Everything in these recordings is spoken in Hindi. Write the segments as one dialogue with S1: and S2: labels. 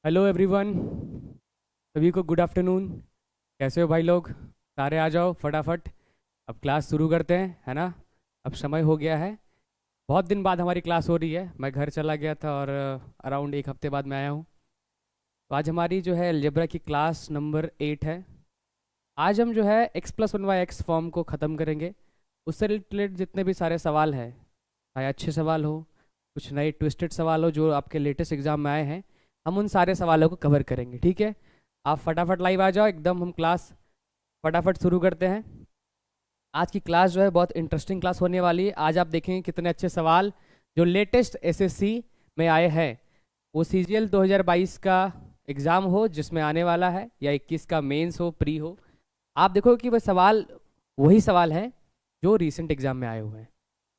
S1: Hello everyone. सभी को गुड आफ्टरनून। कैसे हो भाई लोग? सारे आ जाओ फटाफट। अब क्लास शुरू करते हैं, है ना? अब समय हो गया है। बहुत दिन बाद हमारी क्लास हो रही है। मैं घर चला गया था और अराउंड एक हफ्ते बाद मैं आया हूँ। तो आज हमारी जो है अलजेब्रा की क्लास नंबर 8 है। आज हम जो है x+1 y x फॉर्म को ख़त्म करेंगे। उससे रिलेटेड जितने भी सारे सवाल हैं, चाहे अच्छे सवाल हो, कुछ नए ट्विस्टेड सवाल हो जो आपके लेटेस्ट एग्जाम में आए हैं, हम उन सारे सवालों को कवर करेंगे। ठीक है? आप फटाफट लाइव आ जाओ, एकदम हम क्लास फटाफट शुरू करते हैं। आज की क्लास जो है बहुत इंटरेस्टिंग क्लास होने वाली है। आज आप देखेंगे कितने अच्छे सवाल जो लेटेस्ट एसएससी में आए हैं। वो सीजीएल 2022 का एग्ज़ाम हो जिसमें आने वाला है, या 21 का मेंस हो, प्री हो, आप देखो कि वह सवाल वही सवाल हैं जो रीसेंट एग्जाम में आए हुए हैं।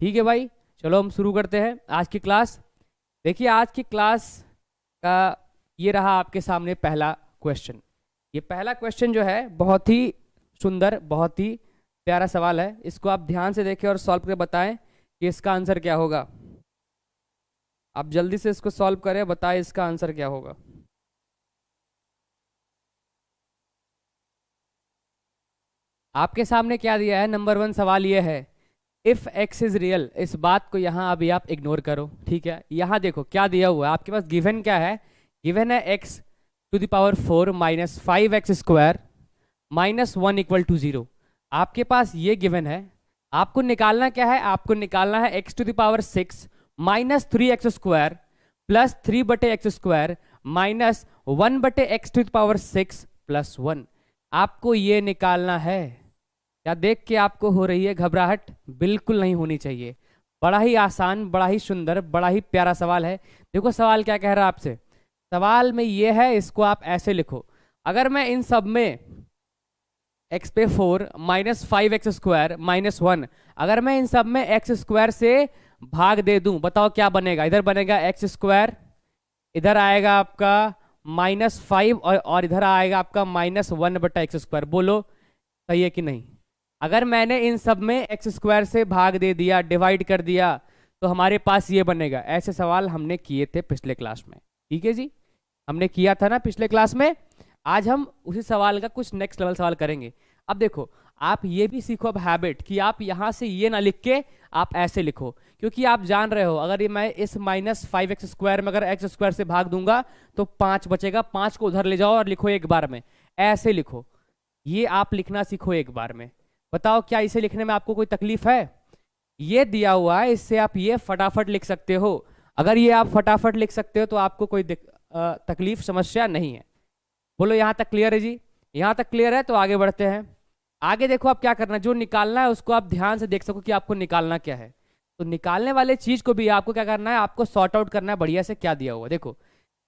S1: ठीक है भाई, चलो हम शुरू करते हैं आज की क्लास। देखिए आज की क्लास का ये रहा आपके सामने पहला क्वेश्चन। ये पहला क्वेश्चन जो है बहुत ही सुंदर, बहुत ही प्यारा सवाल है। इसको आप ध्यान से देखें और सॉल्व करके बताएं कि इसका आंसर क्या होगा। आप जल्दी से इसको सॉल्व करें, बताएं इसका आंसर क्या होगा। आपके सामने क्या दिया है? नंबर 1 सवाल ये है, इफ एक्स इज रियल। इस बात को यहाँ अभी आप इग्नोर करो, ठीक है? यहाँ देखो क्या दिया हुआ है आपके पास। गिवन क्या है? गिवन है x⁴ minus 5x² minus 1 equal to 0। आपके पास ये गिवन है। आपको निकालना क्या है? आपको निकालना है x⁶ minus 3x² plus 3/x² minus 1/x⁶ plus 1। आपको ये निकालना है। क्या देख के आपको हो रही है घबराहट? बिल्कुल नहीं होनी चाहिए। बड़ा ही आसान, बड़ा ही सुंदर, बड़ा ही प्यारा सवाल है। देखो सवाल क्या कह रहा है आपसे। सवाल में ये है, इसको आप ऐसे लिखो। अगर मैं इन सब में x⁴ माइनस 5x² माइनस 1, अगर मैं इन सब में x² से भाग दे दूं, बताओ क्या बनेगा? इधर बनेगा x², इधर आएगा आपका -5, और इधर आएगा आपका -1/x²। बोलो सही है कि नहीं? अगर मैंने इन सब में x² से भाग दे दिया, डिवाइड कर दिया, तो हमारे पास ये बनेगा। ऐसे सवाल हमने किए थे पिछले क्लास में। ठीक है जी, हमने किया था ना पिछले क्लास में। आज हम उसी सवाल का कुछ नेक्स्ट लेवल सवाल करेंगे। अब देखो, आप ये भी सीखो अब हैबिट, कि आप यहां से ये ना लिख के आप ऐसे लिखो। क्योंकि आप जान रहे हो, अगर ये मैं इस -5x² में अगर x² से भाग दूंगा तो 5 बचेगा। 5 को उधर ले जाओ और लिखो एक बार में, ऐसे लिखो। ये आप लिखना सीखो एक बार में। बताओ क्या इसे लिखने में आपको कोई तकलीफ है? ये दिया हुआ है, इससे आप ये फटाफट लिख सकते हो। अगर ये आप फटाफट लिख सकते हो तो आपको कोई तकलीफ, समस्या नहीं है। बोलो यहाँ तक क्लियर है जी? यहाँ तक क्लियर है तो आगे बढ़ते हैं। आगे देखो आप क्या करना है, जो निकालना है उसको आप ध्यान से देख सको कि आपको निकालना क्या है। तो निकालने वाले चीज को भी आपको क्या करना है, आपको सॉर्ट आउट करना है बढ़िया से। क्या दिया हुआ देखो,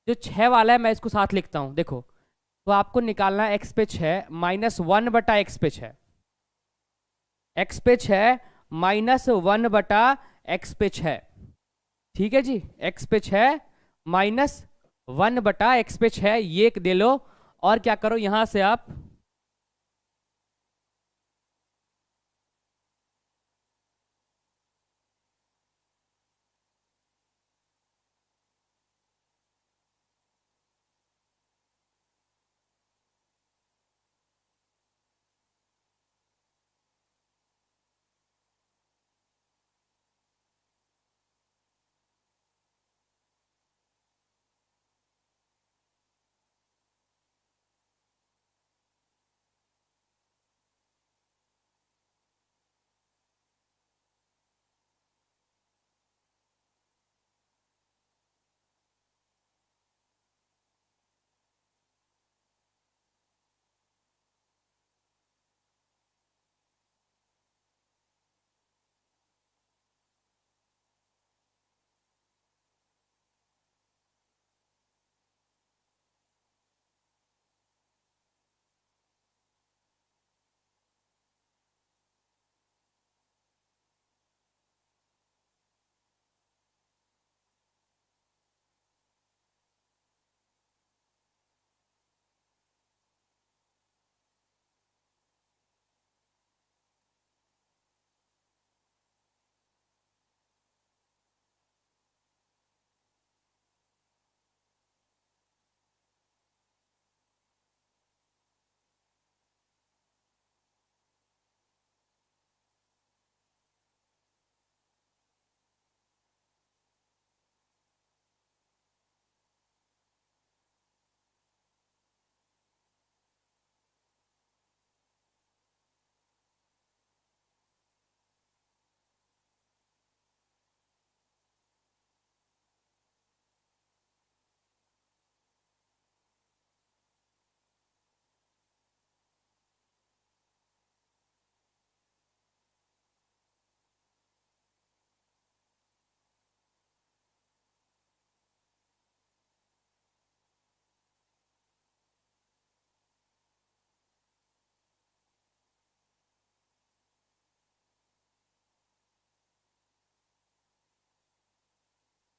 S1: जो 6 वाला है मैं इसको साथ लिखता हूँ। देखो, तो आपको निकालना है x/6 minus 1/x/6। x/6 minus 1/x/6। ठीक है जी, x/6 माइनस 1/x/6 ये दे लो। और क्या करो यहां से आप,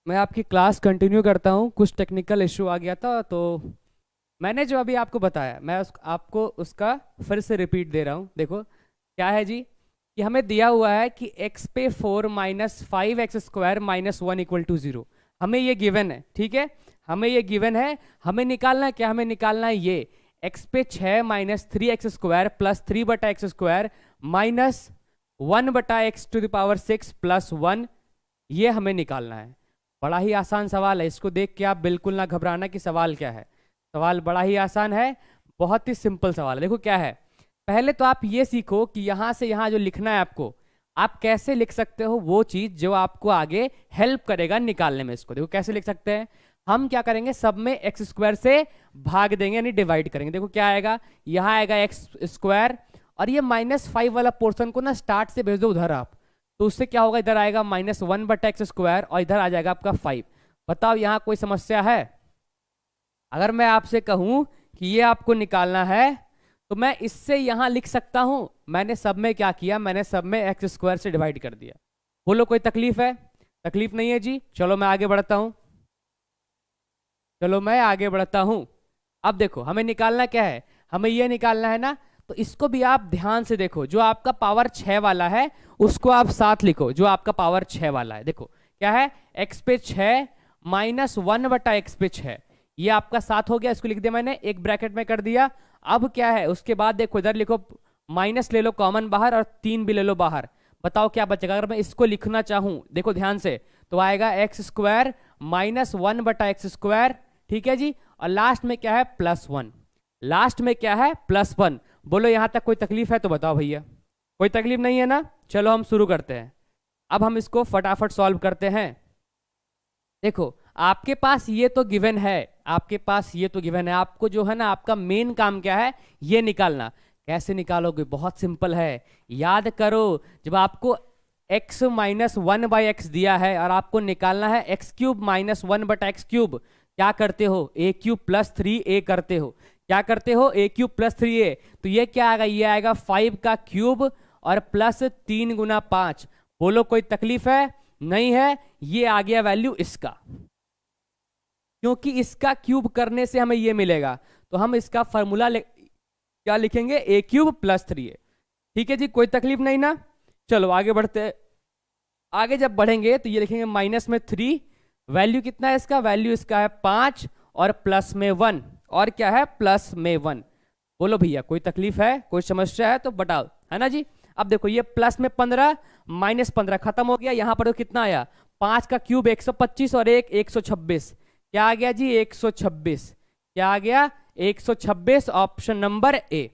S1: मैं आपकी क्लास कंटिन्यू करता हूँ। कुछ टेक्निकल इशू आ गया था, तो मैंने जो अभी आपको बताया मैं आपको उसका फिर से रिपीट दे रहा हूँ। देखो क्या है जी, कि हमें दिया हुआ है कि x पे 4 minus 5x² minus 1 equal to 0। हमें ये गिवन है, ठीक है, हमें ये गिवन है। हमें निकालना है क्या, हमें निकालना है ये x पे 6 minus 3x² plus 3/x² minus 1/x⁴ plus 1, ये हमें निकालना है। बड़ा ही आसान सवाल है, इसको देख के आप बिल्कुल ना घबराना कि सवाल क्या है। सवाल बड़ा ही आसान है, बहुत ही सिंपल सवाल है। देखो क्या है, पहले तो आप ये सीखो कि यहां से यहां जो लिखना है आपको, आप कैसे लिख सकते हो वो चीज जो आपको आगे हेल्प करेगा निकालने में। इसको देखो कैसे लिख सकते हैं। हम क्या करेंगे, सब में x² से भाग देंगे यानी डिवाइड करेंगे। देखो क्या आएगा, यहां आएगा x², और ये -5 वाला पोर्शन को ना स्टार्ट से भेज दो उधर आप, तो उससे क्या होगा, इधर आएगा -1/x² और इधर आ जाएगा आपका 5। बताओ यहाँ कोई समस्या है? अगर मैं आपसे कहूं कि ये आपको निकालना है, तो मैं इससे यहां लिख सकता हूं। मैंने सब में क्या किया, मैंने सब में x² से डिवाइड कर दिया। बोलो कोई तकलीफ है? तकलीफ नहीं है जी। चलो मैं आगे बढ़ता हूं, चलो मैं आगे बढ़ता हूं। अब देखो हमें निकालना क्या है, हमें ये निकालना है ना, तो इसको भी आप ध्यान से देखो। जो आपका पावर 6 वाला है उसको आप साथ लिखो, जो आपका पावर 6 वाला है। देखो क्या है, x पे 6 माइनस 1/x पे 6, ये आपका साथ हो गया। इसको लिख दिया मैंने, एक ब्रैकेट में कर दिया। अब क्या है, उसके बाद देखो इधर लिखो, माइनस ले लो कॉमन बाहर और 3 भी ले लो बाहर। बताओ क्या बचेगा। अगर मैं इसको लिखना चाहूं, देखो ध्यान से, तो आएगा x² माइनस 1/x², ठीक है जी। और लास्ट में क्या है, +1। लास्ट में क्या है, +1। बोलो यहां तक कोई तकलीफ है तो बताओ भैया। कोई तकलीफ नहीं है ना। चलो हम शुरू करते हैं। अब हम इसको फटाफट सॉल्व करते हैं। देखो आपके पास ये तो गिवन है, आपके पास ये तो गिवन है। आपको जो है ना, आपका मेन काम क्या है, ये निकालना। कैसे निकालोगे, बहुत सिंपल है। याद करो, जब आपको x माइनस 1/x दिया है और आपको निकालना है x³ माइनस 1/x³, क्या करते हो, a³ + 3a करते हो। क्या करते हो, a³ + 3a। तो ये क्या आएगा, ये आएगा 5 का क्यूब और प्लस 3 गुना 5। बोलो कोई तकलीफ है? नहीं है। ये आ गया वैल्यू इसका, क्योंकि इसका क्यूब करने से हमें ये मिलेगा। तो हम इसका फॉर्मूला क्या लिखेंगे, a³ + 3a। ठीक है जी, कोई तकलीफ नहीं ना। चलो आगे बढ़ते हैं। आगे जब बढ़ेंगे तो ये लिखेंगे माइनस में 3, वैल्यू कितना है इसका, वैल्यू इसका है 5 और प्लस में 1, और क्या है, प्लस में 1। बोलो भैया कोई तकलीफ है, कोई समस्या है तो बताओ, है ना जी। अब देखो ये प्लस में 15 माइनस 15 खत्म हो गया। यहां पर तो कितना आया, 5 का क्यूब 125 और 126। क्या आ गया जी, 126। क्या आ गया, 126। Option number A.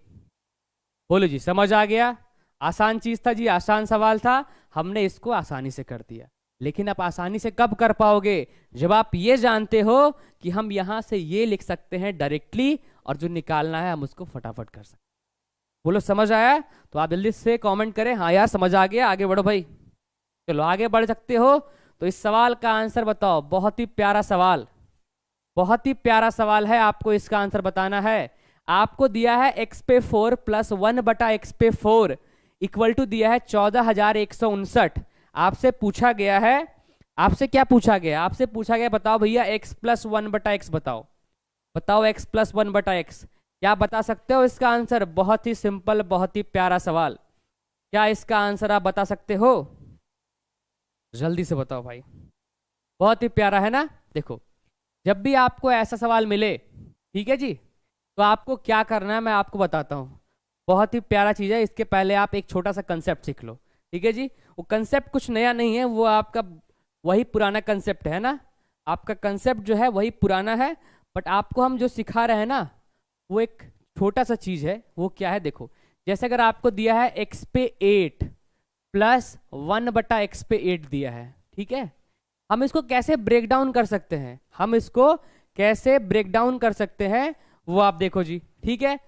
S1: बोलो जी समझ आ गया। आसान चीज था जी, आसान सवाल था, हमने इसको आसानी से कर दिया। लेकिन आप आसानी से कब कर पाओगे, जब आप ये जानते हो कि हम यहां से ये लिख सकते हैं डायरेक्टली, और जो निकालना है हम उसको फटाफट कर सकते। बोलो समझ आया? तो आप जल्दी से कमेंट करें, हाँ यार समझ आ गया। आगे बढ़ो भाई, चलो आगे बढ़ सकते हो। तो इस सवाल का आंसर बताओ। बहुत ही प्यारा सवाल, बहुत ही प्यारा सवाल है। आपको इसका आंसर बताना है। आपको दिया है x पे 4 प्लस 1/x पे 4 इक्वल टू दिया है 14,159। आपसे पूछा गया है, आपसे क्या पूछा गया, आपसे पूछा गया बताओ भैया x + 1/x बताओ। बताओ x + 1/x क्या बता सकते हो इसका आंसर? बहुत ही सिंपल, बहुत ही प्यारा सवाल। क्या इसका आंसर आप बता सकते हो? जल्दी से बताओ भाई। बहुत ही प्यारा है ना। देखो जब भी आपको ऐसा सवाल मिले, ठीक है जी, तो आपको क्या करना है मैं आपको बताता हूँ। बहुत ही प्यारा चीज़ है। इसके पहले आप एक छोटा सा कंसेप्ट सीख लो, ठीक है जी। वो कंसेप्ट कुछ नया नहीं है, वो आपका वही पुराना कंसेप्ट है ना। आपका कंसेप्ट जो है वही पुराना है, बट आपको हम जो सिखा रहे हैं ना, वो एक छोटा सा चीज़ है। वो क्या है, देखो जैसे अगर आपको दिया है x पे 8 प्लस 1/x पे 8 दिया है, ठीक है, हम इसको कैसे ब्रेक डाउन कर सकते हैं, हम इसको कैसे ब्रेक डाउन कर सकते हैं वो आप देखो जी, ठीक है।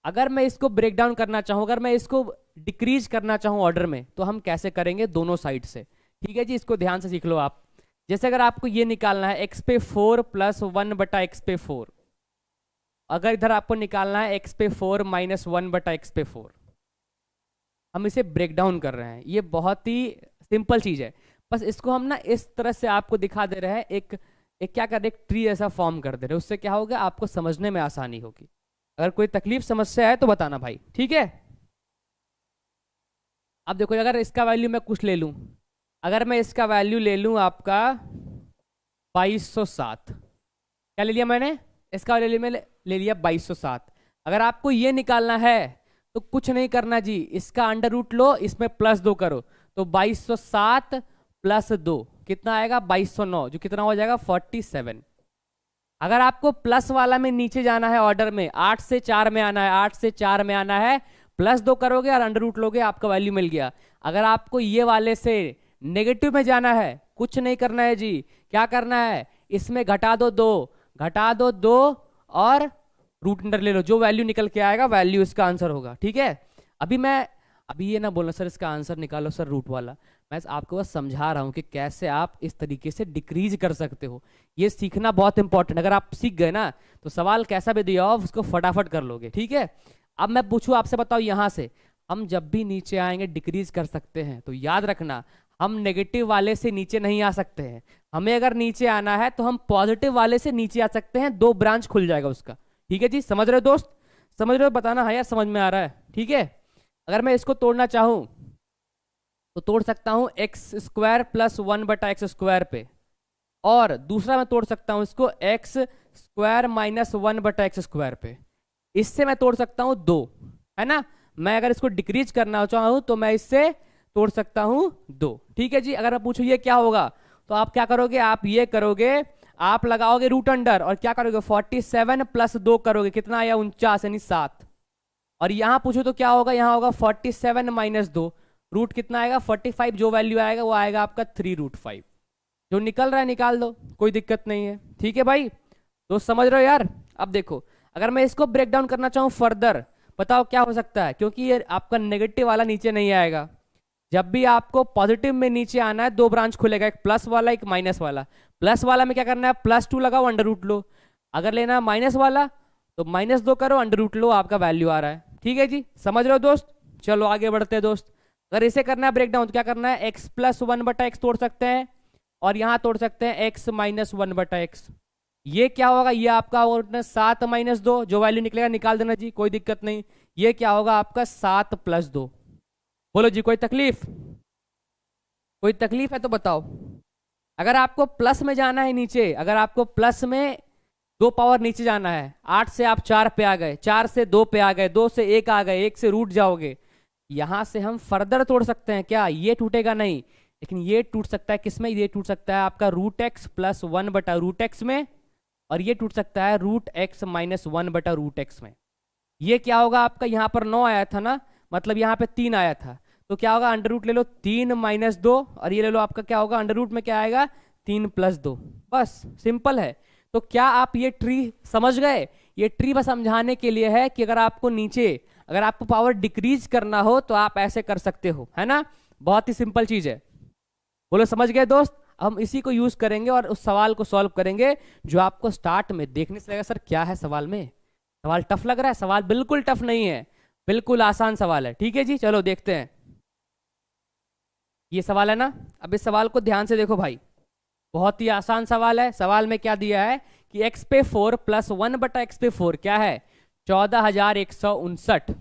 S1: अगर मैं इसको ब्रेक डाउन करना चाहूं, अगर मैं इसको डिक्रीज करना चाहूं ऑर्डर में, तो हम कैसे करेंगे, दोनों साइड से, ठीक है जी। इसको ध्यान से सीख लो आप। जैसे अगर आपको ये निकालना है x पे 4 प्लस 1/x पे 4, अगर इधर आपको निकालना है x पे 4 माइनस 1/x पे 4, हम इसे ब्रेक डाउन कर रहे हैं। ये बहुत ही सिंपल चीज है, बस इसको हम ना इस तरह से आपको दिखा दे रहे हैं, एक एक क्या कर रहे हैं, एक ट्री ऐसा फॉर्म कर दे रहे हैं। उससे क्या होगा, आपको समझने में आसानी होगी। अगर कोई तकलीफ समस्या है तो बताना भाई, ठीक है। अब देखो, अगर इसका वैल्यू मैं कुछ ले लूं, अगर मैं इसका वैल्यू ले लूं आपका 2207, क्या ले लिया मैंने, इसका वैल्यू में ले लिया 2207। अगर आपको ये निकालना है तो कुछ नहीं करना जी, इसका अंडर रूट लो, इसमें +2 करो, तो 2207 +2 कितना आएगा, 2209, जो कितना हो जाएगा 47। अगर आपको प्लस वाला में नीचे जाना है ऑर्डर में, 8 से 4 में आना है, 8 से 4 में आना है, +2 करोगे और अंडर रूट लोगे, आपका वैल्यू मिल गया। अगर आपको ये वाले से नेगेटिव में जाना है, कुछ नहीं करना है जी, क्या करना है, इसमें घटा दो 2, घटा दो 2 और रूट अंडर ले लो, जो वैल्यू निकल के आएगा वैल्यू इसका आंसर होगा, ठीक है। अभी ये ना बोलना सर इसका आंसर निकालो सर रूट वाला, मैं आपको बस समझा रहा हूं कि कैसे आप इस तरीके से डिक्रीज कर सकते हो। ये सीखना बहुत इंपॉर्टेंट, अगर आप सीख गए ना तो सवाल कैसा भी दिया हो उसको फटाफट कर लोगे, ठीक है। अब मैं पूछूं आपसे, बताओ यहां से हम जब भी नीचे आएंगे डिक्रीज कर सकते हैं, तो याद रखना हम नेगेटिव वाले से नीचे नहीं आ सकते हैं। हमें अगर नीचे आना है तो हम पॉजिटिव वाले से नीचे आ सकते हैं, 2 ब्रांच खुल जाएगा उसका, ठीक है जी। समझ रहे हो दोस्त, समझ रहे हो, बताना है यार समझ में आ रहा है, ठीक है। अगर मैं इसको तोड़ना चाहूं तो तोड़ सकता हूं x² + 1/x² पे, और दूसरा मैं तोड़ सकता हूं इसको x² - 1/x² पे। इससे मैं तोड़ सकता हूं 2, है ना। मैं अगर इसको डिक्रीज करना चाहूं तो मैं इससे तोड़ सकता हूं 2, ठीक है जी। अगर मैं पूछूं ये क्या होगा, तो आप क्या करोगे, आप ये करोगे, आप लगाओगे रूट अंडर और क्या करोगे 47 + 2 करोगे, कितना आया 49 यानी 7। और यहां पूछो तो क्या होगा, यहां होगा 47 - 2, रूट कितना आएगा 45, जो वैल्यू आएगा वो आएगा आपका 3√5। जो निकल रहा है निकाल दो, कोई दिक्कत नहीं है, ठीक है भाई। तो समझ रहे हो यार। अब देखो, अगर मैं इसको ब्रेक डाउन करना चाहूँ फर्दर, बताओ क्या हो सकता है, क्योंकि ये आपका नेगेटिव वाला नीचे नहीं आएगा। जब भी आपको पॉजिटिव में नीचे आना है 2 ब्रांच खुलेगा, एक प्लस वाला एक माइनस वाला। प्लस वाला में क्या करना है, +2 लगाओ अंडर रूट लो। अगर लेना है माइनस वाला तो -2 करो अंडर रूट लो, आपका वैल्यू आ रहा है, ठीक है जी। समझ रहे हो दोस्त, चलो आगे बढ़ते हैं दोस्त। अगर इसे करना है ब्रेक डाउन तो क्या करना है, x + 1/x तोड़ सकते हैं और यहां तोड़ सकते हैं x - 1/x। ये क्या होगा, ये आपका होगा 7 - 2, जो वैल्यू निकलेगा निकाल देना जी, कोई दिक्कत नहीं। ये क्या होगा आपका 7 + 2। बोलो जी, कोई तकलीफ, कोई तकलीफ है तो बताओ। अगर आपको प्लस में जाना है नीचे, अगर आपको प्लस में 2 पावर नीचे जाना है, 8 से आप 4 पे आ गए, 4 से 2 पे आ गए, 2 से 1 आ गए, 1 से रूट जाओगे। यहां से हम फर्दर तोड़ सकते हैं, क्या ये टूटेगा नहीं, लेकिन ये टूट सकता है किसमें, ये टूट सकता है आपका √x + 1/√x में, और ये टूट सकता है √x - 1/√x में। ये क्या होगा आपका, यहाँ पर 9 आया था ना, मतलब यहाँ पे 3 आया था, तो क्या होगा अंडर रूट ले लो 3 - 2, और ये ले लो आपका क्या होगा अंडर रूट में क्या आएगा 3 + 2, बस सिंपल है। तो क्या आप ये ट्री समझ गए, ये ट्री बस समझाने के लिए है कि अगर आपको नीचे, अगर आपको पावर डिक्रीज करना हो तो आप ऐसे कर सकते हो, है ना। बहुत ही सिंपल चीज है, बोलो समझ गए दोस्त। हम इसी को यूज करेंगे और उस सवाल को सॉल्व करेंगे जो आपको स्टार्ट में देखने से लगेगा सर क्या है सवाल में, सवाल टफ लग रहा है। सवाल बिल्कुल टफ नहीं है, बिल्कुल आसान सवाल है, ठीक है जी। चलो देखते हैं, ये सवाल है ना। अब इस सवाल को ध्यान से देखो भाई, बहुत ही आसान सवाल है। सवाल में क्या दिया है कि x पे 4 + 1/x पे 4 क्या है 14,159।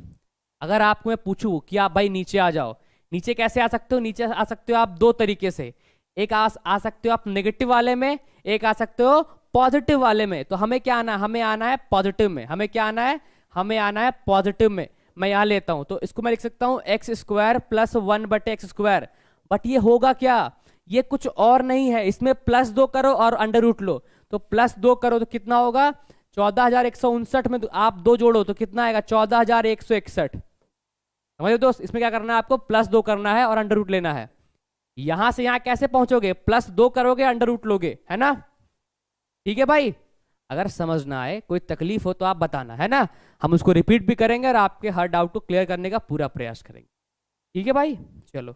S1: अगर आपको मैं पूछूं कि आप भाई नीचे आ जाओ, नीचे कैसे आ सकते हो, नीचे आ सकते हो आप 2 तरीके से, एक आ सकते हो आप नेगेटिव वाले में, एक आ सकते हो पॉजिटिव वाले में। तो हमें क्या आना है, हमें आना है पॉजिटिव में, हमें क्या आना है, हमें आना है पॉजिटिव में। मैं यहां लेता हूं, तो इसको मैं लिख सकता हूं x² + 1/x²। बट ये होगा क्या, ये कुछ और नहीं है, इसमें +2 करो और अंडर रूट लो, तो +2 करो तो कितना होगा 14,159 में आप 2 जोड़ो तो कितना आएगा 14,161। समझो दोस्त, इसमें क्या करना है आपको +2 करना है और अंडर रूट लेना है। यहां से यहां कैसे पहुंचोगे, +2 करोगे अंडर रूट लोगे, है ना। ठीक है भाई, अगर समझ ना आए कोई तकलीफ हो तो आप बताना, है ना। हम उसको रिपीट भी करेंगे और आपके हर डाउट को क्लियर करने का पूरा प्रयास करेंगे, ठीक है भाई। चलो,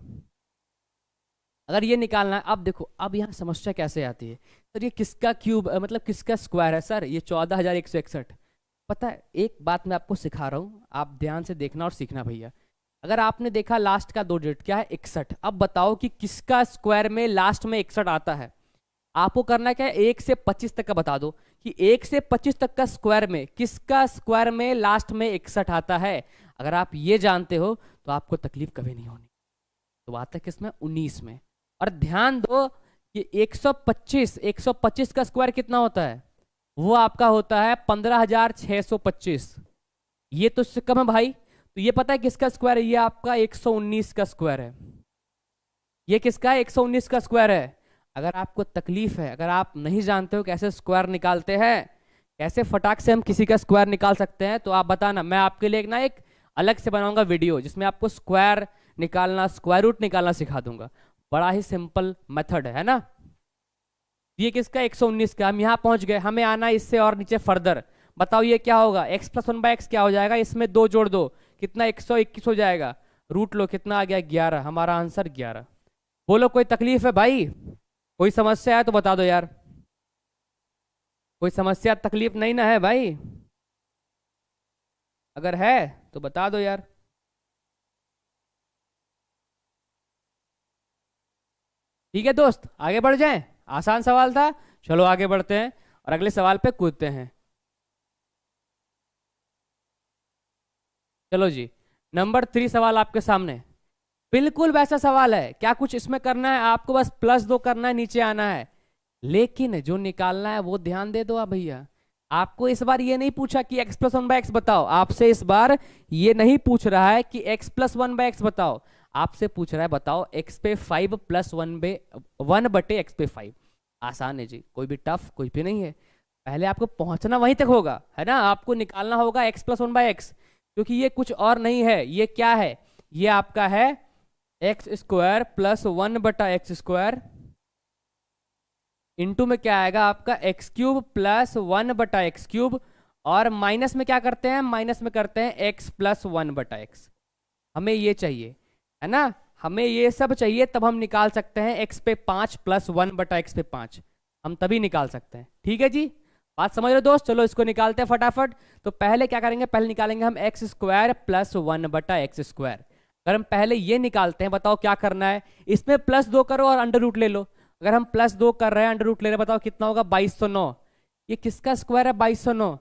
S1: अगर ये निकालना है, अब देखो अब यहाँ समस्या कैसे आती है, सर ये किसका क्यूब मतलब किसका स्क्वायर है सर, ये 14,161। पता है एक बात मैं आपको सिखा रहा हूँ, आप ध्यान से देखना और सीखना भैया। अगर आपने देखा लास्ट का दो डिजिट क्या है 61, अब बताओ कि किसका स्क्वायर में लास्ट में 61 आता है। आपको करना क्या है 1 से 25 तक का बता दो कि 1 से 25 तक का स्क्वायर में किसका स्क्वायर में लास्ट में 61 आता है। अगर आप ये जानते हो तो आपको तकलीफ कभी नहीं होनी। तो आता है किसमें 19 में। और ध्यान दो कि 125 का स्क्वायर कितना होता है, वो आपका होता है 15,625। ये तो इससे कम है भाई। तो ये पता है किसका स्क्वायर है, ये आपका 119 का स्क्वायर है। ये किसका है 119 का स्क्वायर है। अगर आपको तकलीफ है, अगर आप नहीं जानते हो कैसे स्क्वायर निकालते हैं, कैसे फटाक से हम किसी का स्क्वायर निकाल सकते हैं, तो आप बताना, मैं आपके लिए एक अलग से बनाऊंगा वीडियो जिसमें आपको स्क्वायर निकालना, स्क्वायर रूट निकालना सिखा दूंगा। बड़ा ही सिंपल मेथड है ना। ये किसका 119 का। हम यहाँ पहुंच गए, हमें आना इससे और नीचे फर्दर। बताओ ये क्या होगा, x प्लस 1/x क्या हो जाएगा, इसमें 2 जोड़ दो कितना 121 हो जाएगा। रूट लो कितना आ गया 11, हमारा आंसर 11। बोलो कोई तकलीफ है भाई, कोई समस्या है तो बता दो यार। कोई समस्या तकलीफ नहीं ना है भाई, अगर है तो बता दो यार। ठीक है दोस्त, आगे बढ़ जाएं। आसान सवाल था, चलो आगे बढ़ते हैं और अगले सवाल पे कूदते हैं। चलो जी, नंबर 3 सवाल आपके सामने। बिल्कुल वैसा सवाल है, क्या कुछ इसमें करना है आपको, बस +2 करना है, नीचे आना है। लेकिन जो निकालना है वो ध्यान दे दो आप भैया। आपको इस बार ये नहीं पूछा कि x प्लस 1/x बताओ, आपसे इस बार ये नहीं पूछ रहा है कि x प्लस 1/x बताओ, आपसे पूछ रहा है बताओ x पे 5 प्लस 1/x पे 5। आसान है जी, कोई भी टफ कोई भी नहीं है। पहले आपको पहुंचना वहीं तक होगा, है ना। आपको निकालना होगा x प्लस 1/x, क्योंकि ये कुछ और नहीं है। ये क्या है, ये आपका है x² प्लस 1/x² इंटू में क्या आएगा आपका x³ प्लस 1/x³। और माइनस में क्या करते हैं, माइनस में करते हैं x प्लस 1/x। हमें ये चाहिए, है ना, हमें ये सब चाहिए, तब हम निकाल सकते हैं x पे 5 प्लस 1/x पे 5, हम तभी निकाल सकते हैं। ठीक है जी, बात समझ रहे हो दोस्त। चलो इसको निकालते हैं फटाफट। तो पहले क्या करेंगे, पहले निकालेंगे हम x² प्लस 1/x²। अगर हम पहले ये निकालते हैं, बताओ क्या करना है, इसमें +2 करो और अंडर रूट ले लो। अगर हम +2 कर रहे हैं, अंडर रूट ले रहे हैं, बताओ कितना होगा 2209। ये किसका स्क्वायर है 2209।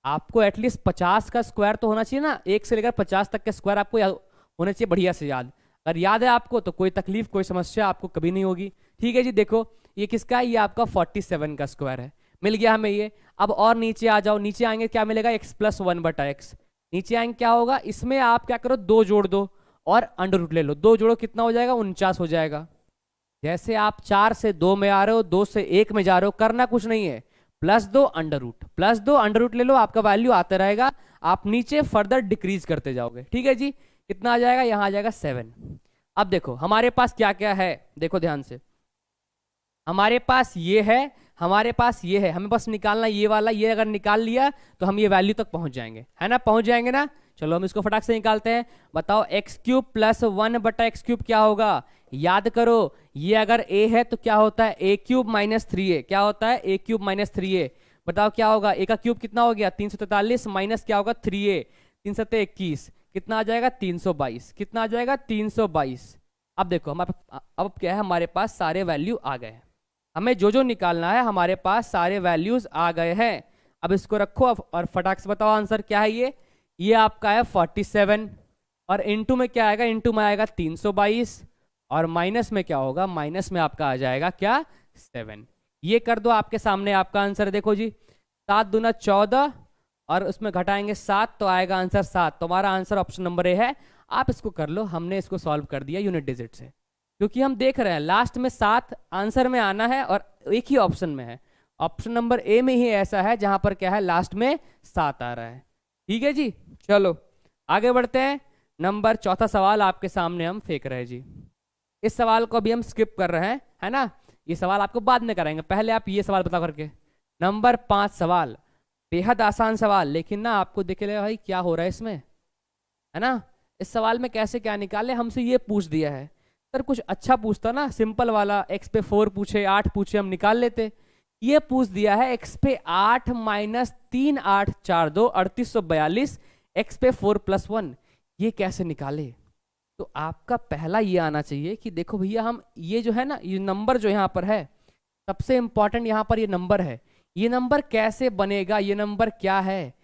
S1: आपको एटलीस्ट 50 का स्क्वायर तो होना चाहिए ना, 1 से लेकर 50 तक के स्क्वायर आपको होने चाहिए बढ़िया से याद। अगर याद है आपको तो कोई तकलीफ कोई समस्या आपको कभी नहीं होगी। ठीक है जी, देखो ये किसका है, ये आपका 47 का स्क्वायर है, मिल गया हमें ये। अब और नीचे आ जाओ, नीचे आएंगे क्या मिलेगा x प्लस 1/x। नीचे आएंगे क्या होगा, इसमें आप क्या करो 2 जोड़ दो और अंडर रूट ले लो। 2 जोड़ो कितना हो जाएगा 49 हो जाएगा। जैसे आप 4 से 2 में आ रहे हो, 2 से 1 में जा रहे हो, करना कुछ नहीं है, +2 अंडर रूट, +2 अंडर रूट ले लो, आपका वैल्यू आता रहेगा। आप नीचे फर्दर डिक्रीज करते जाओगे। ठीक है जी, कितना आ जाएगा, यहाँ आ जाएगा 7। अब देखो हमारे पास क्या क्या है, देखो ध्यान से। हमारे पास ये है, हमारे पास ये है, हमें बस निकालना ये वाला। ये अगर निकाल लिया तो हम ये वैल्यू तक पहुंच जाएंगे, है ना, पहुंच जाएंगे ना। चलो हम इसको फटाक से निकालते हैं। बताओ x³ प्लस 1/x³ क्या होगा, याद करो। ये अगर a है तो क्या होता है a³ माइनस 3a, क्या होता है a³ माइनस 3a। बताओ क्या होगा, a का क्यूब कितना हो गया 343, माइनस क्या होगा 3a, 3 7 21, कितना आ जाएगा 322, कितना आ जाएगा 322। अब देखो हमारे अब क्या है, हमारे पास सारे वैल्यू आ गए हैं। हमें जो जो निकालना है हमारे पास सारे वैल्यूज आ गए हैं। अब इसको रखो और फटाक से बताओ आंसर क्या है। ये आपका है 47 और इनटू में क्या आएगा, इनटू में आएगा 322 और माइनस में क्या होगा, माइनस में आपका आ जाएगा क्या 7। ये कर दो, आपके सामने आपका आंसर देखो जी, 7 दूना 14 और उसमें घटाएंगे 7 तो आएगा आंसर 7। तुम्हारा आंसर ऑप्शन नंबर ए है। आप इसको कर लो, हमने इसको सॉल्व कर दिया यूनिट डिजिट से, क्योंकि हम देख रहे हैं लास्ट में 7 आंसर में आना है और एक ही ऑप्शन में है। ऑप्शन नंबर ए में ही ऐसा है जहां पर क्या है लास्ट में 7 आ रहा है। ठीक है जी, चलो आगे बढ़ते हैं। नंबर 4था सवाल आपके सामने हम फेंक रहे हैं जी। इस सवाल को अभी हम स्किप कर रहे हैं, है ना, ये सवाल आपको बाद में कराएंगे, पहले आप ये सवाल बता करके। नंबर 5 सवाल बेहद आसान सवाल, लेकिन ना आपको देखे ले भाई क्या हो रहा है इसमें, है ना। इस सवाल में कैसे क्या निकाले, हमसे ये पूछ दिया है। सर कुछ अच्छा पूछता ना, सिंपल वाला, x पे 4 पूछे 8 पूछे हम निकाल लेते। ये पूछ दिया है x पे 8 माइनस 3 8 4 2 3842, x पे 4 प्लस 1, ये कैसे निकाले। तो आपका पहला ये आना चाहिए कि देखो भैया हम ये जो है ना, ये नंबर जो यहाँ पर है, सबसे इंपॉर्टेंट यहाँ पर ये नंबर है। ये नंबर कैसे बनेगा, ये नंबर क्या है,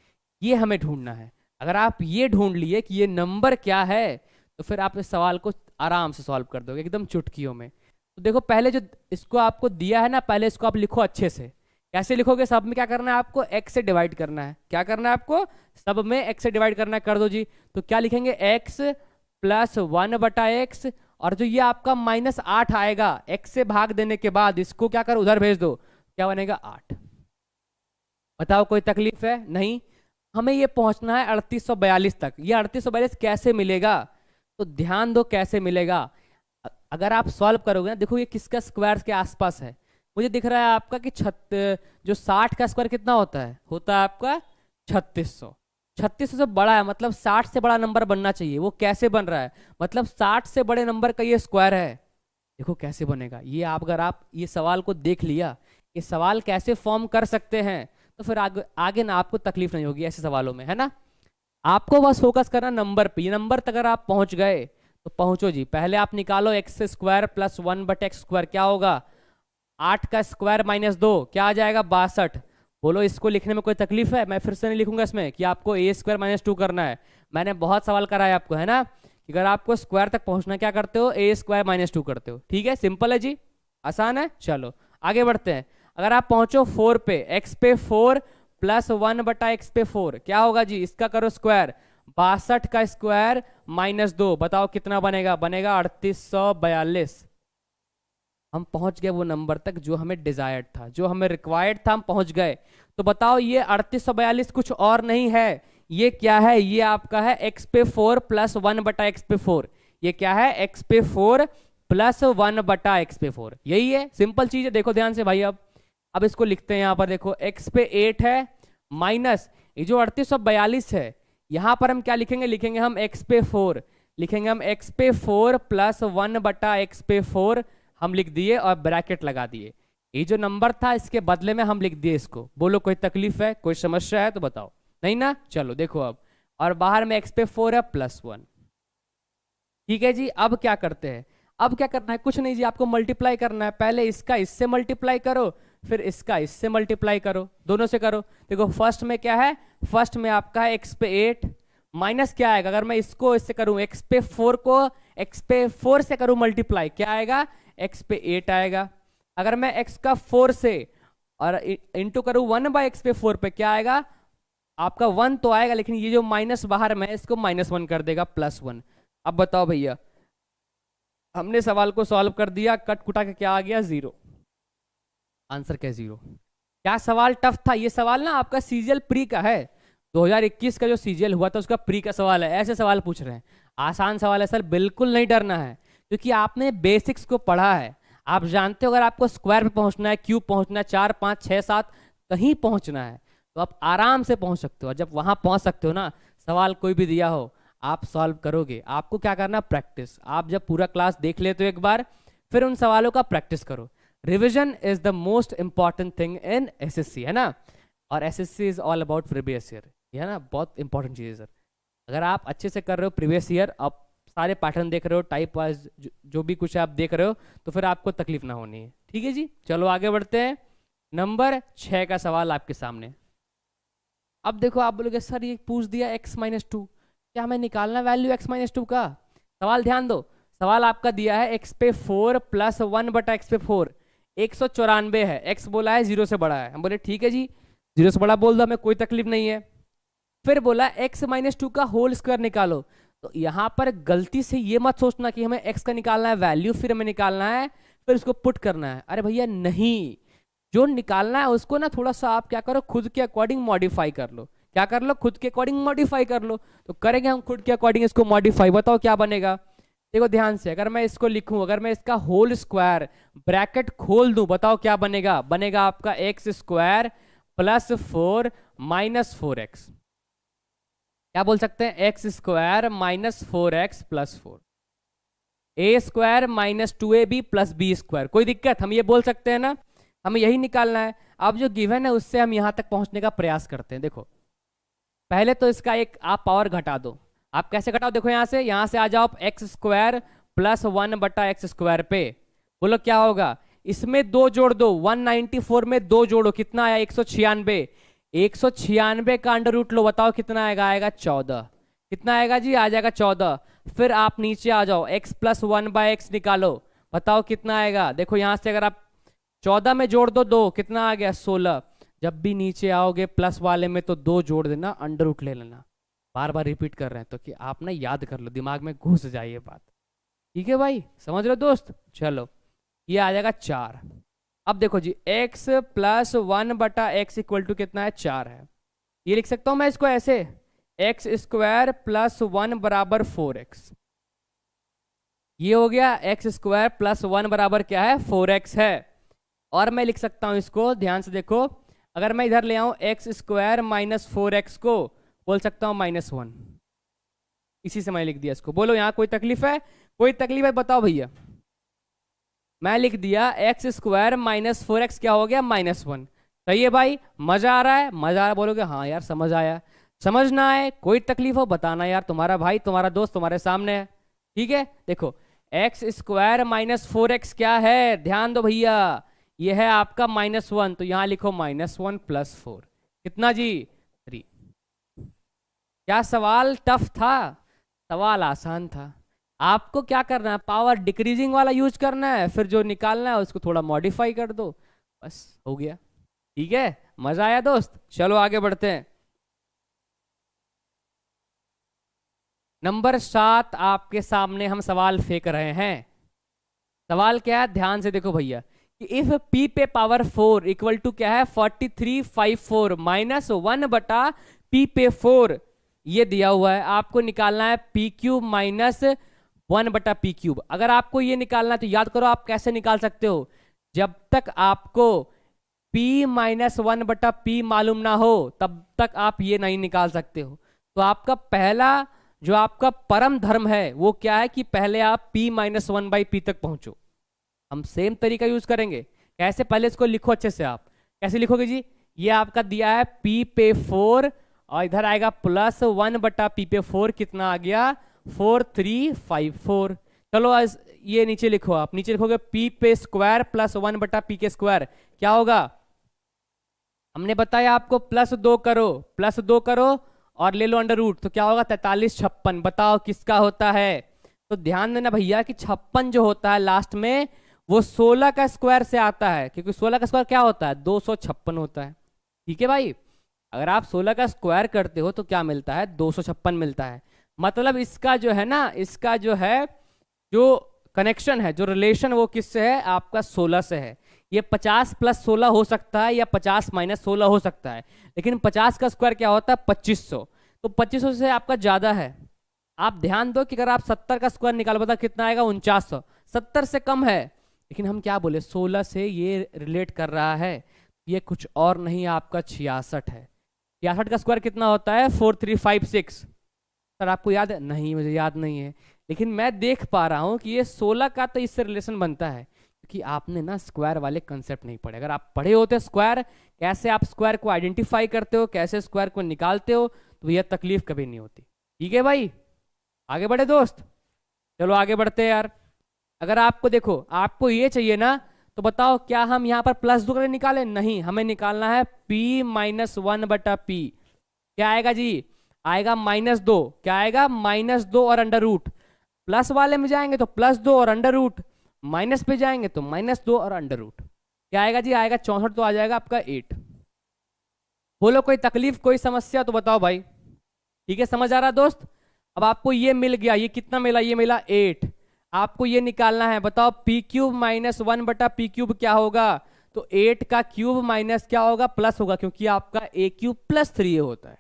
S1: ये हमें ढूंढना है। अगर आप ये ढूंढ लिए कि ये नंबर क्या है, तो फिर आप इस सवाल को आराम से सॉल्व कर दोगे एकदम चुटकियों में। तो देखो पहले जो इसको आपको दिया है ना, पहले इसको आप लिखो अच्छे से। कैसे लिखोगे? सब में क्या करना है आपको? x से डिवाइड करना है। क्या करना है आपको? सब में x से डिवाइड करना है। कर दो जी। तो क्या लिखेंगे? x प्लस 1/x, और जो ये आपका -8 आएगा x से भाग देने के बाद, इसको क्या करो? उधर भेज दो। क्या बनेगा? 8। बताओ कोई तकलीफ है? नहीं। हमें ये पहुंचना है 3842 तक। ये 3842 कैसे मिलेगा? तो ध्यान दो कैसे मिलेगा। अगर आप सॉल्व करोगे ना, देखो ये किसका स्क्वायर के आसपास है। मुझे दिख रहा है आपका कि जो 60 का स्क्वायर कितना होता है? होता है आपका 3600। 3600 से बड़ा है, मतलब 60 से बड़ा नंबर बनना चाहिए। वो कैसे बन रहा है? मतलब 60 से बड़े नंबर का ये स्क्वायर है। देखो कैसे बनेगा ये। आप अगर आप ये सवाल को देख लिया, ये सवाल कैसे फॉर्म कर सकते हैं, तो फिर आगे ना आपको तकलीफ नहीं होगी ऐसे सवालों में, है ना। आपको बस फोकस करना नंबर पे। ये नंबर तक अगर आप पहुंच गए तो पहुंचो जी। पहले आप निकालो x square plus 1/x square. क्या होगा? 8 का स्क्वायर -2, क्या आ जाएगा? 62। बोलो इसको लिखने में कोई तकलीफ है? मैं फिर से नहीं लिखूंगा इसमें कि आपको a² -2 करना है। मैंने बहुत सवाल कराया आपको, है ना, कि अगर आपको स्क्वायर तक पहुंचना, क्या करते हो? a² -2 करते हो। ठीक है, सिंपल है जी, आसान है। चलो आगे बढ़ते हैं। अगर आप पहुंचो 4 पे, x पे 4 प्लस 1/x पे 4, क्या होगा जी? इसका करो स्क्वायर। 62 का स्क्वायर -2, बताओ कितना बनेगा? बनेगा 3842। हम पहुंच गए वो नंबर तक जो हमें डिजायर्ड था, जो हमें रिक्वायर्ड था, हम पहुंच गए। तो बताओ ये 3842 कुछ और नहीं है। ये क्या है? ये आपका है x पे 4 प्लस 1/x पे 4। ये क्या है? x पे 4 प्लस 1/x पे 4। यही है, सिंपल चीज है। देखो ध्यान से भाई, अब इसको लिखते हैं। यहाँ पर देखो x पे 8 है माइनस ये जो 3842 है, यहाँ पर हम क्या लिखेंगे? लिखेंगे हम x पे 4। लिखेंगे हम x पे 4 प्लस 1/x पे 4, हम लिख दिए और ब्रैकेट लगा दिए। ये जो नंबर था इसके बदले में हम लिख दिए इसको। बोलो कोई तकलीफ है, कोई समस्या है तो बताओ। नहीं ना? चलो देखो अब, और बाहर में x पे 4 है प्लस 1। ठीक है जी। अब क्या करते हैं? अब क्या करना है? कुछ नहीं जी, आपको मल्टीप्लाई करना है। पहले इसका इससे मल्टीप्लाई करो, फिर इसका इससे मल्टीप्लाई करो, दोनों से करो। देखो फर्स्ट में क्या है? फर्स्ट में आपका है x पे 8 माइनस क्या आएगा? अगर मैं इसको इससे करूं, x पे 4 को x पे 4 से करूं मल्टीप्लाई, क्या आएगा? x पे 8 आएगा। अगर मैं x का 4 से और इंटू करूं 1/x पे 4 पे, क्या आएगा? आपका 1 तो आएगा, लेकिन ये जो माइनस बाहर में इसको -1 कर देगा, +1। अब बताओ भैया, हमने सवाल को सॉल्व कर दिया, कट कुटा के क्या आ गया? 0। आंसर क्या? 0। क्या सवाल टफ था? ये सवाल ना आपका सीजीएल प्री का है। 2021 का जो सीजीएल हुआ था उसका प्री का सवाल है। ऐसे सवाल पूछ रहे हैं, आसान सवाल है सर, बिल्कुल नहीं डरना है, क्योंकि आपने बेसिक्स को पढ़ा है। आप जानते हो अगर आपको स्क्वायर पे पहुंचना है, क्यूब पहुंचना है, 4 5 6 7 कहीं पहुंचना है, तो आप आराम से पहुंच सकते हो। जब वहां पहुंच सकते हो ना, सवाल कोई भी दिया हो आप सॉल्व करोगे। आपको क्या करना? प्रैक्टिस। आप जब पूरा क्लास देख लेते हो एक बार, फिर उन सवालों का प्रैक्टिस करो। Revision is the most important thing in SSC, है ना। और SSC is all about previous year, है ना, बहुत इंपॉर्टेंट चीज़ है सर। अगर आप अच्छे से कर रहे हो प्रीवियस ईयर, आप सारे पैटर्न देख रहे हो, टाइप वाइज जो भी कुछ आप देख रहे हो, तो फिर आपको तकलीफ ना होनी है। ठीक है जी, चलो आगे बढ़ते हैं। नंबर 6 का सवाल आपके सामने। अब देखो, आप बोलोगे सर ये पूछ दिया x-2, क्या हमें निकालना वैल्यू x-2 का? सवाल ध्यान दो। सवाल आपका दिया है x पे 4 प्लस 1/x पे 4, 194 है। x बोला है 0 से बड़ा है, हम बोले ठीक है जी, 0 से बड़ा बोल दो, हमें कोई तकलीफ नहीं है। फिर बोला x-2 का होल स्क्वायर निकालो। तो यहाँ पर गलती से ये मत सोचना कि हमें x का निकालना है वैल्यू, फिर हमें निकालना है, फिर उसको पुट करना है। अरे भैया नहीं, जो निकालना है उसको ना थोड़ा सा आप क्या करो, खुद के अकॉर्डिंग मॉडिफाई कर लो। क्या कर लो? खुद के अकॉर्डिंग मॉडिफाई कर लो। तो करेंगे हम खुद के अकॉर्डिंग इसको मॉडिफाई। बताओ क्या बनेगा? देखो ध्यान से, अगर मैं इसको लिखूं, अगर मैं इसका होल स्क्वायर ब्रैकेट खोल दूं, बताओ क्या बनेगा? बनेगा आपका x² प्लस 4 माइनस 4x। क्या बोल सकते हैं? x² minus 4x plus 4, a² minus 2ab plus b²। कोई दिक्कत? हम ये बोल सकते हैं ना, हमें यही निकालना है। अब जो गिवन है उससे हम यहां तक पहुंचने का प्रयास करते हैं। देखो पहले तो इसका एक आप पावर घटा दो, आप कैसे घटाओ, देखो यहाँ से आ जाओ एक्स स्क्वायर प्लस 1/x² पे। बोलो क्या होगा, इसमें दो जोड़ दो, 194 में दो जोड़ो, कितना आया 196। 196 का अंडर रूट लो, बताओ कितना आएगा, आएगा 14। कितना आएगा जी, आ जाएगा 14। फिर आप नीचे आ जाओ, x + 1/x निकालो, बताओ कितना आएगा। देखो यहां से अगर आप 14 में जोड़ दो दो, कितना आ गया 16। जब भी नीचे आओगे प्लस वाले में तो दो जोड़ देना, अंडर रूट ले लेना। बार बार रिपीट कर रहे हैं तो कि आप ना याद कर लो, दिमाग में घुस जाए ये बात। ठीक है भाई, समझ लो दोस्त। चलो ये आ जाएगा 4। अब देखो जी, x + 1/x = कितना है, 4 है। ये लिख सकता हूं मैं इसको ऐसे, x² + 1 = 4x। ये हो गया x² + 1 बराबर क्या है, 4x है। और मैं लिख सकता हूं इसको, ध्यान से देखो, अगर मैं इधर ले आऊं x² - 4x को, बोल सकता हूं -1। इसी से मैं लिख दिया इसको। बोलो यहाँ कोई तकलीफ है, कोई तकलीफ है बताओ भैया। मैं लिख दिया x² - 4x क्या हो गया, -1। सही है भाई, मजा आ रहा है, मजा आ रहा है, बोलोगे हाँ यार समझ आया। समझ ना आए, कोई तकलीफ हो बताना यार, तुम्हारा भाई तुम्हारा दोस्त तुम्हारे सामने है। ठीक है, देखो x² - 4x क्या है, ध्यान दो भैया, ये है आपका -1, तो यहां लिखो -1 + 4, कितना जी, 3। क्या सवाल टफ था, सवाल आसान था। आपको क्या करना है, पावर डिक्रीजिंग वाला यूज करना है, फिर जो निकालना है उसको थोड़ा मॉडिफाई कर दो, बस हो गया। ठीक है, मजा आया दोस्त। चलो आगे बढ़ते हैं। नंबर 7 आपके सामने हम सवाल फेंक रहे हैं। सवाल क्या है, ध्यान से देखो भैया, कि इफ p पे पावर 4 इक्वल टू क्या है, 4354 -1/p पे 4, ये दिया हुआ है। आपको निकालना है p³ - 1/p³। अगर आपको ये निकालना है तो याद करो आप कैसे निकाल सकते हो, जब तक आपको p - 1/p मालूम ना हो तब तक आप ये नहीं निकाल सकते हो। तो आपका पहला जो आपका परम धर्म है वो क्या है, कि पहले आप p - 1/p तक पहुंचो। हम सेम तरीका यूज करेंगे। कैसे, पहले इसको लिखो अच्छे से। आप कैसे लिखोगे जी, ये आपका दिया है p पे 4 और इधर आएगा +1/p पे 4, कितना आ गया 4354। चलो आज ये नीचे लिखो, आप नीचे लिखोगे p पे स्क्वायर +1/p के स्क्वायर, क्या होगा, हमने बताया आपको +2 करो, +2 करो और ले लो अंडर रूट, तो क्या होगा 4356। बताओ किसका होता है। तो ध्यान देना भैया कि 56 जो होता है लास्ट में वो 16 का स्क्वायर से आता है, क्योंकि 16 का स्क्वायर क्या होता है, 256 होता है। ठीक है भाई, अगर आप 16 का स्क्वायर करते हो तो क्या मिलता है, 256 मिलता है। मतलब इसका जो है ना, इसका जो है जो कनेक्शन है, जो रिलेशन, वो किससे है, आपका 16 से है। ये 50 + 16 हो सकता है या 50 - 16 हो सकता है, लेकिन 50 का स्क्वायर क्या होता है 2500, तो 2500 से आपका ज्यादा है। आप ध्यान दो कि अगर आप 70 का स्क्वायर निकालो, बता कितना आएगा 4900, 70 से कम है। लेकिन हम क्या बोले, 16 से ये रिलेट कर रहा है, ये कुछ और नहीं आपका 66 है। 66 का स्क्वायर कितना होता है 4356। सर आपको याद है, नहीं मुझे याद नहीं है, लेकिन मैं देख पा रहा हूँ कि ये 16 का तो इससे रिलेशन बनता है, क्योंकि आपने ना स्क्वायर वाले कंसेप्ट नहीं पढ़े। अगर आप पढ़े होते स्क्वायर, कैसे आप स्क्वायर को आइडेंटिफाई करते हो, कैसे स्क्वायर को निकालते हो, तो यह तकलीफ कभी नहीं होती। ठीक है भाई, आगे बढ़े दोस्त। चलो आगे बढ़ते हैं यार। अगर आपको देखो, आपको ये चाहिए ना, तो बताओ क्या हम यहाँ पर +2 करके निकालें, नहीं, हमें निकालना है p - 1/p। क्या आएगा जी, आएगा -2। क्या आएगा, -2 और अंडर रूट। प्लस वाले में जाएंगे तो +2 और अंडर रूट, माइनस पे जाएंगे तो -2 और अंडर रूट। क्या आएगा जी, आएगा 64, तो आ जाएगा आपका 8। बोलो कोई तकलीफ, कोई समस्या तो बताओ भाई। ठीक है, समझ आ रहा दोस्त। अब आपको ये मिल गया, ये कितना मिला, ये मिला 8। आपको ये निकालना है, बताओ p³ - 1/p³ क्या होगा, तो 8 का क्यूब माइनस क्या होगा, प्लस होगा, क्योंकि आपका a³ + 3a होता है।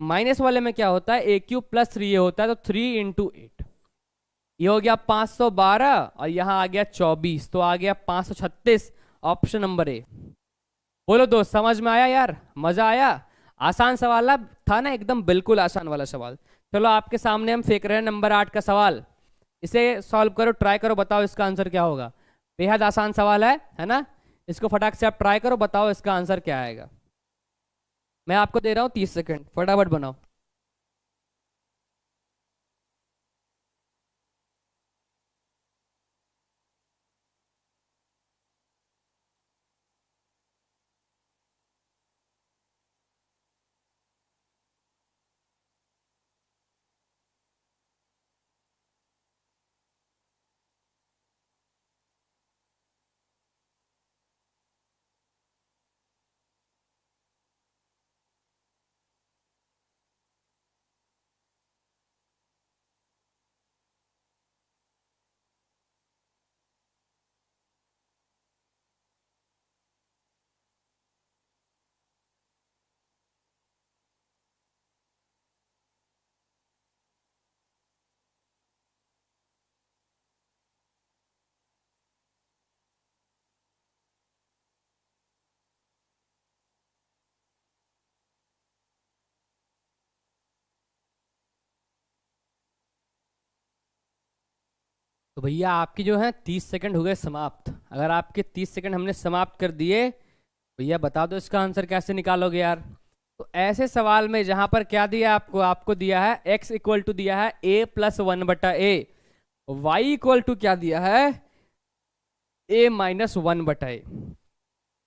S1: माइनस वाले में क्या होता है, a³ + 3a होता है, तो 3 × 8, ये हो गया 512 और यहाँ आ गया 24, तो आ गया 536, ऑप्शन नंबर ए। बोलो दोस्त, समझ में आया यार, मजा आया। आसान सवाल था ना, एकदम बिल्कुल आसान वाला सवाल। चलो आपके सामने हम फेंक रहे हैं नंबर 8 का सवाल, इसे सॉल्व करो, ट्राई करो, बताओ इसका आंसर क्या होगा। बेहद आसान सवाल है ना, इसको फटाक से आप ट्राई करो, बताओ इसका आंसर क्या आएगा। मैं आपको दे रहा हूँ 30 सेकंड, फटाफट बनाओ। तो भैया आपकी जो है 30 सेकंड हो गए समाप्त। अगर आपके 30 सेकंड हमने समाप्त कर दिए, भैया बता दो इसका आंसर कैसे निकालोगे यार। तो ऐसे सवाल में जहां पर क्या दिया आपको, आपको दिया है x इक्वल टू दिया है a+1/a, y इक्वल टू क्या दिया है a-1/a,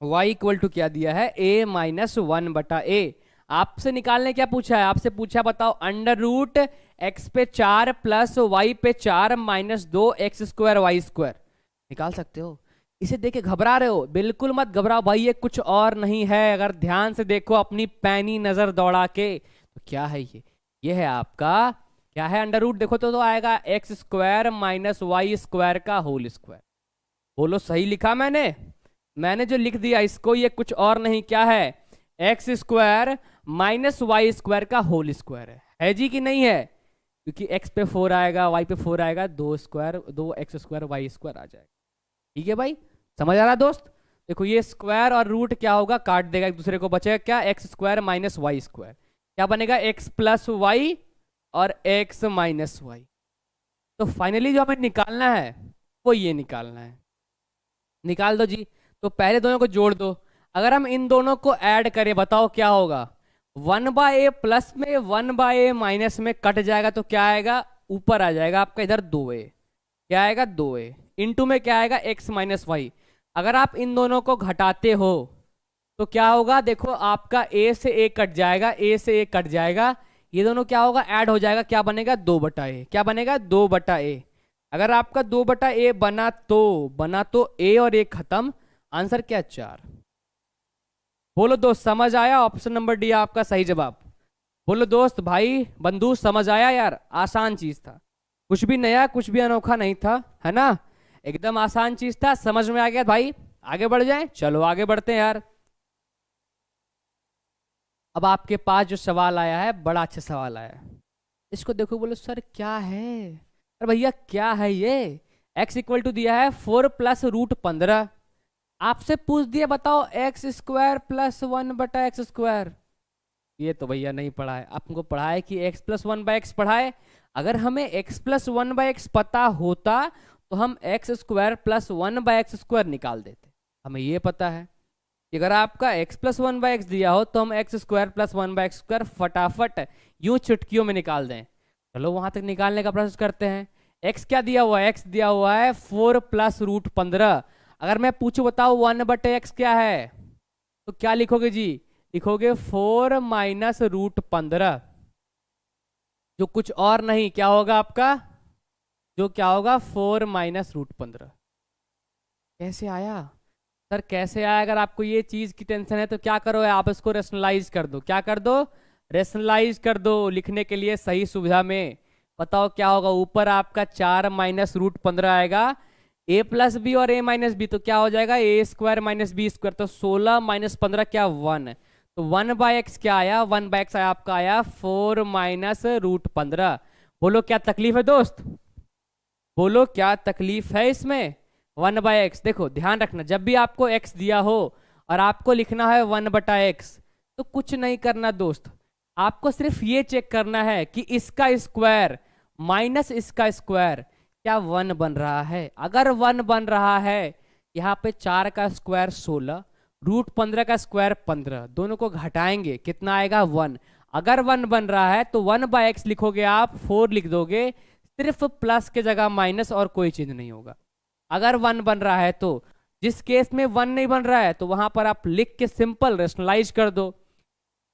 S1: y इक्वल टू क्या दिया है a-1/a। आपसे निकालने क्या पूछा है, आपसे पूछा बताओ अंडर रूट x पे 4 प्लस y पे 4 माइनस 2x² y²। निकाल सकते हो। इसे देख के घबरा रहे हो, बिल्कुल मत घबराओ भाई, ये कुछ और नहीं है। अगर ध्यान से देखो अपनी पैनी नजर दौड़ा के, तो क्या है ये है आपका क्या है अंडर रूट, देखो तो आएगा x² माइनस y² का होल स्क्वायर। बोलो सही लिखा मैंने जो लिख दिया इसको, ये कुछ और नहीं क्या है x² माइनस y² का होल स्क्वायर है जी कि नहीं है? क्योंकि x पे 4 आएगा, y पे 4 आएगा, 2x² y² आ जाएगा। ठीक है भाई, समझ आ रहा दोस्त? देखो ये स्क्वायर और रूट क्या होगा, काट देगा एक दूसरे को, बचेगा क्या x² माइनस y²। क्या बनेगा x प्लस वाई और x माइनस वाई। तो फाइनली जो हमें निकालना है वो ये निकालना है। निकाल दो जी। तो पहले दोनों को जोड़ दो। अगर हम इन दोनों को ऐड करें बताओ क्या होगा, 1/a प्लस में 1/a माइनस में कट जाएगा तो क्या आएगा, ऊपर आ जाएगा आपका इधर 2a। क्या आएगा 2a इंटू में क्या आएगा x माइनस वाई। अगर आप इन दोनों को घटाते हो तो क्या होगा, देखो आपका a से a कट जाएगा, a से a कट जाएगा, ये दोनों क्या होगा ऐड हो जाएगा, क्या बनेगा 2/a। क्या बनेगा 2/a। अगर आपका 2/a बना तो a और a खत्म, आंसर क्या 4। बोलो दोस्त समझ आया? ऑप्शन नंबर डी आपका सही जवाब। बोलो दोस्त भाई बंधु समझ आया यार, आसान चीज था, कुछ भी नया कुछ भी अनोखा नहीं था, है ना? एकदम आसान चीज था, समझ में आ गया भाई। आगे बढ़ जाएं, चलो आगे बढ़ते हैं यार। अब आपके पास जो सवाल आया है बड़ा अच्छा सवाल आया है, इसको देखो, बोलो सर क्या है, अरे भैया क्या है ये। x इक्वल टू दिया है 4 प्लस रूट 15, आपसे पूछ दिया बताओ x² प्लस 1/x²। ये तो भैया नहीं पढ़ा है, आपको पढ़ा है कि x प्लस 1/x पढ़ा है। अगर हमें x प्लस 1/x पता होता तो हम x² प्लस 1/x² निकाल देते। हमें ये पता है कि अगर आपका x प्लस 1/x दिया हो तो हम x² प्लस 1/x² फटाफट यूं चुटकियों में निकाल दें। चलो वहां तक निकालने का प्रोसेस करते हैं। x क्या दिया हुआ है, x दिया हुआ है 4 प्लस रूट 15। अगर मैं पूछूं बताओ 1/x क्या है, तो क्या लिखोगे जी, लिखोगे 4 माइनस रूट 15, जो कुछ और नहीं क्या होगा आपका, जो क्या होगा 4 माइनस रूट 15। कैसे आया सर, कैसे आया? अगर आपको ये चीज की टेंशन है तो क्या करो, आप इसको रेशनलाइज कर दो। क्या कर दो, रेशनलाइज कर दो लिखने के लिए सही सुविधा में। बताओ क्या होगा, ऊपर आपका 4 माइनस रूट 15 आएगा, a प्लस बी और a माइनस बी, तो क्या हो जाएगा a² माइनस b², तो 16 माइनस 15 क्या 1, तो 1/x क्या आया, 1/x आया आपका आया 4 माइनस रूट 15। बोलो क्या तकलीफ है दोस्त, बोलो क्या तकलीफ है इसमें। 1/x, देखो ध्यान रखना जब भी आपको x दिया हो और आपको लिखना है 1/x, तो कुछ नहीं करना दोस्त, आपको सिर्फ ये चेक करना है कि इसका स्क्वायर माइनस इसका स्क्वायर क्या 1 बन रहा है। अगर 1 बन रहा है, यहाँ पे 4 का स्क्वायर 16, रूट 15 का स्क्वायर 15, दोनों को घटाएंगे कितना आएगा 1। अगर 1 बन रहा है तो 1/x लिखोगे आप, 4 लिख दोगे, सिर्फ प्लस के जगह माइनस और कोई चीज नहीं होगा। अगर 1 बन रहा है तो, जिस केस में 1 नहीं बन रहा है तो वहां पर आप लिख के सिंपल रेशनलाइज कर दो।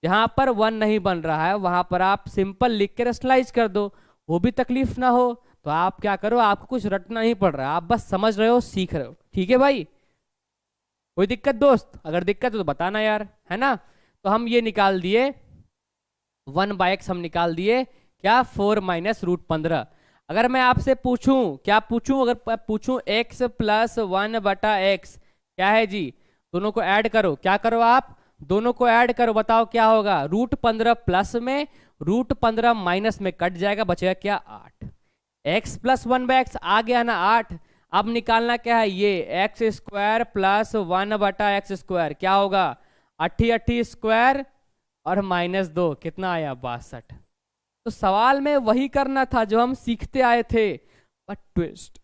S1: जहां पर 1 नहीं बन रहा है वहां पर आप सिंपल लिख के रेशनलाइज कर दो, वो भी तकलीफ ना हो। तो आप क्या करो, आपको कुछ रटना नहीं पड़ रहा है, आप बस समझ रहे हो सीख रहे हो। ठीक है भाई, कोई दिक्कत दोस्त? अगर दिक्कत है तो बताना यार, है ना? तो हम ये निकाल दिए 1/x, हम निकाल दिए क्या 4 माइनस रूट 15। अगर मैं आपसे पूछूं, क्या पूछूं, अगर पूछूं x प्लस 1/x क्या है जी, दोनों को ऐड करो। क्या करो आप, दोनों को ऐड करो, बताओ क्या होगा, रूट 15 प्लस में रूट 15 माइनस में कट जाएगा, बचेगा क्या 8। x प्लस 1/x आ गया ना 8। अब निकालना क्या है, ये x² प्लस 1/x², क्या होगा 80 स्क्वायर और माइनस 2, कितना आया 62। तो सवाल में वही करना था जो हम सीखते आए थे, बट ट्विस्ट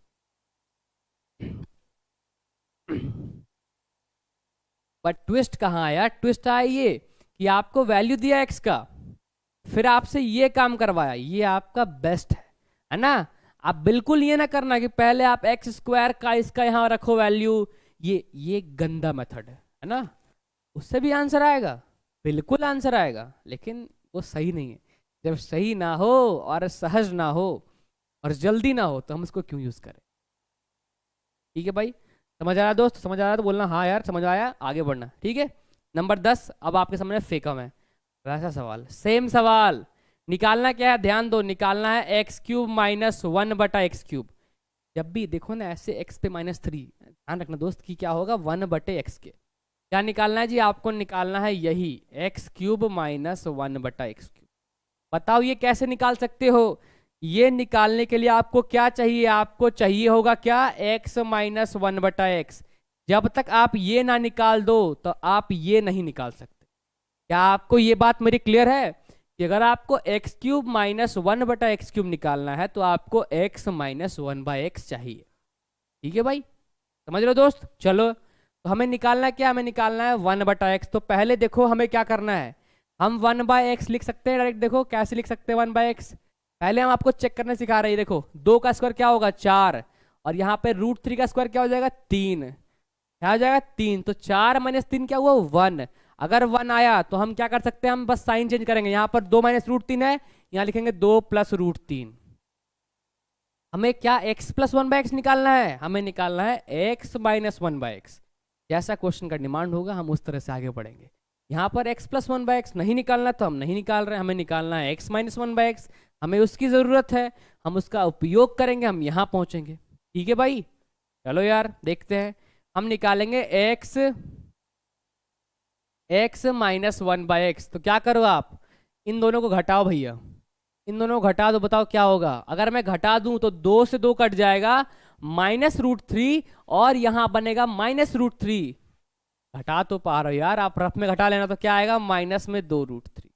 S1: बट ट्विस्ट कहाँ आया, ट्विस्ट आया ये कि आपको वैल्यू दिया एक्स का, फिर आपसे ये काम करवाया, ये आपका बेस्ट है ना। आप बिल्कुल ये ना करना कि पहले आप एक्स स्क्वायर का इसका यहाँ रखो वैल्यू, ये गंदा मेथड है ना। उससे भी आंसर आएगा, बिल्कुल आंसर आएगा, लेकिन वो सही नहीं है। जब सही ना हो और सहज ना हो और जल्दी ना हो तो हम इसको क्यों यूज करें। ठीक है भाई, समझ आया दोस्त, समझ आया तो बोलना हाँ यार समझ आया, आगे बढ़ना। ठीक है, नंबर 10 अब आपके सामने फेकम है, वैसा सवाल, सेम सवाल। निकालना क्या है, ध्यान दो, निकालना है एक्स क्यूब माइनस 1/x3। जब भी देखो ना ऐसे x पे -3, ध्यान रखना दोस्त कि क्या होगा 1/x के। क्या निकालना है जी, आपको निकालना है यही x³ माइनस 1/x3। बताओ ये कैसे निकाल सकते हो। ये निकालने के लिए आपको क्या चाहिए, आपको चाहिए होगा क्या, x माइनस 1/x। जब तक आप ये ना निकाल दो तो आप ये नहीं निकाल सकते। क्या आपको ये बात मेरी क्लियर है कि अगर आपको x³ माइनस 1/x3 निकालना है तो आपको x माइनस 1/x चाहिए। ठीक है भाई, समझ लो दोस्त। चलो तो हमें निकालना क्या, हमें निकालना है 1/x। तो पहले देखो हमें क्या करना है, हम 1/x लिख सकते हैं डायरेक्ट। देखो कैसे लिख सकते हैं 1/x, पहले हम आपको चेक करना सिखा रहे हैं। देखो 2 का स्क्वायर क्या होगा 4, और यहाँ पे √3 का स्क्वायर क्या हो जाएगा 3, क्या हो जाएगा 3। तो 4 - 3 क्या हुआ 1। अगर 1 आया तो हम क्या कर सकते हैं, हम बस साइन चेंज करेंगे। यहाँ पर 2 - √3 है, यहाँ लिखेंगे 2 + √3। हमें क्या x + 1/x निकालना है, हमें निकालना है x माइनस 1/x। जैसा क्वेश्चन का डिमांड होगा हम उस तरह से आगे बढ़ेंगे। यहाँ पर x + 1/x नहीं निकालना तो हम नहीं निकाल रहे, हमें निकालना है x माइनस 1/x। हमें उसकी ज़रूरत है, हम उसका उपयोग करेंगे, हम यहाँ पहुँचेंगे। ठीक है भाई, चलो यार देखते हैं। हम निकालेंगे x माइनस 1/x। तो क्या करो आप, इन दोनों को घटाओ भैया, इन दोनों को घटा दो, बताओ क्या होगा। अगर मैं घटा दूं तो 2 से 2 कट जाएगा, -√3, और यहां बनेगा -√3। घटा तो पा रहे हो यार आप, रफ में घटा लेना तो क्या आएगा -2√3।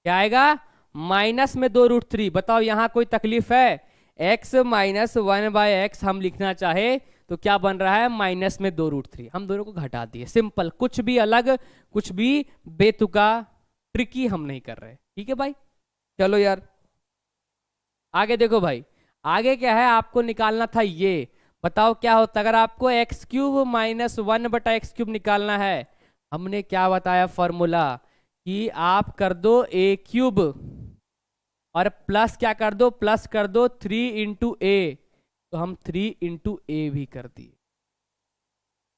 S1: क्या आएगा -2√3। बताओ यहां कोई तकलीफ है, x माइनस 1/x हम लिखना चाहे तो क्या बन रहा है -2√3। हम दोनों को घटा दिए, सिंपल, कुछ भी अलग, कुछ भी बेतुका ट्रिकी हम नहीं कर रहे। ठीक है भाई, चलो यार आगे देखो भाई, आगे क्या है, आपको निकालना था ये। बताओ क्या होता अगर आपको x³ माइनस 1/x³ निकालना है। हमने क्या बताया फॉर्मूला, कि आप कर दो a³ और प्लस क्या कर दो, प्लस कर दो 3 × a। तो हम 3 × a भी कर दिए।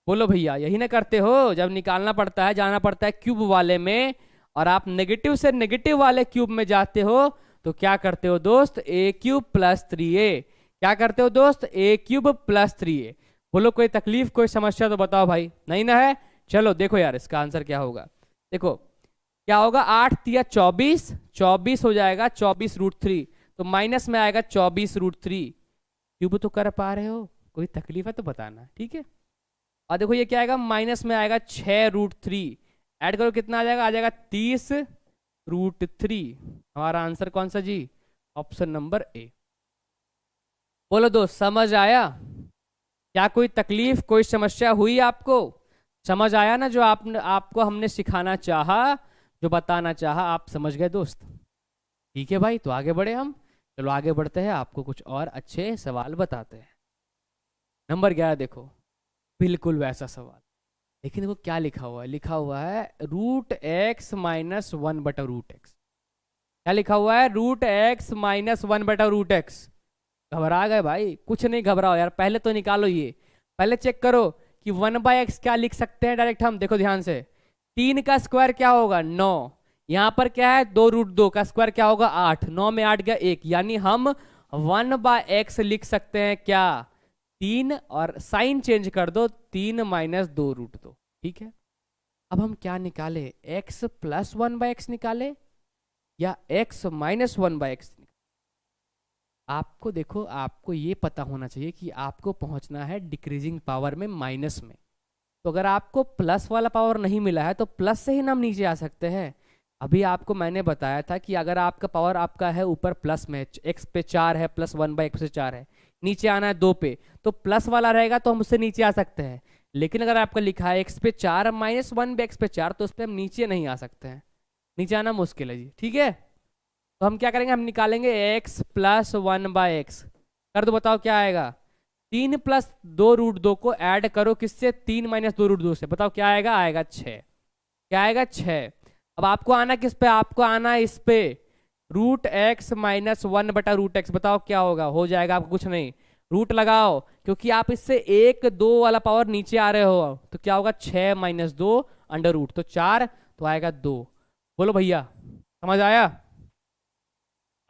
S1: बोलो भैया यही ना करते हो, जब निकालना पड़ता है जाना पड़ता है क्यूब वाले में, और आप नेगेटिव से नेगेटिव वाले क्यूब में जाते हो तो क्या करते हो दोस्त, a³ + 3a। क्या करते हो दोस्त, a³ + 3a। बोलो कोई तकलीफ कोई समस्या तो बताओ भाई, नहीं ना है। चलो देखो यार इसका आंसर क्या होगा। देखो क्या होगा, 8 × 3 = 24, 24 हो जाएगा 24√3। तो माइनस में आएगा 24√3। क्यूब तो कर पा रहे हो, कोई तकलीफ है तो बताना। ठीक है, और देखो ये क्या आएगा, माइनस में आएगा 6√3। ऐड करो कितना आ जाएगा, आ जाएगा 30√3। हमारा आंसर कौन सा जी, ऑप्शन नंबर ए। बोलो दोस्त समझ आया, क्या कोई तकलीफ कोई समस्या हुई आपको, समझ आया ना जो आपको हमने सिखाना चाहा, जो बताना चाहा आप समझ गए दोस्त। ठीक है भाई, तो आगे बढ़े हम, चलो आगे बढ़ते हैं, आपको कुछ और अच्छे सवाल बताते हैं। नंबर 11 देखो, बिल्कुल वैसा सवाल, लेकिन देखो क्या लिखा हुआ है, लिखा हुआ है √x माइनस 1/√x। क्या लिखा हुआ है, √x माइनस 1/√x। घबरा गए भाई, कुछ नहीं घबराओ यार, पहले तो निकालो ये, पहले चेक करो कि 1/x क्या लिख सकते हैं डायरेक्ट हम। देखो ध्यान से, 3 का स्क्वायर क्या होगा 9, यहाँ पर क्या है 2√2 का स्क्वायर क्या होगा 8, 9 में 8 गया 1, यानी हम 1/x लिख सकते हैं क्या 3, और साइन चेंज कर दो 3 - 2√2। ठीक है, अब हम क्या निकाले, x + 1/x निकाले या x माइनस 1/x। आपको देखो, आपको ये पता होना चाहिए कि आपको पहुंचना है डिक्रीजिंग पावर में, माइनस में। तो अगर आपको प्लस वाला पावर नहीं मिला है तो प्लस से ही ना हम नीचे आ सकते हैं। अभी आपको मैंने बताया था कि अगर आपका पावर आपका है ऊपर प्लस में, x पे 4 है, +1/x से 4 है, नीचे आना है 2 पे, तो प्लस वाला रहेगा तो हम उससे नीचे आ सकते हैं। लेकिन अगर आपका लिखा है x पे 4 माइनस 1 पे x पे 4, तो उस पर हम नीचे नहीं आ सकते हैं, नीचे आना मुश्किल है जी। ठीक है, तो हम क्या करेंगे, हम निकालेंगे x प्लस 1/x। कर दो, बताओ क्या आएगा। 3 प्लस 2√2 को ऐड करो किससे, 3 माइनस 2√2 से, बताओ क्या आएगा, आएगा 6। क्या आएगा, 6। अब आपको आना किस पे, आपको आना है इस पे, √x माइनस 1/√x। बताओ क्या होगा, हो जाएगा आपको कुछ नहीं, रूट लगाओ, क्योंकि आप इससे 1 2 वाला पावर नीचे आ रहे हो, तो क्या होगा 6 माइनस 2 अंडर रूट, तो 4, तो आएगा 2। बोलो भैया, समझ आया,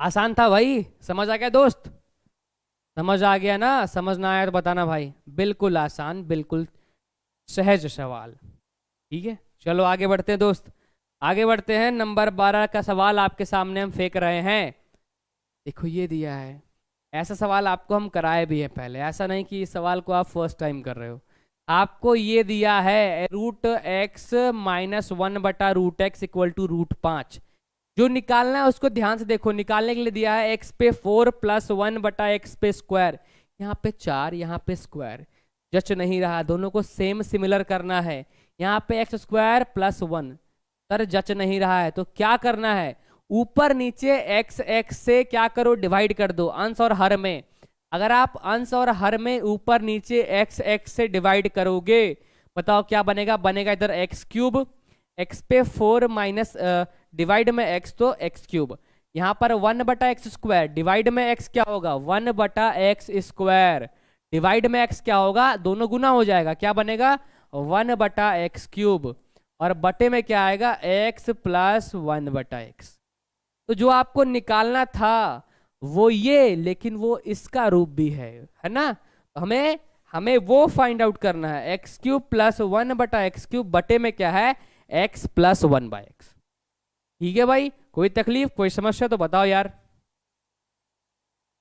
S1: आसान था भाई, समझ आ गया दोस्त, समझ आ गया ना, समझ ना आया तो बताना भाई। बिल्कुल आसान, बिल्कुल सहज सवाल। ठीक है, चलो आगे बढ़ते हैं दोस्त, आगे बढ़ते हैं। नंबर 12 का सवाल आपके सामने हम फेंक रहे हैं। देखो ये दिया है, ऐसा सवाल आपको हम कराए भी हैं पहले, ऐसा नहीं कि इस सवाल को आप फर्स्ट टाइम कर रहे हो। आपको ये दिया है √x minus 1/√x equal to √5। जो निकालना है उसको ध्यान से देखो, निकालने के लिए दिया है x पे 4 प्लस 1/x पे स्क्वायर, यहाँ पे 4, यहाँ पे स्क्वायर, जच नहीं रहा, दोनों को सेम सिमिलर करना है। यहाँ पे x स्क्वायर प्लस 1, सर जच नहीं रहा है, तो क्या करना है, ऊपर नीचे x x से क्या करो, डिवाइड कर दो, अंश और हर में। अगर आप अंश और हर में ऊपर नीचे x x से डिवाइड करोगे, बताओ क्या बनेगा, बनेगा इधर x3, x पे 4 माइनस डिवाइड में x, तो x3, यहाँ पर 1/x स्क्वायर, डिवाइड में x क्या होगा, 1/x स्क्वायर, डिवाइड में x क्या होगा, दोनों गुना हो जाएगा, क्या बनेगा 1/x3, और बटे में क्या आएगा, x प्लस 1/x। तो जो आपको निकालना था वो ये, लेकिन वो इसका रूप भी है ना, हमें हमें वो फाइंड आउट करना है, x3 प्लस 1/x3 बटे में क्या है, x प्लस 1/x। ठीक है भाई, कोई तकलीफ कोई समस्या तो बताओ यार,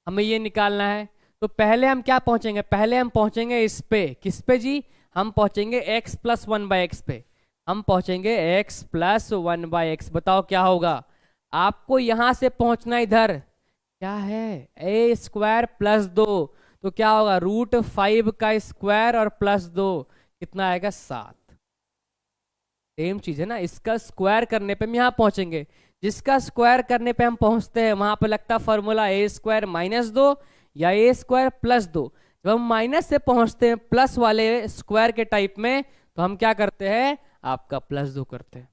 S1: हमें ये निकालना है। तो पहले हम क्या पहुंचेंगे, पहले हम पहुंचेंगे इस पे, किस पे जी, हम पहुंचेंगे x प्लस 1/x पे, हम पहुंचेंगे x प्लस 1/x। बताओ क्या होगा, आपको यहां से पहुंचना इधर क्या है, a² प्लस 2, तो क्या होगा √5 का स्क्वायर और प्लस 2, कितना आएगा 7। सेम चीज है ना, इसका स्क्वायर करने पे हम यहाँ पहुंचेंगे, जिसका स्क्वायर करने पे हम पहुंचते हैं वहां पे लगता फॉर्मूला a² माइनस 2 या a² प्लस 2। जब हम माइनस से पहुंचते हैं प्लस वाले स्क्वायर के टाइप में, तो हम क्या करते हैं, आपका प्लस 2 करते हैं।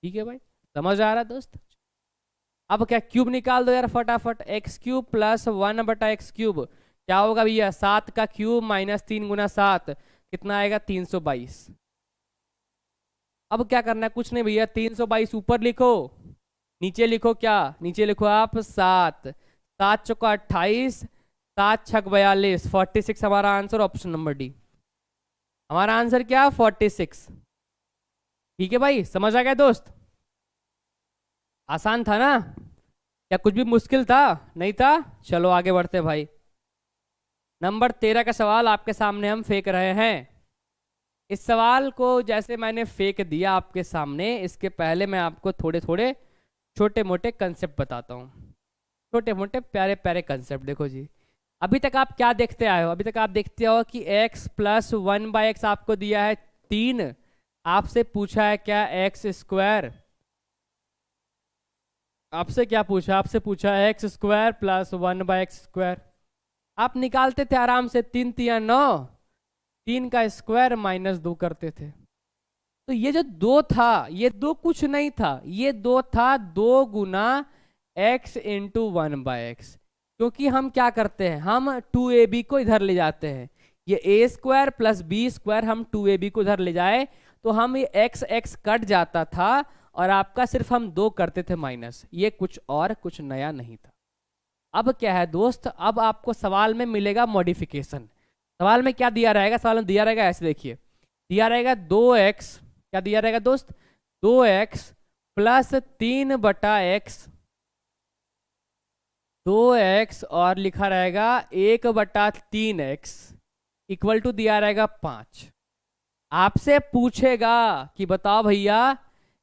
S1: ठीक है भाई, समझ आ रहा है दोस्त। अब क्या, क्यूब निकाल दो यार फटाफट, x3 प्लस 1/x3 क्या होगा भैया, 7 का क्यूब माइनस 3 गुना 7, कितना आएगा 322। अब क्या करना है, कुछ नहीं भैया, 322 ऊपर लिखो, नीचे लिखो क्या, नीचे लिखो आप 7, 7 चौका 28, 7 छक 42, 46 हमारा आंसर, ऑप्शन नंबर डी। हमारा आंसर क्या, 46। ठीक है भाई, समझ आ गया दोस्त, आसान था ना, क्या कुछ भी मुश्किल था, नहीं था। चलो आगे बढ़ते भाई, नंबर 13 का सवाल आपके सामने हम फेंक रहे हैं। इस सवाल को जैसे मैंने फेंक दिया आपके सामने, इसके पहले मैं आपको थोड़े थोड़े छोटे मोटे कंसेप्ट बताता हूँ, छोटे मोटे प्यारे प्यारे कंसेप्ट। देखो जी, अभी तक आप क्या देखते आए हो, अभी तक आप देखते हो कि x प्लस 1/x आपको दिया है 3, आपसे पूछा है क्या x², आपसे क्या पूछा, आपसे पूछा है x² प्लस 1/x²। आप निकालते थे आराम से, 3 3 9, 3 का स्क्वायर माइनस 2 करते थे। तो ये जो 2 था, ये 2 कुछ नहीं था, ये 2 था 2 गुना x इंटू 1/x। क्योंकि हम क्या करते हैं, हम 2ab को इधर ले जाते हैं, ये a² प्लस b² हम 2ab को इधर ले जाए, तो हम ये x x कट जाता था, और आपका सिर्फ हम 2 करते थे माइनस, ये कुछ और कुछ नया नहीं था। अब क्या है दोस्त, अब आपको सवाल में मिलेगा मॉडिफिकेशन। सवाल में क्या दिया रहेगा, सवाल में दिया रहेगा ऐसे, देखिए दिया रहेगा 2x, क्या दिया रहेगा दोस्त, 2x प्लस 3/x, 2x और लिखा रहेगा 1/3x इक्वल टू दिया रहेगा 5। आपसे पूछेगा कि बताओ भैया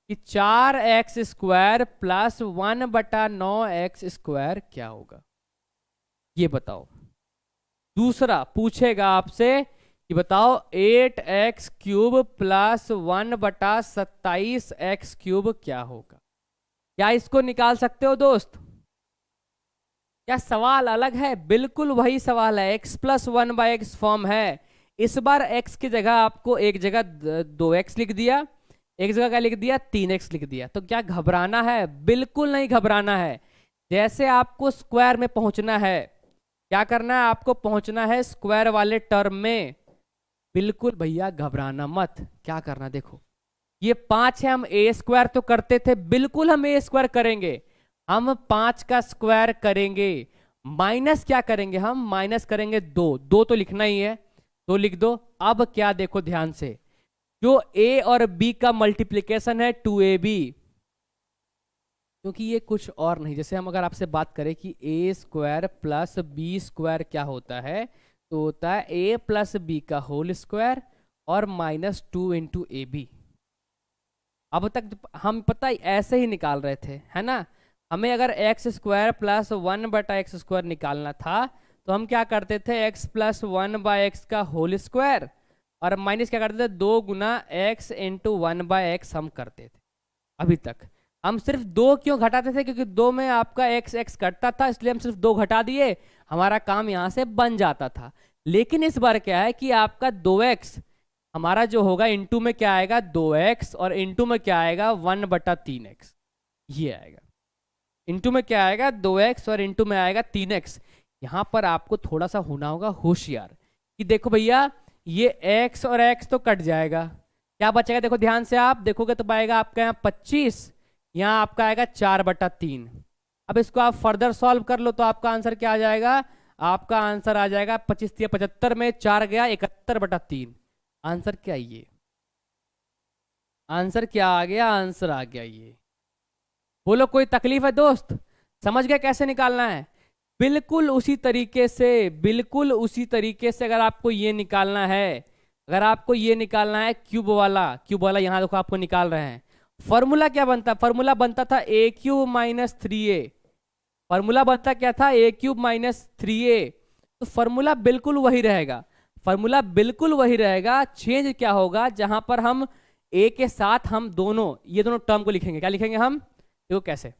S1: कि 4x² प्लस 1/9x² क्या होगा, ये बताओ। दूसरा पूछेगा आपसे कि बताओ 8x³ प्लस 1/27x³ क्या होगा। क्या इसको निकाल सकते हो दोस्त? क्या सवाल अलग है? बिल्कुल वही सवाल है, x+1/x फॉर्म है। इस बार x की जगह आपको एक जगह 2x लिख दिया, एक जगह क्या लिख दिया, 3x लिख दिया। तो क्या घबराना है? बिल्कुल नहीं घबराना है। जैसे आपको स्क्वायर में पहुंचना है, क्या करना है, आपको पहुंचना है स्क्वायर वाले टर्म में। बिल्कुल भैया घबराना मत। क्या करना, देखो ये 5 है, हम a² तो करते थे, बिल्कुल हम a² करेंगे। हम 5 का स्क्वायर करेंगे, माइनस क्या करेंगे, हम माइनस करेंगे 2। 2 तो लिखना ही है, 2 लिख दो। अब क्या, देखो ध्यान से, जो a और b का मल्टीप्लीकेशन है 2ab, क्योंकि ये कुछ और नहीं, जैसे हम अगर आपसे बात करें कि a² प्लस b² क्या होता है, तो होता है a प्लस बी का होल स्क्वायर और -2 इंटू ए बी। अब तक हम पता है ऐसे ही निकाल रहे थे, है ना। हमें अगर x² प्लस 1/x² निकालना था तो हम क्या करते थे, x प्लस 1/x का होल स्क्वायर और माइनस क्या करते थे, 2 गुना x इंटू 1/x हम करते थे। अभी तक हम सिर्फ 2 क्यों घटाते थे, क्योंकि 2 में आपका x कटता था, इसलिए हम सिर्फ 2 घटा दिए, हमारा काम यहां से बन जाता था। लेकिन इस बार क्या है कि आपका 2x हमारा जो होगा इंटू में क्या आएगा, 2x, और इंटू में क्या आएगा, 1/3x। ये आएगा इंटू में क्या आएगा, 2x, और इंटू में आएगा 3x। यहां पर आपको थोड़ा सा होना होगा होशियार कि देखो भैया ये x और x तो कट जाएगा, क्या बचेगा, देखो ध्यान से आप देखोगे तो आएगा आपका यहाँ 25, यहाँ आपका आएगा 4/3। अब इसको आप फर्दर सॉल्व कर लो तो आपका आंसर क्या आ जाएगा, आपका आंसर आ जाएगा 25 × 75 में 4 गया 71/3। आंसर क्या, ये आंसर क्या आ गया, आंसर आ गया ये। बोलो कोई तकलीफ है दोस्त? समझ गए कैसे निकालना है? बिल्कुल उसी तरीके से, बिल्कुल उसी तरीके से अगर आपको ये निकालना है, अगर आपको ये निकालना है क्यूब वाला यहाँ देखो आपको निकाल रहे हैं। फॉर्मूला क्या बनता, फॉर्मूला बनता था a³ - 3a। फॉर्मूला बनता क्या था, a³ - 3a। तो फॉर्मूला बिल्कुल वही रहेगा, फॉर्मूला बिल्कुल वही रहेगा। चेंज क्या होगा, जहां पर हम a के साथ हम ये दोनों टर्म को लिखेंगे। क्या लिखेंगे हम, देखो कैसे,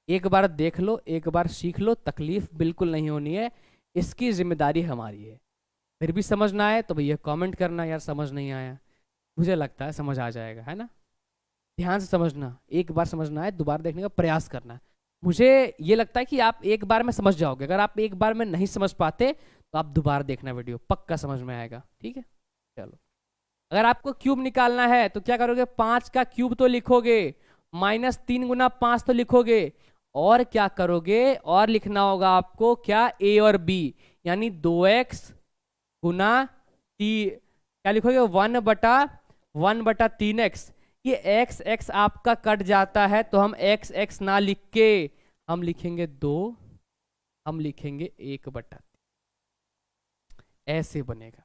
S1: एक बार देख लो, एक बार सीख लो, तकलीफ बिल्कुल नहीं होनी है, इसकी जिम्मेदारी हमारी है। फिर भी समझ ना आए तो भैया कमेंट करना, यार समझ नहीं आया। मुझे लगता है समझ आ जाएगा, है ना। ध्यान से समझना, एक बार समझना है, दोबारा देखने का प्रयास करना। मुझे ये लगता है कि आप एक बार में समझ जाओगे, अगर आप एक बार में नहीं समझ पाते तो आप दोबारा देखना वीडियो, पक्का समझ में आएगा, ठीक है। चलो, अगर आपको क्यूब निकालना है तो क्या करोगे, 5 का क्यूब तो लिखोगे, -3 गुना 5 तो लिखोगे, और क्या करोगे, और लिखना होगा आपको क्या, a और b, यानी 2x गुना क्या लिखोगे, 1/3x। ये x आपका कट जाता है तो हम x ना लिख के हम लिखेंगे 2, हम लिखेंगे 1/3। ऐसे बनेगा,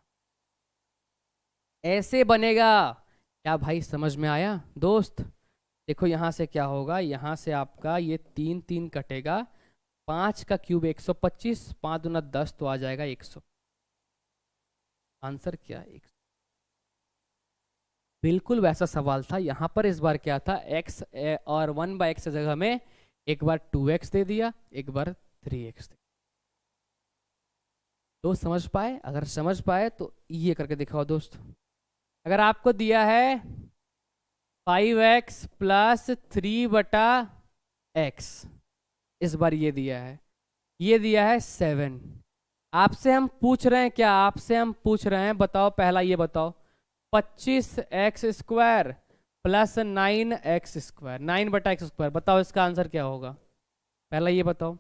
S1: ऐसे बनेगा। क्या भाई समझ में आया दोस्त? देखो यहां से क्या होगा, यहां से आपका ये 3 3 कटेगा, 5 का क्यूब 125, 5 दूना 10 तो आ जाएगा 100। आंसर क्या, 100। बिल्कुल वैसा सवाल था यहां पर। इस बार क्या था, x और 1/x की जगह में एक बार 2x दे दिया, एक बार 3x दे। तो समझ पाए? अगर समझ पाए तो ये करके दिखाओ दोस्त। अगर आपको दिया है 5x + 3/x, इस बार ये दिया है, ये दिया है 7। आपसे हम पूछ रहे हैं क्या, आपसे हम पूछ रहे हैं, बताओ पहला ये बताओ, 25x² प्लस 9x², 9/x², बताओ इसका आंसर क्या होगा, पहला ये बताओ,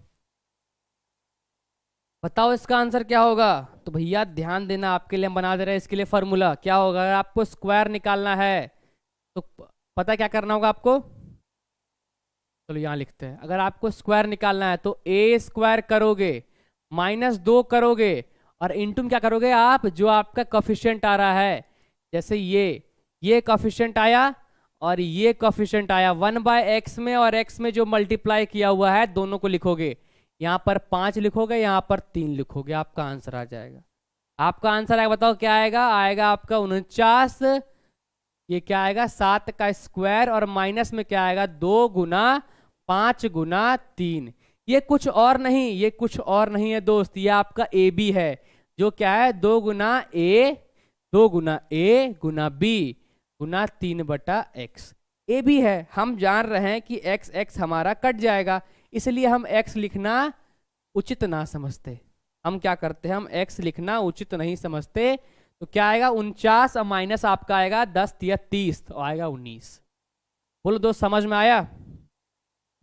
S1: बताओ इसका आंसर क्या होगा। तो भैया ध्यान देना, आपके लिए हम बना दे रहे हैं इसके लिए फॉर्मूला। क्या होगा, अगर आपको स्क्वायर निकालना है तो पता क्या करना होगा आपको, चलो यहाँ लिखते हैं। अगर आपको स्क्वायर निकालना है तो a² करोगे, -2 करोगे, और इंटू में क्या करोगे आप, जो आपका कोफिशिएंट आ रहा है, जैसे ये कोफिशिएंट आया और ये कोफिशिएंट आया 1/x में, और x में जो मल्टीप्लाई किया हुआ है दोनों को लिखोगे। यहाँ पर 5 लिखोगे, यहाँ पर 3 लिखोगे, आपका आंसर आ जाएगा। आपका आंसर आएगा, बताओ क्या आएगा, आएगा आपका 49। ये क्या आएगा 7 का स्क्वायर, और माइनस में क्या आएगा 2 गुना 5 गुना 3। ये कुछ और नहीं, ये कुछ और नहीं है दोस्त, ये आपका ए बी है, जो क्या है 2 गुना ए, 2 गुना ए गुना B Guna 3/x। A B है, हम जान रहे हैं कि x x हमारा कट जाएगा, इसलिए हम x लिखना उचित ना समझते। हम क्या करते हैं, हम x लिखना उचित नहीं समझते। तो क्या आएगा 49, और माइनस आपका आएगा 10 या 30, तो आएगा 19। बोलो दोस्त समझ में आया?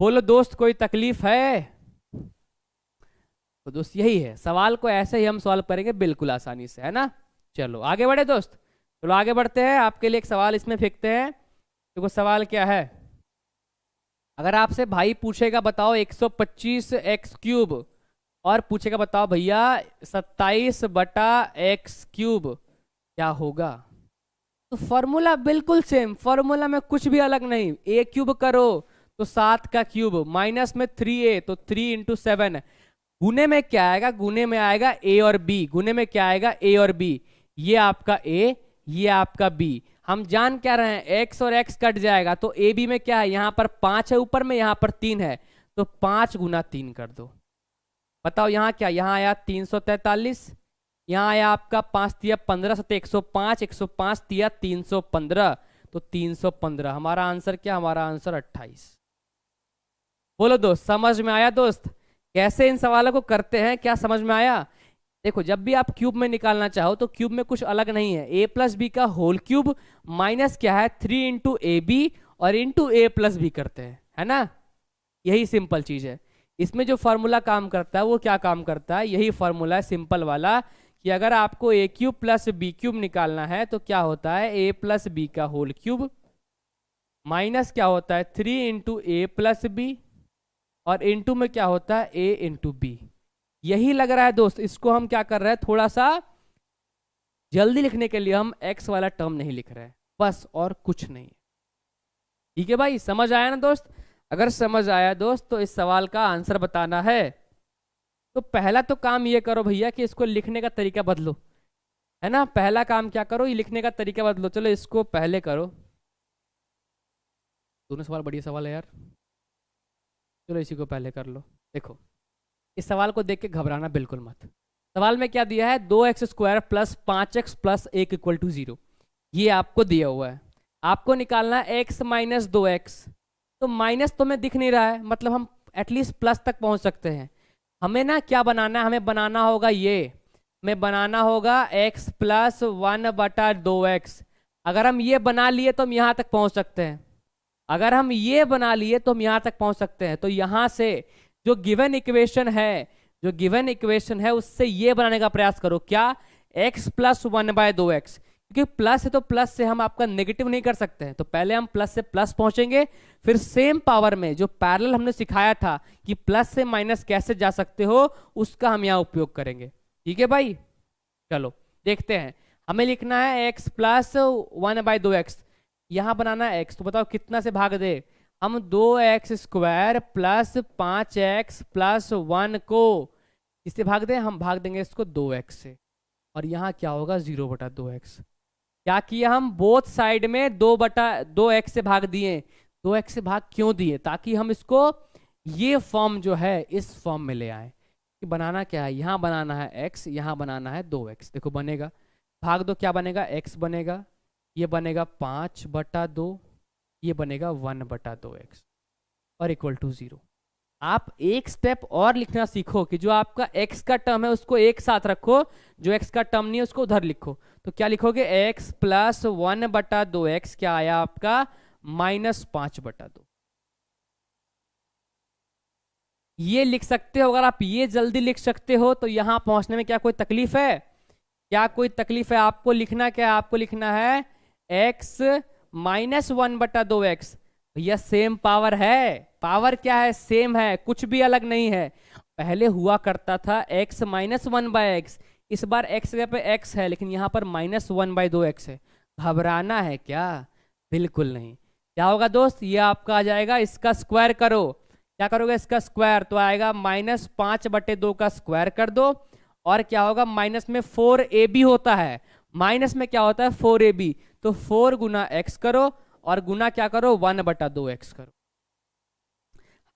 S1: बोलो दोस्त कोई तकलीफ है? तो दोस्त यही है, सवाल को ऐसे ही हम सॉल्व करेंगे बिल्कुल आसानी से, है ना। चलो आगे बढ़े दोस्त, चलो आगे बढ़ते हैं। आपके लिए एक सवाल इसमें फेंकते हैं। देखो सवाल क्या है, अगर आपसे भाई पूछेगा बताओ 125x³ और पूछेगा बताओ भैया 27/x³ क्या होगा, तो फॉर्मूला बिल्कुल सेम, फॉर्मूला में कुछ भी अलग नहीं। a³ करो तो 7 का क्यूब, माइनस में 3a तो 3 × 7, गुने में क्या आएगा, गुने में आएगा a और b, गुने में क्या आएगा a और b, ये आपका a, ये आपका b। हम जान क्या रहे हैं, x और x कट जाएगा तो ए बी में क्या है, यहाँ पर 5 है ऊपर में, यहाँ पर 3 है, तो 5 गुना 3 कर दो। बताओ यहाँ क्या, यहाँ आया 343, यहाँ आया आपका 5 तिया 15, 105, 105 तिया 315, तो 315। हमारा आंसर क्या, हमारा आंसर 28। बोलो दोस्त समझ में आया? दोस्त कैसे इन सवालों को करते हैं, क्या समझ में आया? देखो जब भी आप क्यूब में निकालना चाहो तो क्यूब में कुछ अलग नहीं है, a प्लस बी का होल क्यूब माइनस क्या है 3 × ab और इंटू a प्लस बी करते हैं, है ना। यही सिंपल चीज है। इसमें जो फॉर्मूला काम करता है वो क्या काम करता है, यही फॉर्मूला है सिंपल वाला, कि अगर आपको a³ प्लस b³ निकालना है तो क्या होता है a प्लस बी का होल क्यूब माइनस क्या होता है 3 × a प्लस बी, और इंटू में क्या होता है a × b। यही लग रहा है दोस्त, इसको हम क्या कर रहे हैं, थोड़ा सा जल्दी लिखने के लिए हम x वाला टर्म नहीं लिख रहे हैं, बस और कुछ नहीं। ठीक है भाई, समझ आया ना दोस्त? अगर समझ आया दोस्त तो इस सवाल का आंसर बताना है। तो पहला तो काम ये करो भैया कि इसको लिखने का तरीका बदलो, है ना। पहला काम क्या करो, ये लिखने का तरीका बदलो। चलो इसको पहले करो, दोनों सवाल बढ़िया सवाल है यार, चलो इसी को पहले कर लो। देखो इस सवाल को देख के घबराना बिल्कुल मत। सवाल में क्या दिया है, 2x² प्लस 5x प्लस 1 = 0, ये आपको दिया हुआ है। आपको निकालना है x माइनस 2x, तो माइनस तो में दिख नहीं रहा है, मतलब हम एटलीस्ट प्लस तक पहुंच सकते हैं। हमें ना क्या बनाना है, हमें बनाना होगा ये, हमें बनाना होगा x प्लस 1/2x। अगर हम ये बना लिए तो हम यहाँ तक पहुंच सकते हैं, अगर हम ये बना लिए तो हम यहाँ तक पहुंच सकते हैं। तो यहाँ से जो गिवन इक्वेशन है, जो गिवन इक्वेशन है उससे ये बनाने का प्रयास करो, क्या x प्लस 1/2x, क्योंकि प्लस है तो प्लस से हम आपका नेगेटिव नहीं कर सकते हैं, तो पहले हम प्लस से प्लस पहुंचेंगे, फिर सेम पावर में जो पैरेलल हमने सिखाया था कि प्लस से माइनस कैसे जा सकते हो, उसका हम यहाँ उपयोग करेंगे। ठीक है भाई, चलो देखते हैं। हमें लिखना है x प्लस 1/2x, यहाँ बनाना है x, तो बताओ कितना से भाग दे, हम 2x² प्लस 5x प्लस 1 को इससे भाग दें, हम भाग देंगे इसको 2x से, और यहाँ क्या होगा 0/2x। क्या किया हम, बोथ साइड में 2x से भाग दिए। 2x से भाग क्यों दिए, ताकि हम इसको ये फॉर्म जो है इस फॉर्म में ले आए। कि बनाना क्या है, यहाँ बनाना है x, यहाँ बनाना है 2x। देखो बनेगा, भाग दो क्या बनेगा, x बनेगा, ये बनेगा 5/2, ये बनेगा 1/2x और = 0। आप एक स्टेप और लिखना सीखो कि जो आपका x का टर्म है उसको एक साथ रखो, जो x का टर्म नहीं है उसको उधर लिखो। तो क्या लिखोगे, x प्लस 1/2x क्या आया आपका -5/2। ये लिख सकते हो। अगर आप ये जल्दी लिख सकते हो तो यहां पहुंचने में क्या कोई तकलीफ है, क्या कोई तकलीफ है? आपको लिखना क्या है, आपको लिखना है x माइनस 1/2x। भैया सेम पावर है, पावर क्या है, सेम है, कुछ भी अलग नहीं है। पहले हुआ करता था x माइनस 1/x, इस बार x जगह पे x है, लेकिन यहाँ पर -1/2x है। घबराना है क्या, बिल्कुल नहीं। क्या होगा दोस्त, ये आपका आ जाएगा, इसका स्क्वायर करो। क्या करोगे, इसका स्क्वायर तो आएगा -5/2 का स्क्वायर कर दो, और क्या होगा, माइनस में 4ab होता है, माइनस में क्या होता है 4ab, तो 4 गुना एक्स करो और गुना क्या करो 1/2x करो।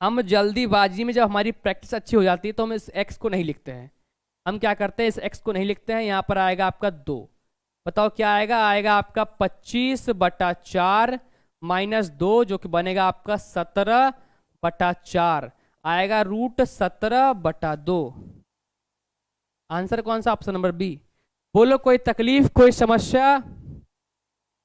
S1: हम जल्दीबाजी में जब हमारी प्रैक्टिस अच्छी हो जाती है तो हम इस x को नहीं लिखते हैं, हम क्या करते हैं इस x को नहीं लिखते हैं, यहाँ पर आएगा आपका 2। बताओ क्या आएगा, आएगा आपका 25/4 -2 जो कि बनेगा आपका 17/4, आएगा √17/2। आंसर कौन सा, ऑप्शन नंबर बी। बोलो कोई तकलीफ, कोई समस्या?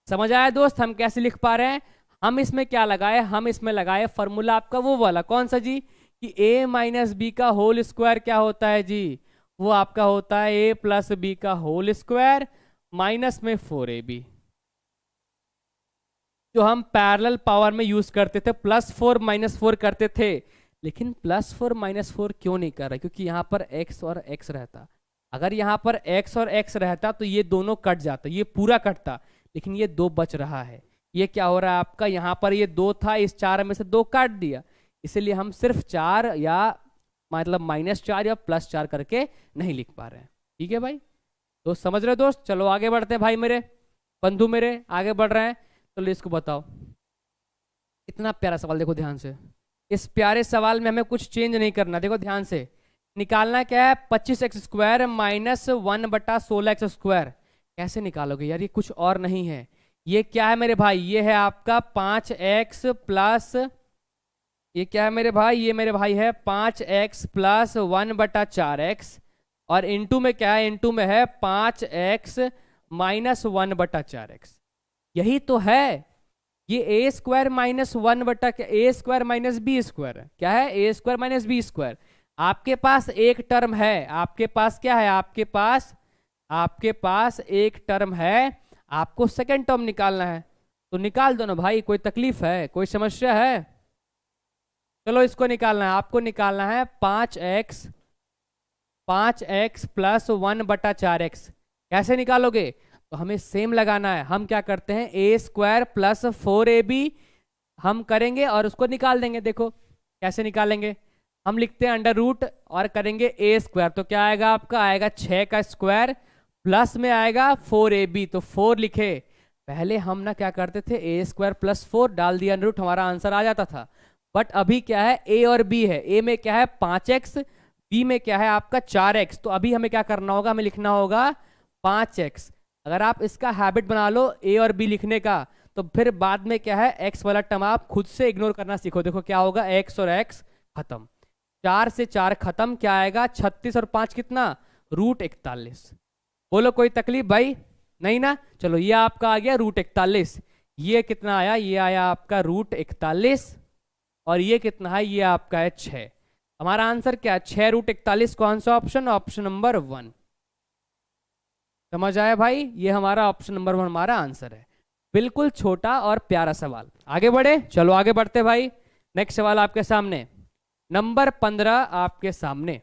S1: समझ आया दोस्त हम कैसे लिख पा रहे हैं? हम इसमें क्या लगाए, हम इसमें लगाए फॉर्मूला आपका वो वाला, कौन सा जी, कि a माइनस बी का होल स्क्वायर क्या होता है जी, वो आपका होता है a प्लस बी का होल स्क्वायर माइनस में 4ab, जो हम पैरेलल पावर में यूज करते थे, +4 -4 करते थे। लेकिन +4 -4 क्यों नहीं कर रहे, क्योंकि यहाँ पर x और x रहता, अगर यहाँ पर x और x रहता तो ये दोनों कट जाता, ये पूरा कटता, लेकिन ये 2 बच रहा है। ये क्या हो रहा है आपका, यहाँ पर ये 2 था, इस 4 में से 2 काट दिया, इसलिए हम सिर्फ 4 या मतलब -4 या +4 करके नहीं लिख पा रहे हैं। ठीक है भाई, तो समझ रहे दोस्त? चलो आगे बढ़ते हैं भाई, मेरे बंधु मेरे आगे बढ़ रहे हैं। तो इसको बताओ, इतना प्यारा सवाल, देखो ध्यान से, इस प्यारे सवाल में हमें कुछ चेंज नहीं करना, देखो ध्यान से। निकालना क्या है, 25x² -1/16x²। कैसे निकालोगे यार, ये कुछ और नहीं है, ये क्या है मेरे भाई, ये है आपका 5x प्लस, ये क्या है मेरे भाई, ये मेरे भाई है 5x प्लस 1/4x, और इंटू में क्या है, इंटू में है 5x माइनस 1/4x। यही तो है, ये a² -1/a² माइनस b², क्या है a² माइनस b²। आपके पास एक टर्म है, आपके पास क्या है, आपके पास एक टर्म है, आपको सेकंड टर्म निकालना है, तो निकाल दो ना भाई, कोई तकलीफ है, कोई समस्या है? चलो इसको निकालना है, आपको निकालना है 5x प्लस 1/4x। कैसे निकालोगे, तो हमें सेम लगाना है, हम क्या करते हैं a² प्लस 4ab हम करेंगे और उसको निकाल देंगे। देखो कैसे निकालेंगे, हम लिखते हैं अंडर रूट और करेंगे a², तो क्या आएगा आपका, आएगा 6 का स्क्वायर प्लस में आएगा 4ab, तो 4 लिखे। पहले हम ना क्या करते थे, a² प्लस 4 डाल दिया अंडर रूट, हमारा आंसर आ जाता था। बट अभी क्या है, a और b है, a में क्या है 5x, b में क्या है आपका 4x, तो अभी हमें क्या करना होगा, हमें लिखना होगा 5x। अगर आप इसका हैबिट बना लो a और b लिखने का, तो फिर बाद में क्या है, x वाला टर्म आप खुद से इग्नोर करना सीखो। देखो क्या होगा, x और x खत्म, 4 से 4 खत्म, क्या आएगा 36 और 5 कितना, √41। बोलो कोई तकलीफ भाई, नहीं ना? चलो ये आपका आ गया √41, ये कितना आया, ये आया आपका √41, और ये कितना है, ये आपका है 6। हमारा आंसर क्या है, 6√41, कौन सा ऑप्शन, ऑप्शन नंबर 1। समझ आया भाई, ये हमारा ऑप्शन नंबर 1 हमारा आंसर है। बिल्कुल छोटा और प्यारा सवाल। आगे बढ़े, चलो आगे बढ़ते भाई। नेक्स्ट सवाल आपके सामने, नंबर 15 आपके सामने।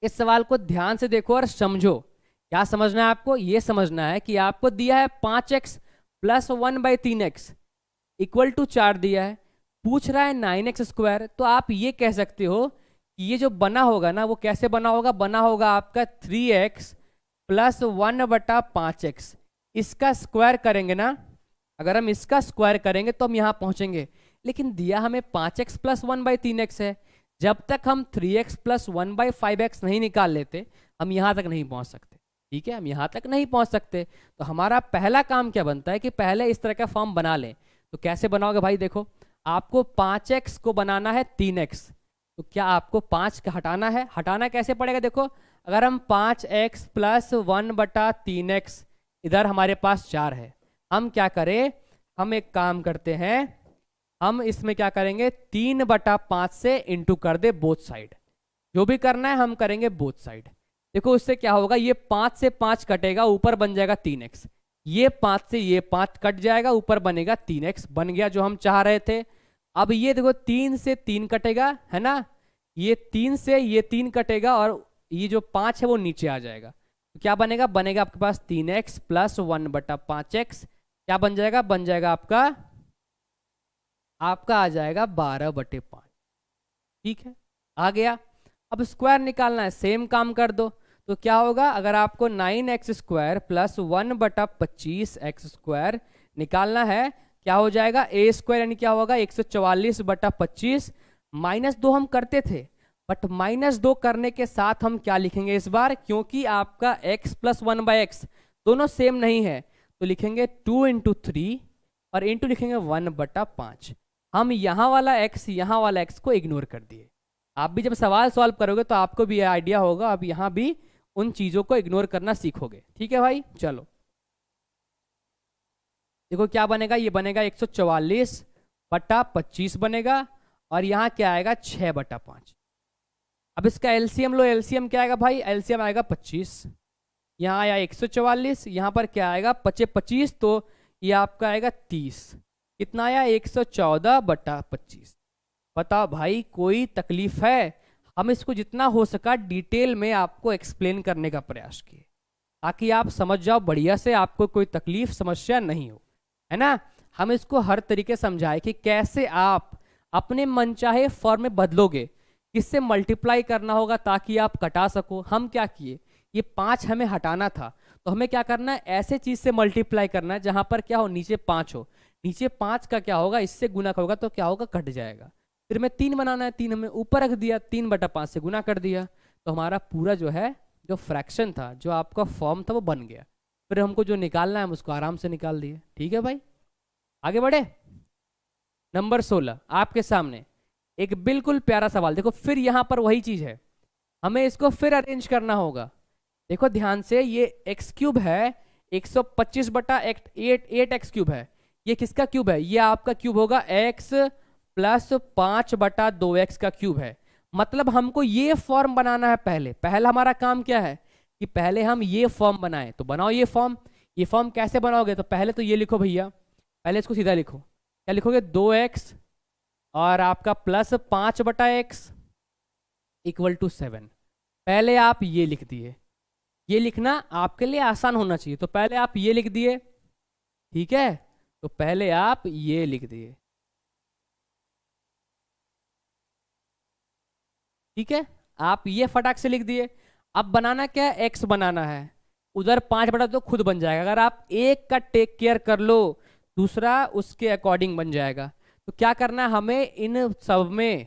S1: इस सवाल को ध्यान से देखो और समझो। क्या समझना है आपको, ये समझना है कि आपको दिया है 5x plus 1/3x equal to 4 दिया है, पूछ रहा है 9x²। तो आप ये कह सकते हो कि ये जो बना होगा ना, वो कैसे बना होगा, बना होगा आपका 3x प्लस 1/5x। इसका स्क्वायर करेंगे ना, अगर हम इसका स्क्वायर करेंगे तो हम यहाँ पहुंचेंगे, लेकिन दिया हमें 5x प्लस 1/3x है। जब तक हम 3x प्लस 1/5x नहीं निकाल लेते, हम यहाँ तक नहीं पहुँच सकते। ठीक है, हम यहाँ तक नहीं पहुँच सकते, तो हमारा पहला काम क्या बनता है कि पहले इस तरह का फॉर्म बना लें। तो कैसे बनाओगे भाई, देखो आपको 5x को बनाना है 3x, तो क्या आपको 5 का हटाना है, हटाना कैसे पड़ेगा, देखो अगर हम 5x प्लस 1/3x, इधर हमारे पास 4 है, हम क्या करें, हम एक काम करते हैं, हम इसमें क्या करेंगे 3/5 से इंटू कर दे बोथ साइड। जो भी करना है हम करेंगे बोथ साइड। देखो इससे क्या होगा, ये 5 से 5 कटेगा, ऊपर बन जाएगा 3x, ये 5 से ये 5 कट जाएगा, ऊपर बनेगा 3x, बन गया जो हम चाह रहे थे। अब ये देखो 3 से 3 कटेगा, है ना, ये 3 से ये 3 कटेगा, और ये जो 5 है वो नीचे आ जाएगा, तो क्या बनेगा, बनेगा आपके पास 3x प्लस 1/5x, क्या बन जाएगा, बन जाएगा आपका आ जाएगा 12/5। ठीक है, आ गया। अब स्क्वायर निकालना है, सेम काम कर दो। तो क्या होगा, अगर आपको 9x² प्लस 1/25x² निकालना है, क्या हो जाएगा, a² यानी क्या होगा 144/25। -2 हम करते थे, बट -2 करने के साथ हम क्या लिखेंगे इस बार, क्योंकि आपका x प्लस 1/x दोनों सेम नहीं है, तो लिखेंगे 2 × 3 और इंटू लिखेंगे 1/5। हम यहाँ वाला x यहाँ वाला x को इग्नोर कर दिए। आप भी जब सवाल सॉल्व करोगे तो आपको भी आइडिया होगा, अब यहाँ भी उन चीजों को इग्नोर करना सीखोगे। ठीक है भाई, चलो देखो क्या बनेगा, ये बनेगा 144/25 बनेगा, और यहाँ क्या आएगा 6/5। अब इसका एलसीएम लो, एलसीएम क्या आएगा भाई, एलसीएम आएगा 25। यहाँ आया 144, यहाँ पर क्या आएगा 25, तो ये आपका आएगा 30। कितना आया 114/25। बताओ भाई कोई तकलीफ है, हम इसको जितना हो सका डिटेल में आपको एक्सप्लेन करने का प्रयास किए, ताकि आप समझ जाओ बढ़िया से, आपको कोई तकलीफ समस्या नहीं हो, है ना। हम इसको हर तरीके समझाए कि कैसे आप अपने मनचाहे फॉर्म में बदलोगे, किससे मल्टीप्लाई करना होगा ताकि आप कटा सको। हम क्या किए, ये 5 हमें हटाना था, तो हमें क्या करना है, ऐसे चीज से मल्टीप्लाई करना है जहां पर क्या हो, नीचे 5 हो। नीचे 5 का क्या होगा, इससे गुना होगा तो क्या होगा, कट जाएगा। फिर में 3 बनाना है, 3 हमने ऊपर रख दिया, 3/5 से गुना कर दिया, तो हमारा पूरा जो है जो फ्रैक्शन था, जो आपका फॉर्म था, वो बन गया। फिर हमको जो निकालना है हम उसको आराम से निकाल दिए। ठीक है भाई, आगे बढ़े। नंबर 16 आपके सामने एक बिल्कुल प्यारा सवाल। देखो फिर यहाँ पर वही चीज है, हमें इसको फिर अरेंज करना होगा। देखो ध्यान से, ये x³ है, 125/8x³ है। ये किसका क्यूब है, ये आपका क्यूब होगा x प्लस 5/2x का क्यूब है। मतलब हमको ये फॉर्म बनाना है। पहला हमारा काम क्या है कि पहले हम ये फॉर्म बनाएं, तो बनाओ ये फॉर्म। ये फॉर्म कैसे बनाओगे, तो पहले तो ये लिखो भैया, पहले इसको सीधा लिखो। क्या लिखोगे, 2x और आपका प्लस 5/x = 7। पहले आप ये लिख दिए, ये लिखना आपके लिए आसान होना चाहिए, तो पहले आप ये लिख दिए। ठीक है, तो पहले आप ये लिख दिए। ठीक है, आप ये फटाक से लिख दिए। अब बनाना क्या है, x बनाना है। उधर 5/2 खुद बन जाएगा, अगर आप एक का टेक केयर कर लो दूसरा उसके अकॉर्डिंग बन जाएगा। तो क्या करना है, हमें इन सब में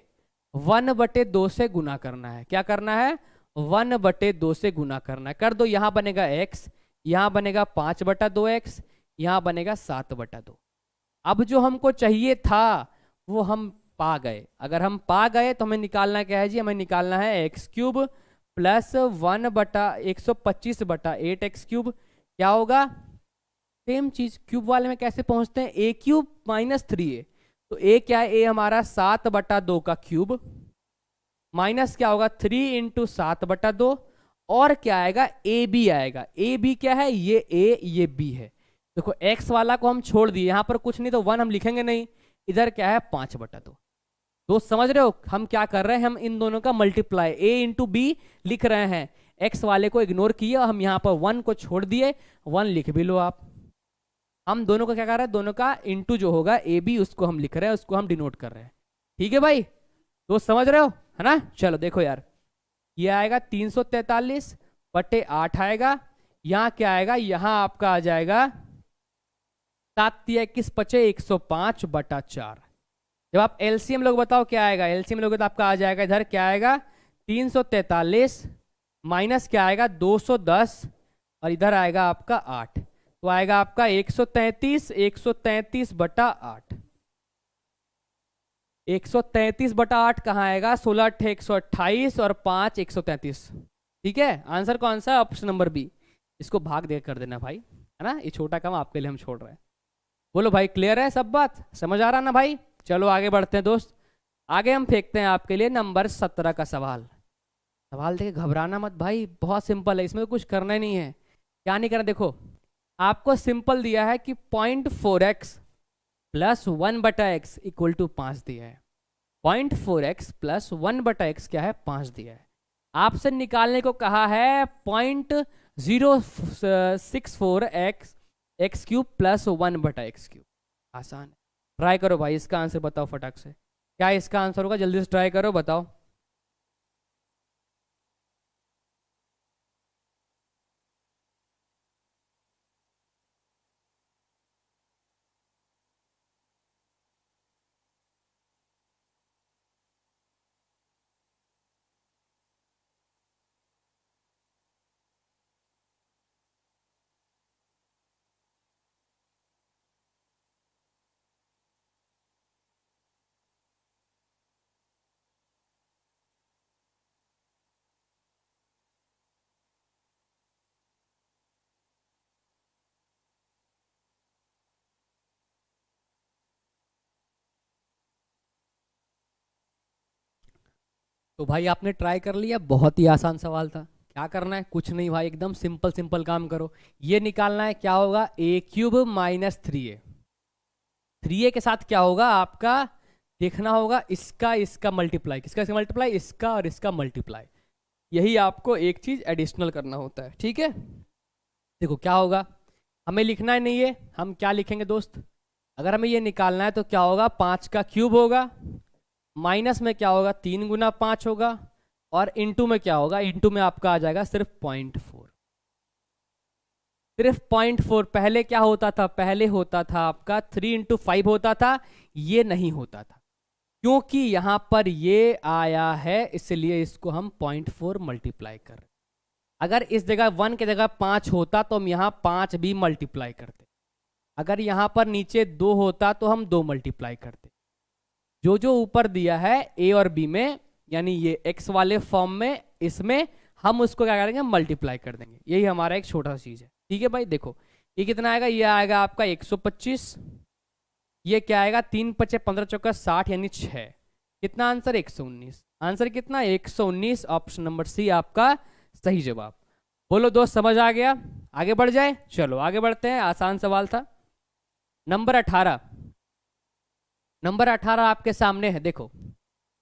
S1: 1/2 से गुना करना है। क्या करना है, 1/2 से गुना करना है। कर दो, यहाँ बनेगा x, यहाँ बनेगा 5/2x, यहाँ बनेगा 7/2। अब जो हमको चाहिए था वो हम पा गए। अगर हम पा गए तो हमें निकालना क्या है जी, हमें निकालना है x³ प्लस 1/125/8x³। क्या होगा, सेम चीज क्यूब वाले में कैसे पहुंचते हैं, a³ - 3a। तो a क्या है, a हमारा 7/2 का क्यूब, माइनस क्या होगा 3 × 7/2, और क्या आएगा ab आएगा। ab क्या है, ये a ये b है। देखो x वाला को हम छोड़ दिए, यहाँ पर कुछ नहीं तो 1 हम लिखेंगे नहीं, इधर क्या है 5/2। दोस्त समझ रहे हो हम क्या कर रहे हैं, हम इन दोनों का मल्टीप्लाई a × b लिख रहे हैं। x वाले को इग्नोर किए, हम यहाँ पर 1 को छोड़ दिए, 1 लिख भी लो आप। हम दोनों का क्या कर रहे हैं, दोनों का इंटू जो होगा ए बी उसको हम लिख रहे हैं, उसको हम डिनोट कर रहे हैं। ठीक है भाई, दोस्त समझ रहे हो, है ना। चलो देखो यार, ये आएगा 343/8 आएगा। यहाँ क्या आएगा, यहाँ आपका आ जाएगा 7×3 = 105/4। जब आप एलसीएम लोग बताओ क्या आएगा, एलसीएम लोग तो आपका आ जाएगा, इधर क्या आएगा 343 माइनस क्या आएगा 210, और इधर आएगा आपका 8, तो आएगा आपका 133 133/8। 133/8 कहाँ आएगा, 16 × 128 और 5 133। ठीक है, आंसर कौन सा है, ऑप्शन नंबर बी। इसको भाग दे कर देना भाई, है ना, ये छोटा काम आपके लिए हम छोड़ रहे हैं। बोलो भाई क्लियर है सब बात, समझ आ रहा ना भाई। चलो आगे बढ़ते हैं दोस्त, आगे हम फेंकते हैं आपके लिए नंबर 17 का सवाल। सवाल देखे घबराना मत भाई, बहुत सिंपल है, इसमें कुछ करना ही नहीं है। क्या नहीं करना, देखो आपको सिंपल दिया है कि 0.4x प्लस 1/x = 5 दिया है। 0.4x प्लस 1/x क्या है, 5 दिया है। आपसे निकालने को कहा है 0.064x x³ प्लस 1/x³। आसान है, ट्राई करो भाई, इसका आंसर बताओ फटाक से। क्या इसका आंसर होगा, जल्दी से ट्राई करो, बताओ। तो भाई आपने ट्राई कर लिया, बहुत ही आसान सवाल था। क्या करना है, कुछ नहीं भाई, एकदम सिंपल सिंपल काम करो। ये निकालना है, क्या होगा, ए क्यूब माइनस 3a। 3a के साथ क्या होगा आपका, देखना होगा इसका मल्टीप्लाई, किसका मल्टीप्लाई, इसका और इसका मल्टीप्लाई। यही आपको एक चीज एडिशनल करना होता है, ठीक है। देखो क्या होगा, हमें लिखना है नहीं है, हम क्या लिखेंगे दोस्त, अगर हमें ये निकालना है तो क्या होगा, 5 का क्यूब होगा, माइनस में क्या होगा, 3 गुना 5 होगा, और इंटू में क्या होगा, इंटू में आपका आ जाएगा सिर्फ 0.4। सिर्फ 0.4। पहले क्या होता था, पहले होता था आपका 3 इंटू 5 होता था, ये नहीं होता था क्योंकि यहां पर ये आया है, इसलिए इसको हम 0.4 मल्टीप्लाई कर रहे। अगर इस जगह 1 की जगह 5 होता तो हम यहाँ 5 भी मल्टीप्लाई करते। अगर यहाँ पर नीचे 2 होता तो हम 2 मल्टीप्लाई करते। जो जो ऊपर दिया है ए और बी में, यानी ये एक्स वाले फॉर्म में, इसमें हम उसको क्या करेंगे, मल्टीप्लाई कर देंगे। यही हमारा एक छोटा सा चीज है, ठीक है भाई। देखो ये कितना आएगा, ये आएगा आपका 125, ये क्या आएगा, 3 पचे 15 चौका 60 यानी 6। कितना आंसर, 119। आंसर कितना, 119। ऑप्शन नंबर सी आपका सही जवाब। बोलो दोस्त, समझ आ गया, आगे बढ़ जाए, चलो आगे बढ़ते हैं। आसान सवाल था। नंबर 18, नंबर 18 आपके सामने है। देखो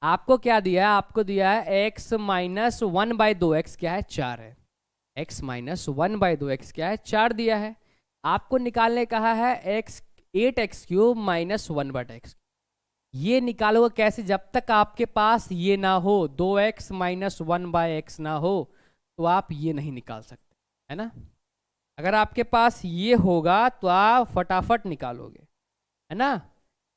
S1: आपको क्या दिया है, आपको दिया है x माइनस 1/2x क्या है, 4 है। x माइनस 1/2x क्या है, 4 दिया है। आपको निकालने कहा है 8x क्यूब माइनस 1/x। ये निकालोगे कैसे, जब तक आपके पास ये ना हो, 2x माइनस 1/x ना हो, तो आप ये नहीं निकाल सकते, है ना। अगर आपके पास ये होगा तो आप फटाफट निकालोगे, है ना।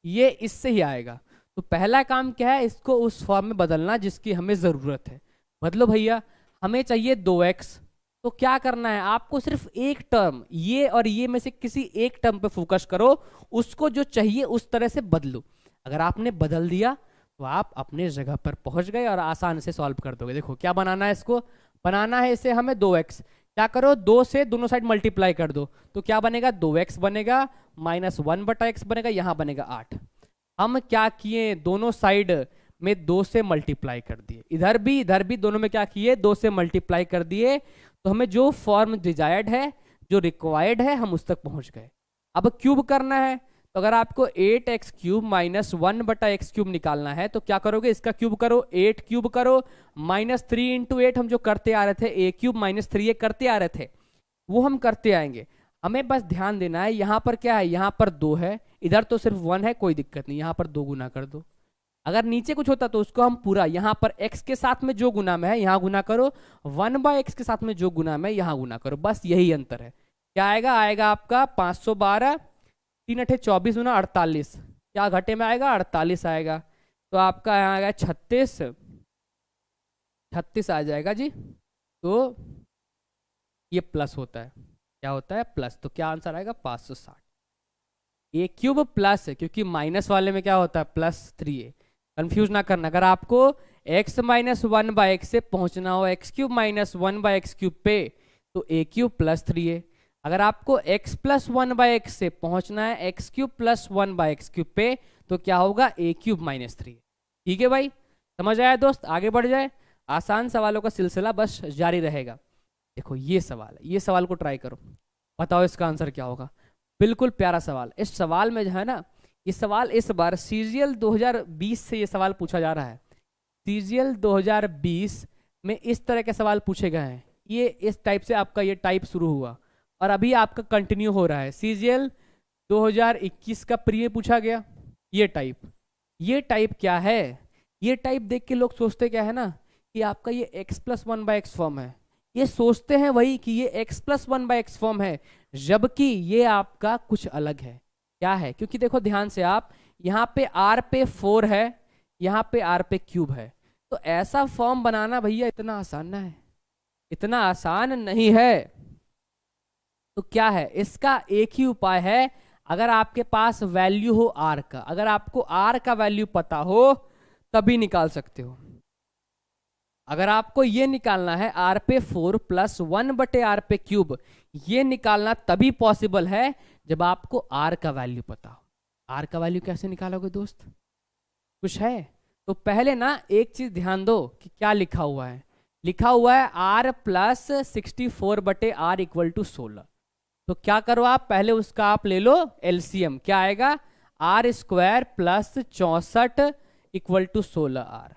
S1: ये इससे ही आएगा। तो पहला काम क्या है, इसको उस फॉर्म में बदलना जिसकी हमें ज़रूरत है। बदलो भैया, हमें चाहिए 2x, तो क्या करना है, आपको सिर्फ एक टर्म, ये और ये में से किसी एक टर्म पे फोकस करो, उसको जो चाहिए उस तरह से बदलो। अगर आपने बदल दिया तो आप अपने जगह पर पहुंच गए और आसान से सॉल्व कर दोगे। देखो क्या बनाना है, इसको बनाना है इसे हमें 2x। क्या करो, 2 से दोनों साइड मल्टीप्लाई कर दो, तो क्या बनेगा, 2x बनेगा माइनस 1/x बनेगा, यहां बनेगा 8। हम क्या किए, दोनों साइड में 2 से मल्टीप्लाई कर दिए, इधर भी दोनों में क्या किए, 2 से मल्टीप्लाई कर दिए। तो हमें जो फॉर्म डिजायर्ड है, जो रिक्वायर्ड है, हम उस तक पहुंच गए। अब क्यूब करना है, तो अगर आपको 8x cube minus 1/x cube निकालना है तो क्या करोगे, इसका क्यूब करो, 8 क्यूब करो, माइनस 3 इंटू 8 हम जो करते आ रहे थे, ए क्यूब माइनस 3a करते आ रहे थे, वो हम करते आएंगे। हमें बस ध्यान देना है, यहाँ पर क्या है, यहाँ पर 2 है, इधर तो सिर्फ 1 है, कोई दिक्कत नहीं, यहाँ पर 2 गुना कर दो। अगर नीचे कुछ होता तो उसको हम पूरा, यहाँ पर x के साथ में जो गुना में है यहाँ गुना करो, 1/x के साथ में जो गुना में है यहाँ गुना करो, बस यही अंतर है। क्या आएगा, आएगा आपका 512, 3 अठे 24 गुना 48, क्या घटे में आएगा, 48 आएगा। तो आपका यहाँ आएगा 36, 36 आ जाएगा जी। तो ये प्लस होता है, क्या होता है, प्लस। तो क्या आंसर आएगा, 560। ए क्यूब प्लस है, क्योंकि माइनस वाले में क्या होता है, प्लस 3a। कंफ्यूज ना करना, अगर आपको x माइनस 1/x से पहुंचना हो x cube minus 1/x cube पे, तो a क्यूब प्लस 3a। अगर आपको x प्लस 1/x से पहुंचना है x cube plus 1/x cube पे, तो क्या होगा, a क्यूब माइनस 3। ठीक है भाई, समझ आया दोस्त, आगे बढ़ जाए। आसान सवालों का सिलसिला बस जारी रहेगा। देखो ये सवाल है, ये सवाल को ट्राई करो, बताओ इसका आंसर क्या होगा। बिल्कुल प्यारा सवाल। इस सवाल में जो है ना, ये सवाल इस बार सीजीएल 2020 से ये सवाल पूछा जा रहा है। सीजीएल 2020 में इस तरह के सवाल पूछे गए हैं। ये इस टाइप से आपका ये टाइप शुरू हुआ और अभी आपका कंटिन्यू हो रहा है। सीजीएल 2021 का प्री पूछा गया ये टाइप। ये टाइप क्या है, ये टाइप देख के लोग सोचते क्या है ना, कि आपका ये x प्लस 1/x फॉर्म है। ये सोचते हैं वही कि ये x प्लस 1/x फॉर्म है, जबकि ये आपका कुछ अलग है। क्या है, क्योंकि देखो ध्यान से आप, यहाँ पे r पे 4 है, यहाँ पे r पे क्यूब है, तो ऐसा फॉर्म बनाना भैया इतना आसान ना है, इतना आसान नहीं है। तो क्या है, इसका एक ही उपाय है। अगर आपके पास वैल्यू हो r का, अगर आपको r का वैल्यू पता हो तभी निकाल सकते हो। अगर आपको ये निकालना है r पे 4 प्लस 1/r पे क्यूब, ये निकालना तभी पॉसिबल है जब आपको r का वैल्यू पता हो। r का वैल्यू कैसे निकालोगे दोस्त, कुछ है, तो पहले ना एक चीज ध्यान दो कि क्या लिखा हुआ है। लिखा हुआ है आर प्लस 64/r=16। तो क्या करो आप, पहले उसका आप ले लो एलसीएम। क्या आएगा, r² प्लस 64 = 16r।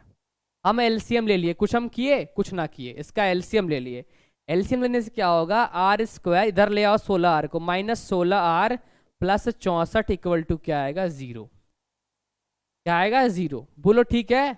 S1: हम एलसीएम ले लिए, कुछ हम किए कुछ ना किए, इसका एलसीएम ले लिए। एलसीएम लेने से क्या होगा, r², इधर ले आओ 16r को, -16r प्लस 64 क्या आएगा, 0। क्या आएगा, 0। बोलो ठीक है।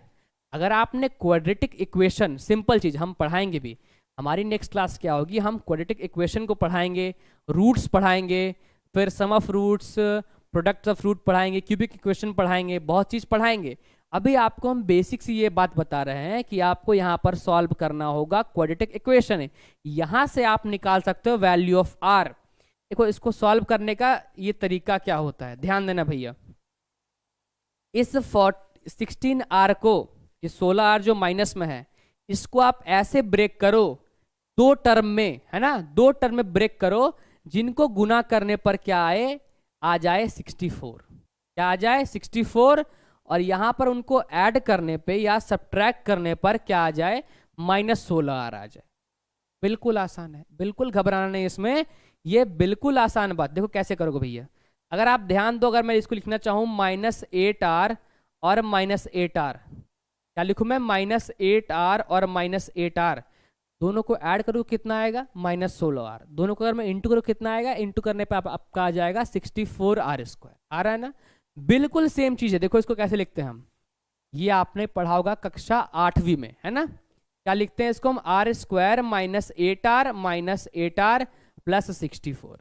S1: अगर आपने क्वाड्रेटिक इक्वेशन, सिंपल चीज हम पढ़ाएंगे भी, हमारी नेक्स्ट क्लास क्या होगी, हम क्वाड्रेटिक इक्वेशन को पढ़ाएंगे, रूट्स पढ़ाएंगे, फिर sum of roots, product of root पढ़ाएंगे, क्यूबिक इक्वेशन पढ़ाएंगे, बहुत चीज पढ़ाएंगे। अभी आपको हम बेसिक से ये बात बता रहे हैं कि आपको यहाँ पर सॉल्व करना होगा क्वाड्रेटिक इक्वेशन है, यहाँ से आप निकाल सकते हो वैल्यू ऑफ आर। देखो इसको सॉल्व करने का ये तरीका क्या होता है, ध्यान देना भैया। इस 16r को, ये 16r जो माइनस में है, इसको आप ऐसे ब्रेक करो दो टर्म में, है ना, दो टर्म में ब्रेक करो जिनको गुना करने पर क्या आए, आ जाए 64। क्या आ जाए, 64। और यहां पर उनको ऐड करने पे या सब्ट्रैक्ट करने पर क्या आ जाए, -16r आ जाए। बिल्कुल आसान है, बिल्कुल घबराना नहीं इसमें, ये बिल्कुल आसान बात। देखो कैसे करोगे भैया, अगर आप ध्यान दो, अगर मैं इसको लिखना चाहूँ -8r और -8r, क्या लिखूँ मैं, -8r और -8r, दोनों को ऐड करूँ कितना आएगा, -16r। दोनों को अगर मैं इंटू करूँ कितना आएगा, इंटू करने पे आपका आ जाएगा 64r²। आ रहा है ना, बिल्कुल सेम चीज है। देखो इसको कैसे लिखते हैं हम, ये आपने पढ़ा होगा कक्षा 8वीं में, है ना। क्या लिखते हैं इसको हम, r² -8r -8r प्लस 64।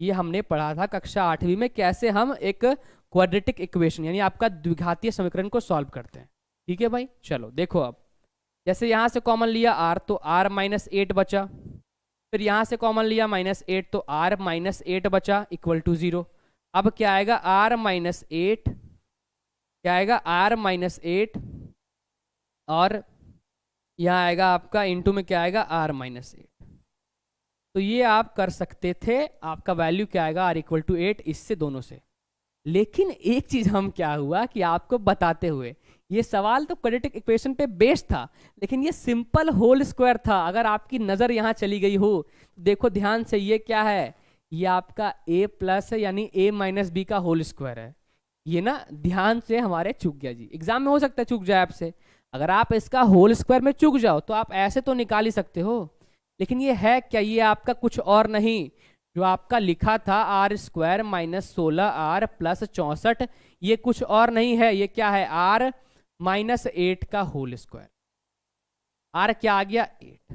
S1: ये हमने पढ़ा था कक्षा 8वीं में, कैसे हम एक क्वाड्रेटिक इक्वेशन यानी आपका द्विघातीय समीकरण को सॉल्व करते हैं। ठीक है भाई, चलो देखो अब, जैसे यहां से कॉमन लिया r, तो r -8 बचा, फिर यहां से कॉमन लिया -8, तो r -8 बचा =0। अब क्या आएगा, r -8, क्या आएगा, r -8, और यहाँ आएगा आपका इंटू में क्या आएगा, r -8। तो ये आप कर सकते थे, आपका वैल्यू क्या आएगा, r = 8, इससे दोनों से। लेकिन एक चीज हम क्या हुआ कि आपको बताते हुए, ये सवाल तो क्वाड्रेटिक इक्वेशन पे बेस्ड था, लेकिन ये सिंपल होल स्क्वायर था। अगर आपकी नजर यहाँ चली गई हो, देखो ध्यान से, ये क्या है, ये आपका a प्लस यानी a माइनस बी का होल स्क्वायर है। ये ना ध्यान से हमारे चूक गया जी, एग्जाम में हो सकता है चूक जाए आपसे। अगर आप इसका होल स्क्वायर में चूक जाओ तो आप ऐसे तो निकाल ही सकते हो, लेकिन ये है क्या, ये आपका कुछ और नहीं, जो आपका लिखा था r² -16r प्लस 64, ये कुछ और नहीं है, ये क्या है, r -8 का होल स्क्वायर। r क्या आ गया, 8।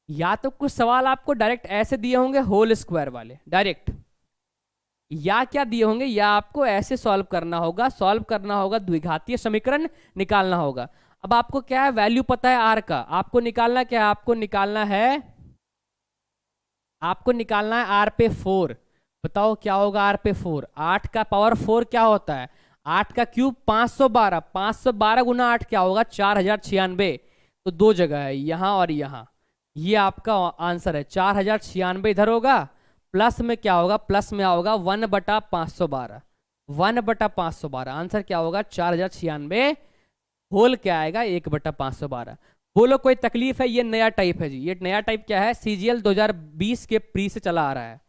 S1: या तो कुछ सवाल आपको डायरेक्ट ऐसे दिए होंगे होल स्क्वायर वाले डायरेक्ट, या क्या दिए होंगे, या आपको ऐसे सॉल्व करना होगा द्विघातीय समीकरण निकालना होगा। अब आपको क्या है, वैल्यू पता है r का, आपको निकालना क्या है, आपको निकालना है r पे 4। बताओ क्या होगा r पे 4, 8 का पावर 4 क्या होता है, 8 का क्यूब 512, 512 गुना 8 क्या होगा, 4096। तो दो जगह है, यहां और यहां, ये आपका आंसर है 4096 इधर होगा, प्लस में क्या होगा, प्लस में होगा 1/512, 1/512, आंसर क्या होगा 4096, होल क्या आएगा 1/512। बोलो कोई तकलीफ है, ये नया टाइप है जी, ये नया टाइप क्या है, CGL 2020 के प्री से चला आ रहा है।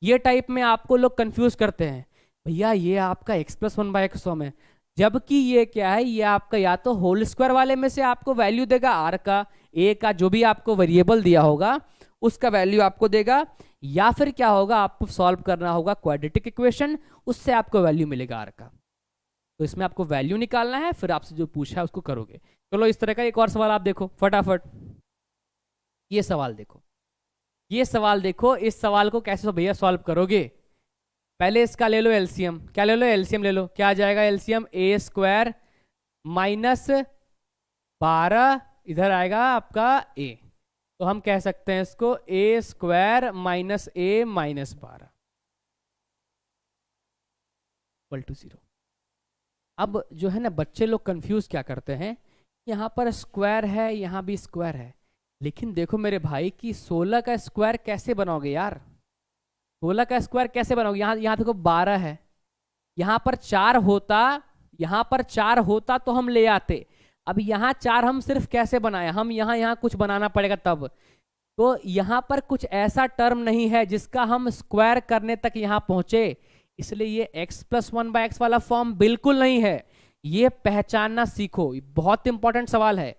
S1: ये टाइप में आपको लोग कंफ्यूज करते हैं, भैया ये आपका x+1/x फॉर्म है, जबकि ये क्या है, ये आपका या तो होल स्क्वायर वाले में से आपको वैल्यू देगा r का, a का जो भी आपको वेरिएबल दिया होगा उसका वैल्यू आपको देगा, या फिर क्या होगा, आपको सॉल्व करना होगा क्वाड्रेटिक इक्वेशन, उससे आपको वैल्यू मिलेगा r का। तो इसमें आपको वैल्यू निकालना है, फिर आपसे जो पूछा है उसको करोगे। चलो इस तरह का एक और सवाल आप देखो फटाफट, ये सवाल देखो, ये सवाल देखो, इस सवाल को कैसे भैया सॉल्व करोगे। पहले इसका ले लो एलसीएम, क्या ले लो, एलसीएम ले लो, क्या आ जाएगा एलसीएम, a² -12, इधर आएगा आपका a, तो हम कह सकते हैं इसको a² - a -12 = 0। अब जो है ना, बच्चे लोग कंफ्यूज क्या करते हैं, यहाँ पर स्क्वायर है, यहाँ भी स्क्वायर है, लेकिन देखो मेरे भाई कि 16 का स्क्वायर कैसे बनाओगे यार, 16 का स्क्वायर कैसे बनाओगे, यहाँ देखो 12 है, यहाँ पर 4 होता, यहाँ पर 4 होता तो हम ले आते, अब यहाँ 4 हम सिर्फ कैसे बनाए, हम यहाँ कुछ बनाना पड़ेगा तब। तो यहाँ पर कुछ ऐसा टर्म नहीं है जिसका हम स्क्वायर करने तक यहाँ पहुंचे, इसलिए ये x + 1/x वाला फॉर्म बिल्कुल नहीं है। ये पहचानना सीखो, बहुत इंपॉर्टेंट सवाल है।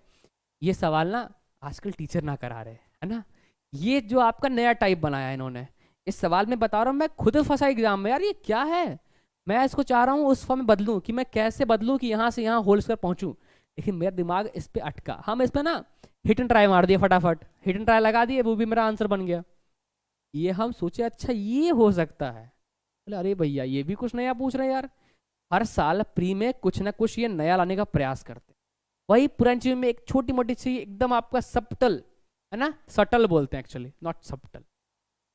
S1: ये सवाल ना आजकल टीचर ना करा रहे है ना, ये जो आपका नया टाइप बनाया है इन्होंने, इस सवाल में बता रहा हूँ मैं खुद फंसा एग्जाम में, यार ये क्या है। मैं इसको चाह रहा हूँ उस फॉर्म में बदलूं कि मैं कैसे बदलूं कि यहाँ से यहाँ होल स्क्वायर पहुंचूं, लेकिन मेरा दिमाग इस पे अटका। हम इस पे ना हिट एंड ट्राई मार दिए, फटाफट हिट एंड ट्राई लगा दिए, वो भी मेरा आंसर बन गया। ये हम सोचे अच्छा ये हो सकता है, बोले अरे भैया ये भी कुछ नया पूछ रहे हैं यार। हर साल प्री में कुछ ना कुछ ये नया लाने का प्रयास करते हैं, वही पुरानी चीज में एक छोटी मोटी सी एकदम आपका सब्टल है ना, सटल बोलते हैं एक्चुअली, नॉट सब्टल,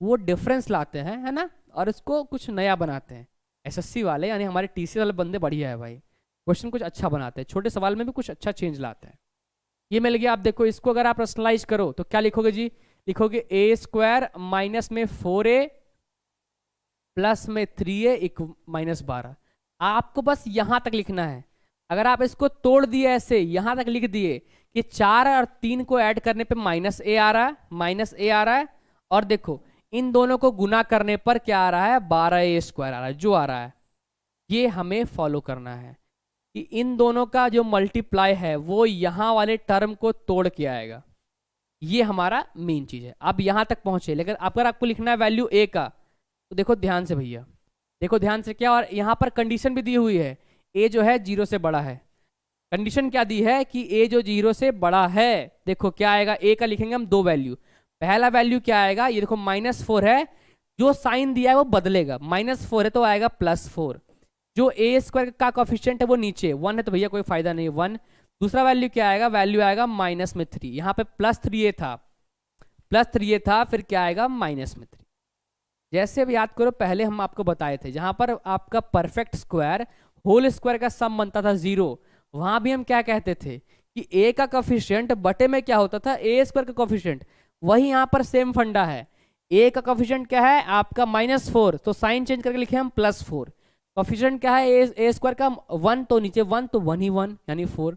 S1: वो डिफरेंस लाते हैं है ना, और इसको कुछ नया बनाते हैं। एसएससी वाले यानी हमारे टीसी वाले बंदे बढ़िया है भाई, क्वेश्चन कुछ अच्छा बनाते हैं, छोटे सवाल में भी कुछ अच्छा चेंज लाते हैं। ये मिल गया। आप देखो इसको अगर आप पर्सनलाइज करो तो क्या लिखोगे जी, लिखोगे a² माइनस में 4a प्लस में 3a -12। आपको बस यहां तक लिखना है। अगर आप इसको तोड़ दिए ऐसे यहां तक लिख दिए कि 4 और 3 को ऐड करने पे -a आ रहा है, -a आ रहा है, और देखो इन दोनों को गुना करने पर क्या आ रहा है, 12a² आ रहा है, जो आ रहा है ये हमें फॉलो करना है कि इन दोनों का जो मल्टीप्लाई है वो यहां वाले टर्म को तोड़ के आएगा। ये हमारा मेन चीज है। अब यहां तक पहुंचे, लेकिन अगर आपको लिखना है वैल्यू a का तो देखो ध्यान से भैया, देखो ध्यान से क्या, और यहां पर कंडीशन भी दी हुई है, a जो है 0 से बड़ा है। कंडीशन क्या दी है कि a जो 0 से बड़ा है, देखो क्या आएगा, a का लिखेंगे हम 2 वैल्यू। पहला वैल्यू क्या आएगा, ये देखो -4 है, जो साइन दिया है वो बदलेगा, -4 है तो आएगा +4। जो a² का कोफिशिएंट है वो नीचे 1 है तो भैया कोई फायदा नहीं, 1। दूसरा वैल्यू क्या आएगा, वैल्यू आएगा -3। यहाँ पे +3a था, +3a था, फिर क्या आएगा -3। जैसे अब याद करो पहले हम आपको बताए थे, जहां पर आपका परफेक्ट स्क्वायर होल स्क्वायर का सम बनता था 0, वहां भी हम क्या कहते थे कि a का कोफिशिएंट बटे में क्या होता था, a² का कोफिशिएंट। वही यहाँ पर सेम फंडा है, a का कोफिशिएंट क्या है आपका -4, तो साइन चेंज करके लिखे हम +4। कोफिशिएंट क्या है a² का 1, तो नीचे 1 तो 1 ही 1 यानी 4।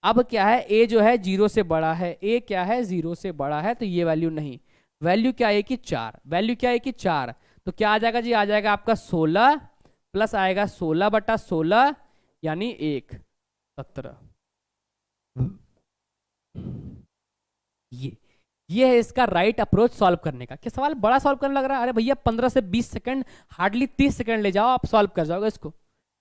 S1: अब क्या है, a जो है 0 से बड़ा है, a क्या है 0 से बड़ा है, तो ये वैल्यू नहीं, वैल्यू क्या है कि 4, वैल्यू क्या है कि 4, तो क्या आ जाएगा जी, आ जाएगा आपका 16 प्लस आएगा 16/16 यानी 1 17। ये है इसका राइट अप्रोच सॉल्व करने का। क्या सवाल बड़ा सॉल्व करने लग रहा है, अरे भैया 15 से 20 सेकंड, हार्डली 30 सेकंड ले जाओ, आप सॉल्व कर जाओगे इसको,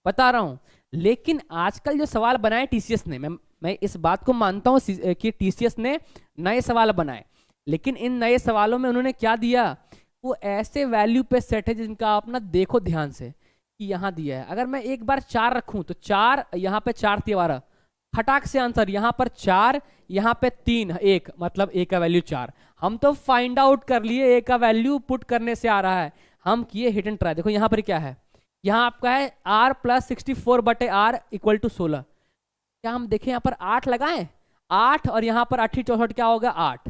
S1: बता रहा हूं। लेकिन आजकल जो सवाल बनाए टीसीएस ने, मैं इस बात को मानता हूं कि टीसीएस ने नए सवाल बनाए, लेकिन इन नए सवालों में उन्होंने क्या दिया, वो ऐसे वैल्यू पे सेट है जिनका आप ना देखो ध्यान से कि यहाँ दिया है। अगर मैं एक बार 4 रखूं तो 4, यहाँ पे 4 12, फटाक से आंसर, यहाँ पर 4, यहाँ पे 3 1, मतलब a का वैल्यू 4। हम तो फाइंड आउट कर लिए, a का वैल्यू पुट करने से आ रहा है, हम किए हिट एंड ट्राई। देखो यहाँ पर क्या है, यहाँ आपका है r + 64/r = 16। क्या हम देखें यहाँ पर 8 लगाएं, 8 और यहाँ पर 8 64 क्या होगा 8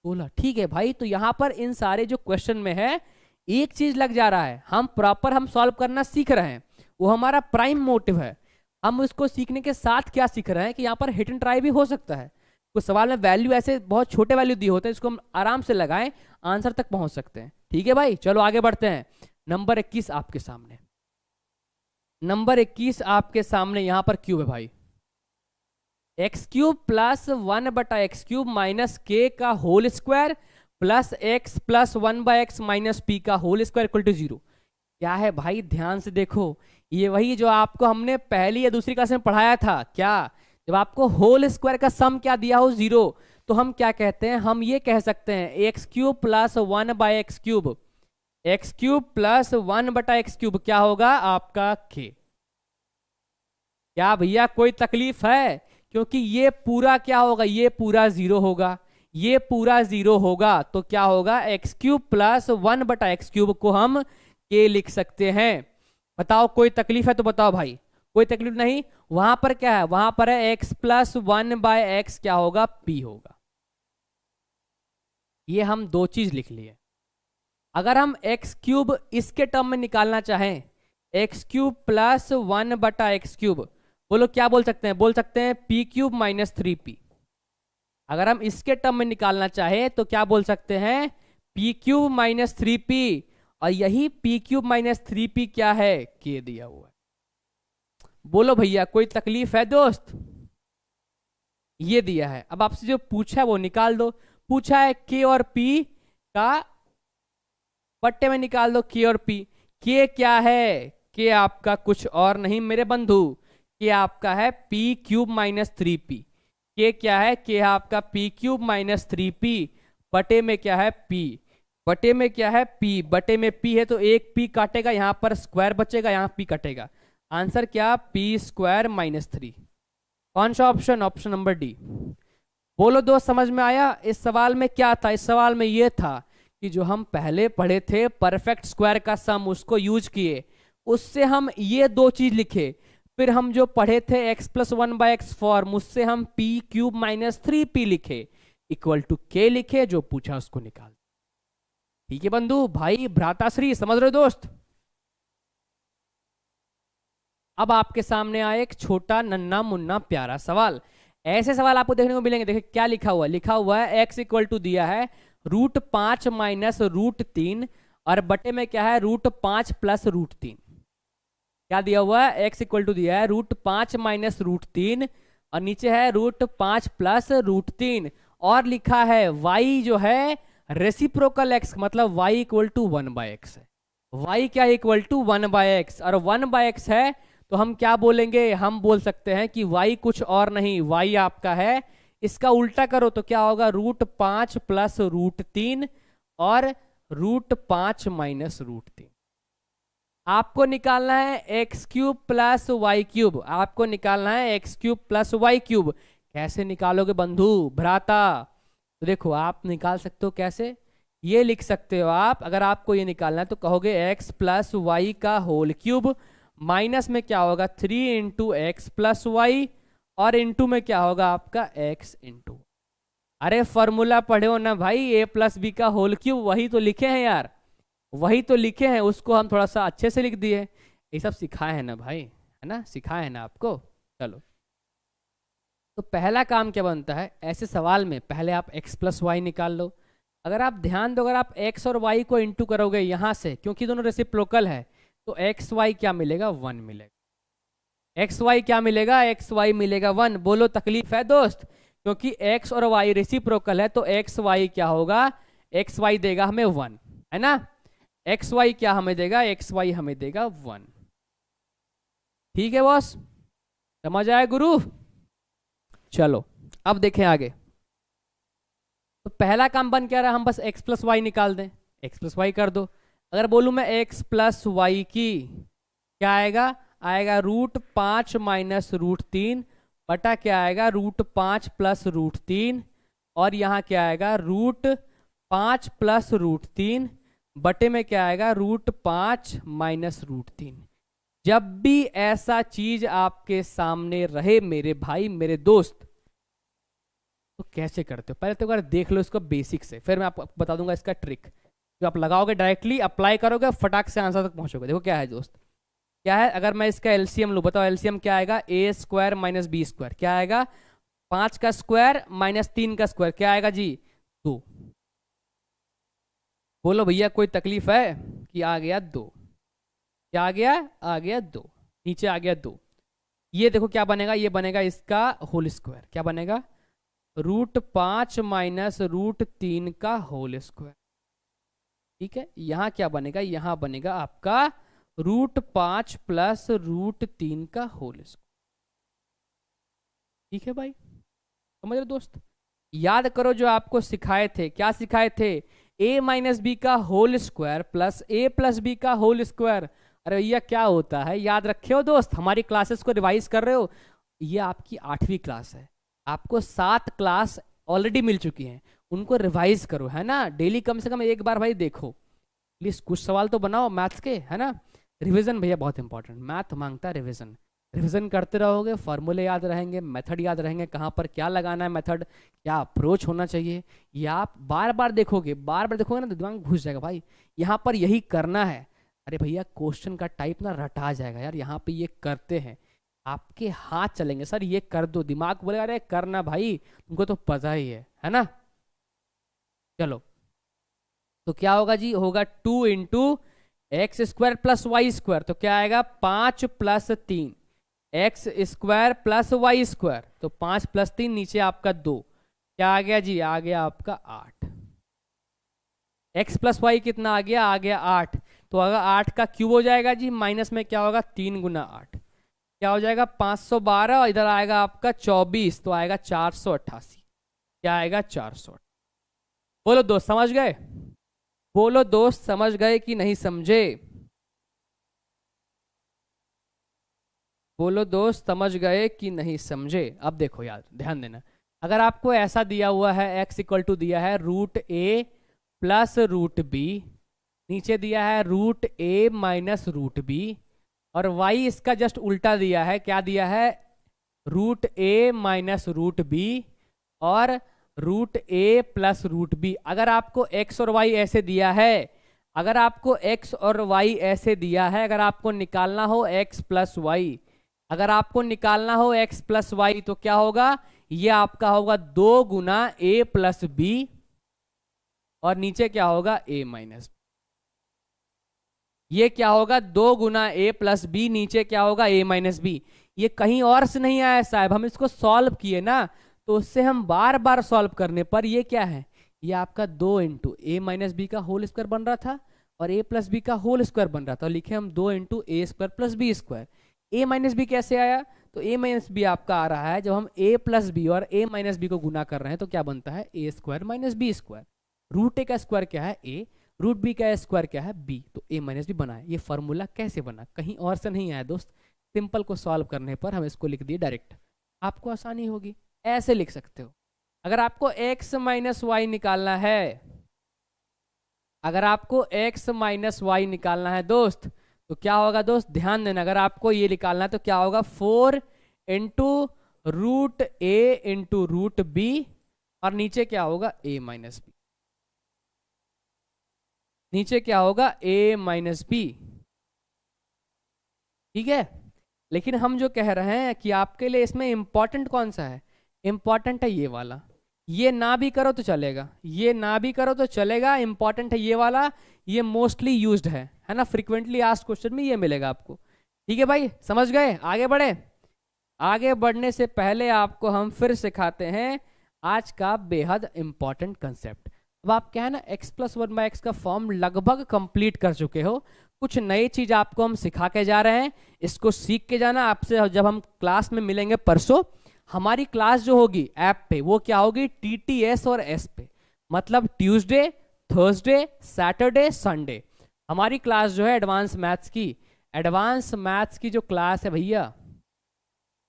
S1: 16, ठीक है भाई। तो यहाँ पर इन सारे जो क्वेश्चन में है एक चीज लग जा रहा है, हम प्रॉपर हम सॉल्व करना सीख रहे हैं, वो हमारा प्राइम मोटिव है। हम उसको सीखने के साथ क्या सीख रहे हैं कि यहाँ पर हिट एंड ट्राई भी हो सकता है। कुछ सवाल में वैल्यू ऐसे बहुत छोटे वैल्यू दिए होते हैं, इसको हम आराम से लगाएं, आंसर तक पहुंच सकते हैं। ठीक है भाई, चलो आगे बढ़ते हैं। नंबर 21 आपके सामने, नंबर 21 आपके सामने यहाँ पर क्यूब है भाई, x³ + 1/x³ माइनस k का whole square plus x + 1/x minus p का होल स्क्वायर = 0। क्या है भाई, ध्यान से देखो, ये वही जो आपको हमने पहली या दूसरी क्लास में पढ़ाया था। क्या, जब आपको होल स्क्वायर का सम क्या दिया हो 0, तो हम क्या कहते हैं, हम ये कह सकते हैं x³ + 1/x³, x³ + 1/x³ क्या होगा आपका k। क्या भैया कोई तकलीफ है, क्योंकि ये पूरा क्या होगा, ये पूरा 0 होगा, ये पूरा 0 होगा, तो क्या होगा x³ + 1/x³ को हम k लिख सकते हैं। बताओ कोई तकलीफ है तो बताओ भाई, कोई तकलीफ नहीं। वहां पर क्या है, वहां पर है x + 1/x क्या होगा p होगा। ये हम दो चीज लिख लिए। अगर हम x³ इसके टर्म में निकालना चाहें, x³ + 1/x³ बोलो क्या बोल सकते हैं, बोल सकते हैं पी क्यूब माइनस 3p। अगर हम इसके टर्म में निकालना चाहे तो क्या बोल सकते हैं, पी क्यूब माइनस 3p। और यही पी क्यूब माइनस 3p क्या है, के दिया हुआ है। बोलो भैया कोई तकलीफ है दोस्त, ये दिया है। अब आपसे जो पूछा है वो निकाल दो। पूछा है के और पी का पट्टे में निकाल दो, के और पी। के क्या है, के आपका कुछ और नहीं मेरे बंधु, के आपका है पी क्यूब माइनस 3p। के क्या है, के आपका पी क्यूब माइनस 3p बटे में क्या है पी, बटे में क्या है पी, बटे में पी है तो एक पी काटेगा, यहां पर स्क्वायर बचेगा, यहां पी कटेगा। आंसर क्या, पी स्क्वायर माइनस 3। कौन सा ऑप्शन, ऑप्शन नंबर डी। बोलो दोस्त समझ में आया। इस सवाल में क्या था, इस सवाल में ये था कि जो हम पहले पढ़े थे परफेक्ट स्क्वायर का सम, उसको यूज किए, उससे हम ये दो चीज लिखे। फिर हम जो पढ़े थे x प्लस 1/x फॉर्म, उससे हम p क्यूब माइनस 3p लिखे इक्वल टू k लिखे, जो पूछा उसको निकाल। ठीक है बंधु, भाई भ्राताश्री, समझ रहे हो दोस्त। अब आपके सामने आए एक छोटा नन्ना मुन्ना प्यारा सवाल। ऐसे सवाल आपको देखने को मिलेंगे। देखिए क्या लिखा हुआ है, लिखा हुआ है x इक्वल टू दिया है √5 माइनस √3 और बटे में क्या है √5 प्लस √3। क्या दिया हुआ है, x इक्वल टू दिया है √5 माइनस √3 और नीचे है √5 प्लस √3 और लिखा है y जो है रेसिप्रोकल x, मतलब y इक्वल टू 1/x है। y क्या इक्वल टू 1/x, और 1/x है तो हम क्या बोलेंगे, हम बोल सकते हैं कि y कुछ और नहीं, y आपका है, इसका उल्टा करो तो क्या होगा √5 प्लस √3 और √5 माइनस √3। आपको निकालना है X cube plus Y cube, आपको निकालना है X cube plus Y cube. कैसे निकालोगे बंधु भ्राता, तो देखो आप निकाल सकते हो कैसे, ये लिख सकते हो आप। अगर आपको ये निकालना है तो कहोगे x प्लस वाई का होल क्यूब, माइनस में क्या होगा 3 इंटू एक्स प्लस वाई और इंटू में क्या होगा आपका x इंटू। अरे फॉर्मूला पढ़े हो ना भाई, a प्लस बी का होल क्यूब, वही तो लिखे हैं यार, वही तो लिखे हैं, उसको हम थोड़ा सा अच्छे से लिख दिए। ये सब सिखाए हैं ना भाई, है ना, सिखाए हैं ना आपको। चलो तो पहला काम क्या बनता है, ऐसे सवाल में पहले आप x प्लस वाई निकाल लो। अगर आप ध्यान दो, अगर आप x और y को इंटू करोगे यहाँ से, क्योंकि दोनों रेसिप्रोकल है, तो एक्स वाई क्या मिलेगा 1 मिलेगा। एक्स वाई क्या मिलेगा, एक्स वाई मिलेगा 1। बोलो तकलीफ है दोस्त, क्योंकि x और y रेसिप्रोकल है तो एक्स वाई क्या होगा, एक्स वाई देगा हमें 1, है ना। एक्स वाई क्या हमें देगा, एक्स वाई हमें देगा 1। ठीक है बॉस, समझ आया गुरु। चलो अब देखें आगे। तो पहला काम बन क्या रहा, हम बस x प्लस वाई निकाल दें, x प्लस वाई कर दो। अगर बोलूं मैं x प्लस वाई की, क्या आएगा, आएगा √5 माइनस √3 बटा क्या आएगा √5 प्लस √3 और यहाँ क्या आएगा √5 प्लस √3 बटे में क्या आएगा √5 माइनस √3। जब भी ऐसा चीज आपके सामने रहे मेरे भाई मेरे दोस्त, तो कैसे करते हो, पहले तो अगर देख लो इसको बेसिक से, फिर मैं आपको बता दूंगा इसका ट्रिक जो आप लगाओगे, डायरेक्टली अप्लाई करोगे, फटाक से आंसर तक पहुंचोगे। देखो क्या है दोस्त, क्या है, अगर मैं इसका एलसीएम लूं, बताओ एलसीएम क्या आएगा, a square minus B square, क्या आएगा 5 का स्क्वायर माइनस 3 का स्क्वायर, क्या आएगा जी 2। बोलो भैया कोई तकलीफ है कि आ गया 2, क्या आ गया, आ गया 2, नीचे आ गया 2। ये देखो क्या बनेगा, ये बनेगा इसका होल स्क्वायर, क्या बनेगा √5 माइनस √3 का होल स्क्वायर। ठीक है, यहाँ क्या बनेगा, यहाँ बनेगा आपका √5 प्लस √3 का होल स्क्वायर। ठीक है भाई, समझ रहे दोस्त। याद करो जो आपको सिखाए थे, क्या सिखाए थे, a माइनस बी का whole square plus a plus B का होल स्क्वायर। अरे भैया क्या होता है, याद रखे हो दोस्त, हमारी क्लासेस को रिवाइज कर रहे हो, ये आपकी 8वीं क्लास है, आपको 7 क्लास ऑलरेडी मिल चुकी हैं, उनको रिवाइज करो, है ना, डेली कम से कम एक बार भाई देखो, प्लीज कुछ सवाल तो बनाओ मैथ्स के, है ना। रिवीजन भैया बहुत इंपॉर्टेंट, मैथ मांगता है रिवीजन, रिवीजन करते रहोगे, फॉर्मूले याद रहेंगे, मेथड याद रहेंगे, कहाँ पर क्या लगाना है मेथड, क्या अप्रोच होना चाहिए, ये आप बार बार देखोगे, बार बार देखोगे ना तो दिमाग घुस जाएगा भाई, यहाँ पर यही करना है। अरे भैया क्वेश्चन का टाइप ना रटा जाएगा यार, यहाँ पे ये करते हैं, आपके हाथ चलेंगे सर, ये कर दो, दिमाग बोलेगा अरे करना भाई, तुमको तो पता ही है ना। चलो, तो क्या होगा जी, होगा 2 × x² + y², तो क्या आएगा 5 + 3 x² + y², तो 5 + 3 नीचे आपका 2, क्या आ गया जी, आ गया आपका 8। x + y कितना आ गया 8। तो अगर 8 का क्यूब हो जाएगा जी, माइनस में क्या होगा 3 × 8, क्या हो जाएगा 512, और इधर आएगा आपका 24, तो आएगा 488, क्या आएगा 400। बोलो दोस्त समझ गए, बोलो दोस्त समझ गए कि नहीं समझे, बोलो दोस्त समझ गए कि नहीं समझे। अब देखो यार ध्यान देना, अगर आपको ऐसा दिया हुआ है x = दिया है √a + √b, नीचे दिया है √a - √b, और y इसका जस्ट उल्टा दिया है, क्या दिया है √a - √b और √a + √b। अगर आपको x और y ऐसे दिया है, अगर आपको x और y ऐसे दिया है, अगर आपको निकालना हो x + y, अगर आपको निकालना हो x + y, तो क्या होगा, ये आपका होगा 2 × a + b, और नीचे क्या होगा a - b, ये क्या होगा 2 × a + b, नीचे क्या होगा a - b। ये कहीं और से नहीं आया साहब, हम इसको सॉल्व किए ना, तो उससे हम बार बार सॉल्व करने पर ये क्या है, ये आपका 2 × a - b का होल स्क्वायर बन रहा था, और a + b का होल स्क्वायर बन रहा था, लिखे हम 2 × a² + b²। a - b कैसे आया, तो a - b आपका आ रहा है, जब हम a + b और a - b को गुना कर रहे हैं तो क्या बनता है a² - b²। √a का स्क्वायर क्या है a, √b का स्क्वायर क्या है b, तो a - b बना है। ये फॉर्मूला कैसे बना, कहीं और से नहीं आया दोस्त, सिंपल को सॉल्व करने पर हम इसको लिख दिए डायरेक्ट, आपको आसानी होगी, ऐसे लिख सकते हो। अगर आपको x - y निकालना है, अगर आपको x - y निकालना है दोस्त, तो क्या होगा दोस्त, ध्यान देना, अगर आपको ये निकालना है तो क्या होगा 4 × √a × √b, और नीचे क्या होगा a - b, नीचे क्या होगा a - b, ठीक है। लेकिन हम जो कह रहे हैं कि आपके लिए इसमें इंपॉर्टेंट कौन सा है, इंपॉर्टेंट है ये वाला, ये ना भी करो तो चलेगा, ये ना भी करो तो चलेगा, इंपॉर्टेंट है ये वाला, ये मोस्टली यूज्ड है ना, फ्रीक्वेंटली आस्क्ड क्वेश्चन में ये मिलेगा आपको। ठीक है भाई, समझ गए, आगे बढ़े। आगे बढ़ने से पहले आपको हम फिर सिखाते हैं आज का बेहद इंपॉर्टेंट कंसेप्ट। अब आप क्या है ना x + 1/x का फॉर्म लगभग कंप्लीट कर चुके हो, कुछ नई चीज आपको हम सिखा के जा रहे हैं, इसको सीख के जाना। आपसे जब हम क्लास में मिलेंगे परसों, हमारी क्लास जो होगी ऐप पे वो क्या होगी TTS और S पे, मतलब ट्यूसडे, थर्सडे, सैटरडे, संडे। हमारी क्लास जो है एडवांस मैथ्स की, एडवांस मैथ्स की जो क्लास है भैया,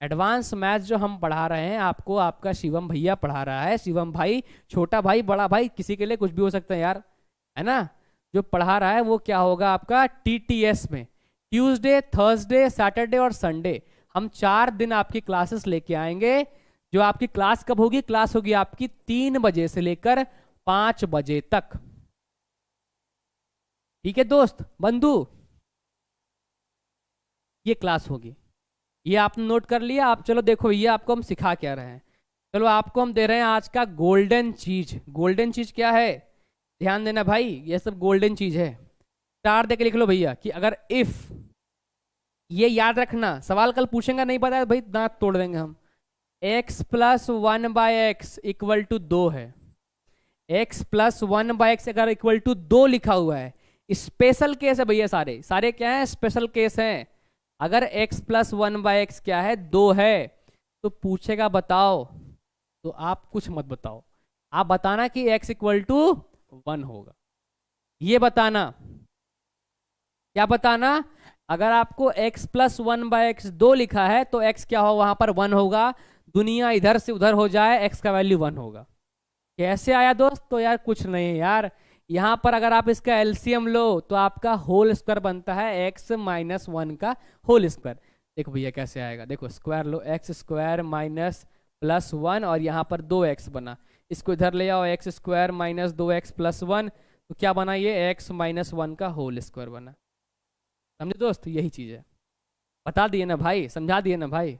S1: एडवांस मैथ्स जो हम पढ़ा रहे हैं आपको, आपका शिवम भैया पढ़ा रहा है, शिवम भाई, छोटा भाई, बड़ा भाई, किसी के लिए कुछ भी हो सकता है यार, है ना। जो पढ़ा रहा है वो क्या होगा आपका TTS में, ट्यूसडे, थर्सडे, सैटरडे और संडे, हम 4 दिन आपकी क्लासेस लेके आएंगे। जो आपकी क्लास कब होगी, क्लास होगी आपकी 3 बजे से लेकर 5 बजे तक। ठीक है दोस्त बंधु, ये क्लास होगी, ये आपने नोट कर लिया। आप चलो देखो ये आपको हम सिखा क्या रहे हैं, चलो आपको हम दे रहे हैं आज का गोल्डन चीज। गोल्डन चीज क्या है, ध्यान देना भाई, ये सब गोल्डन चीज है। स्टार देके लिख लो भैया कि अगर इफ, ये याद रखना, सवाल कल पूछेंगे, नहीं पता है भाई दांत तोड़ देंगे हम। x + 1/x = 2 है, x + 1/x अगर इक्वल टू 2 लिखा हुआ है, स्पेशल केस है भैया, सारे सारे क्या है स्पेशल केस हैं। अगर x + 1/x क्या है 2 है, तो पूछेगा बताओ, तो आप कुछ मत बताओ, आप बताना कि x = 1 होगा, ये बताना। क्या बताना, अगर आपको x + 1/x 2 लिखा है तो x क्या हो वहां पर 1 होगा, दुनिया इधर से उधर हो जाए x का वैल्यू 1 होगा। कैसे आया दोस्त, तो यार कुछ नहीं यार, यहां पर अगर आप इसका एलसीएम लो तो आपका होल स्क्वायर बनता है x - 1 का होल स्क्वायर। देखो भैया कैसे आएगा, देखो स्क्वायर लो, x² - +1 और यहाँ पर 2x बना, इसको इधर ले आओ, x² - 2x + 1, तो क्या बना ये x - 1 का होल स्क्वायर बना। समझे दोस्त, यही चीज है। बता दिए ना भाई, समझा दिए ना भाई।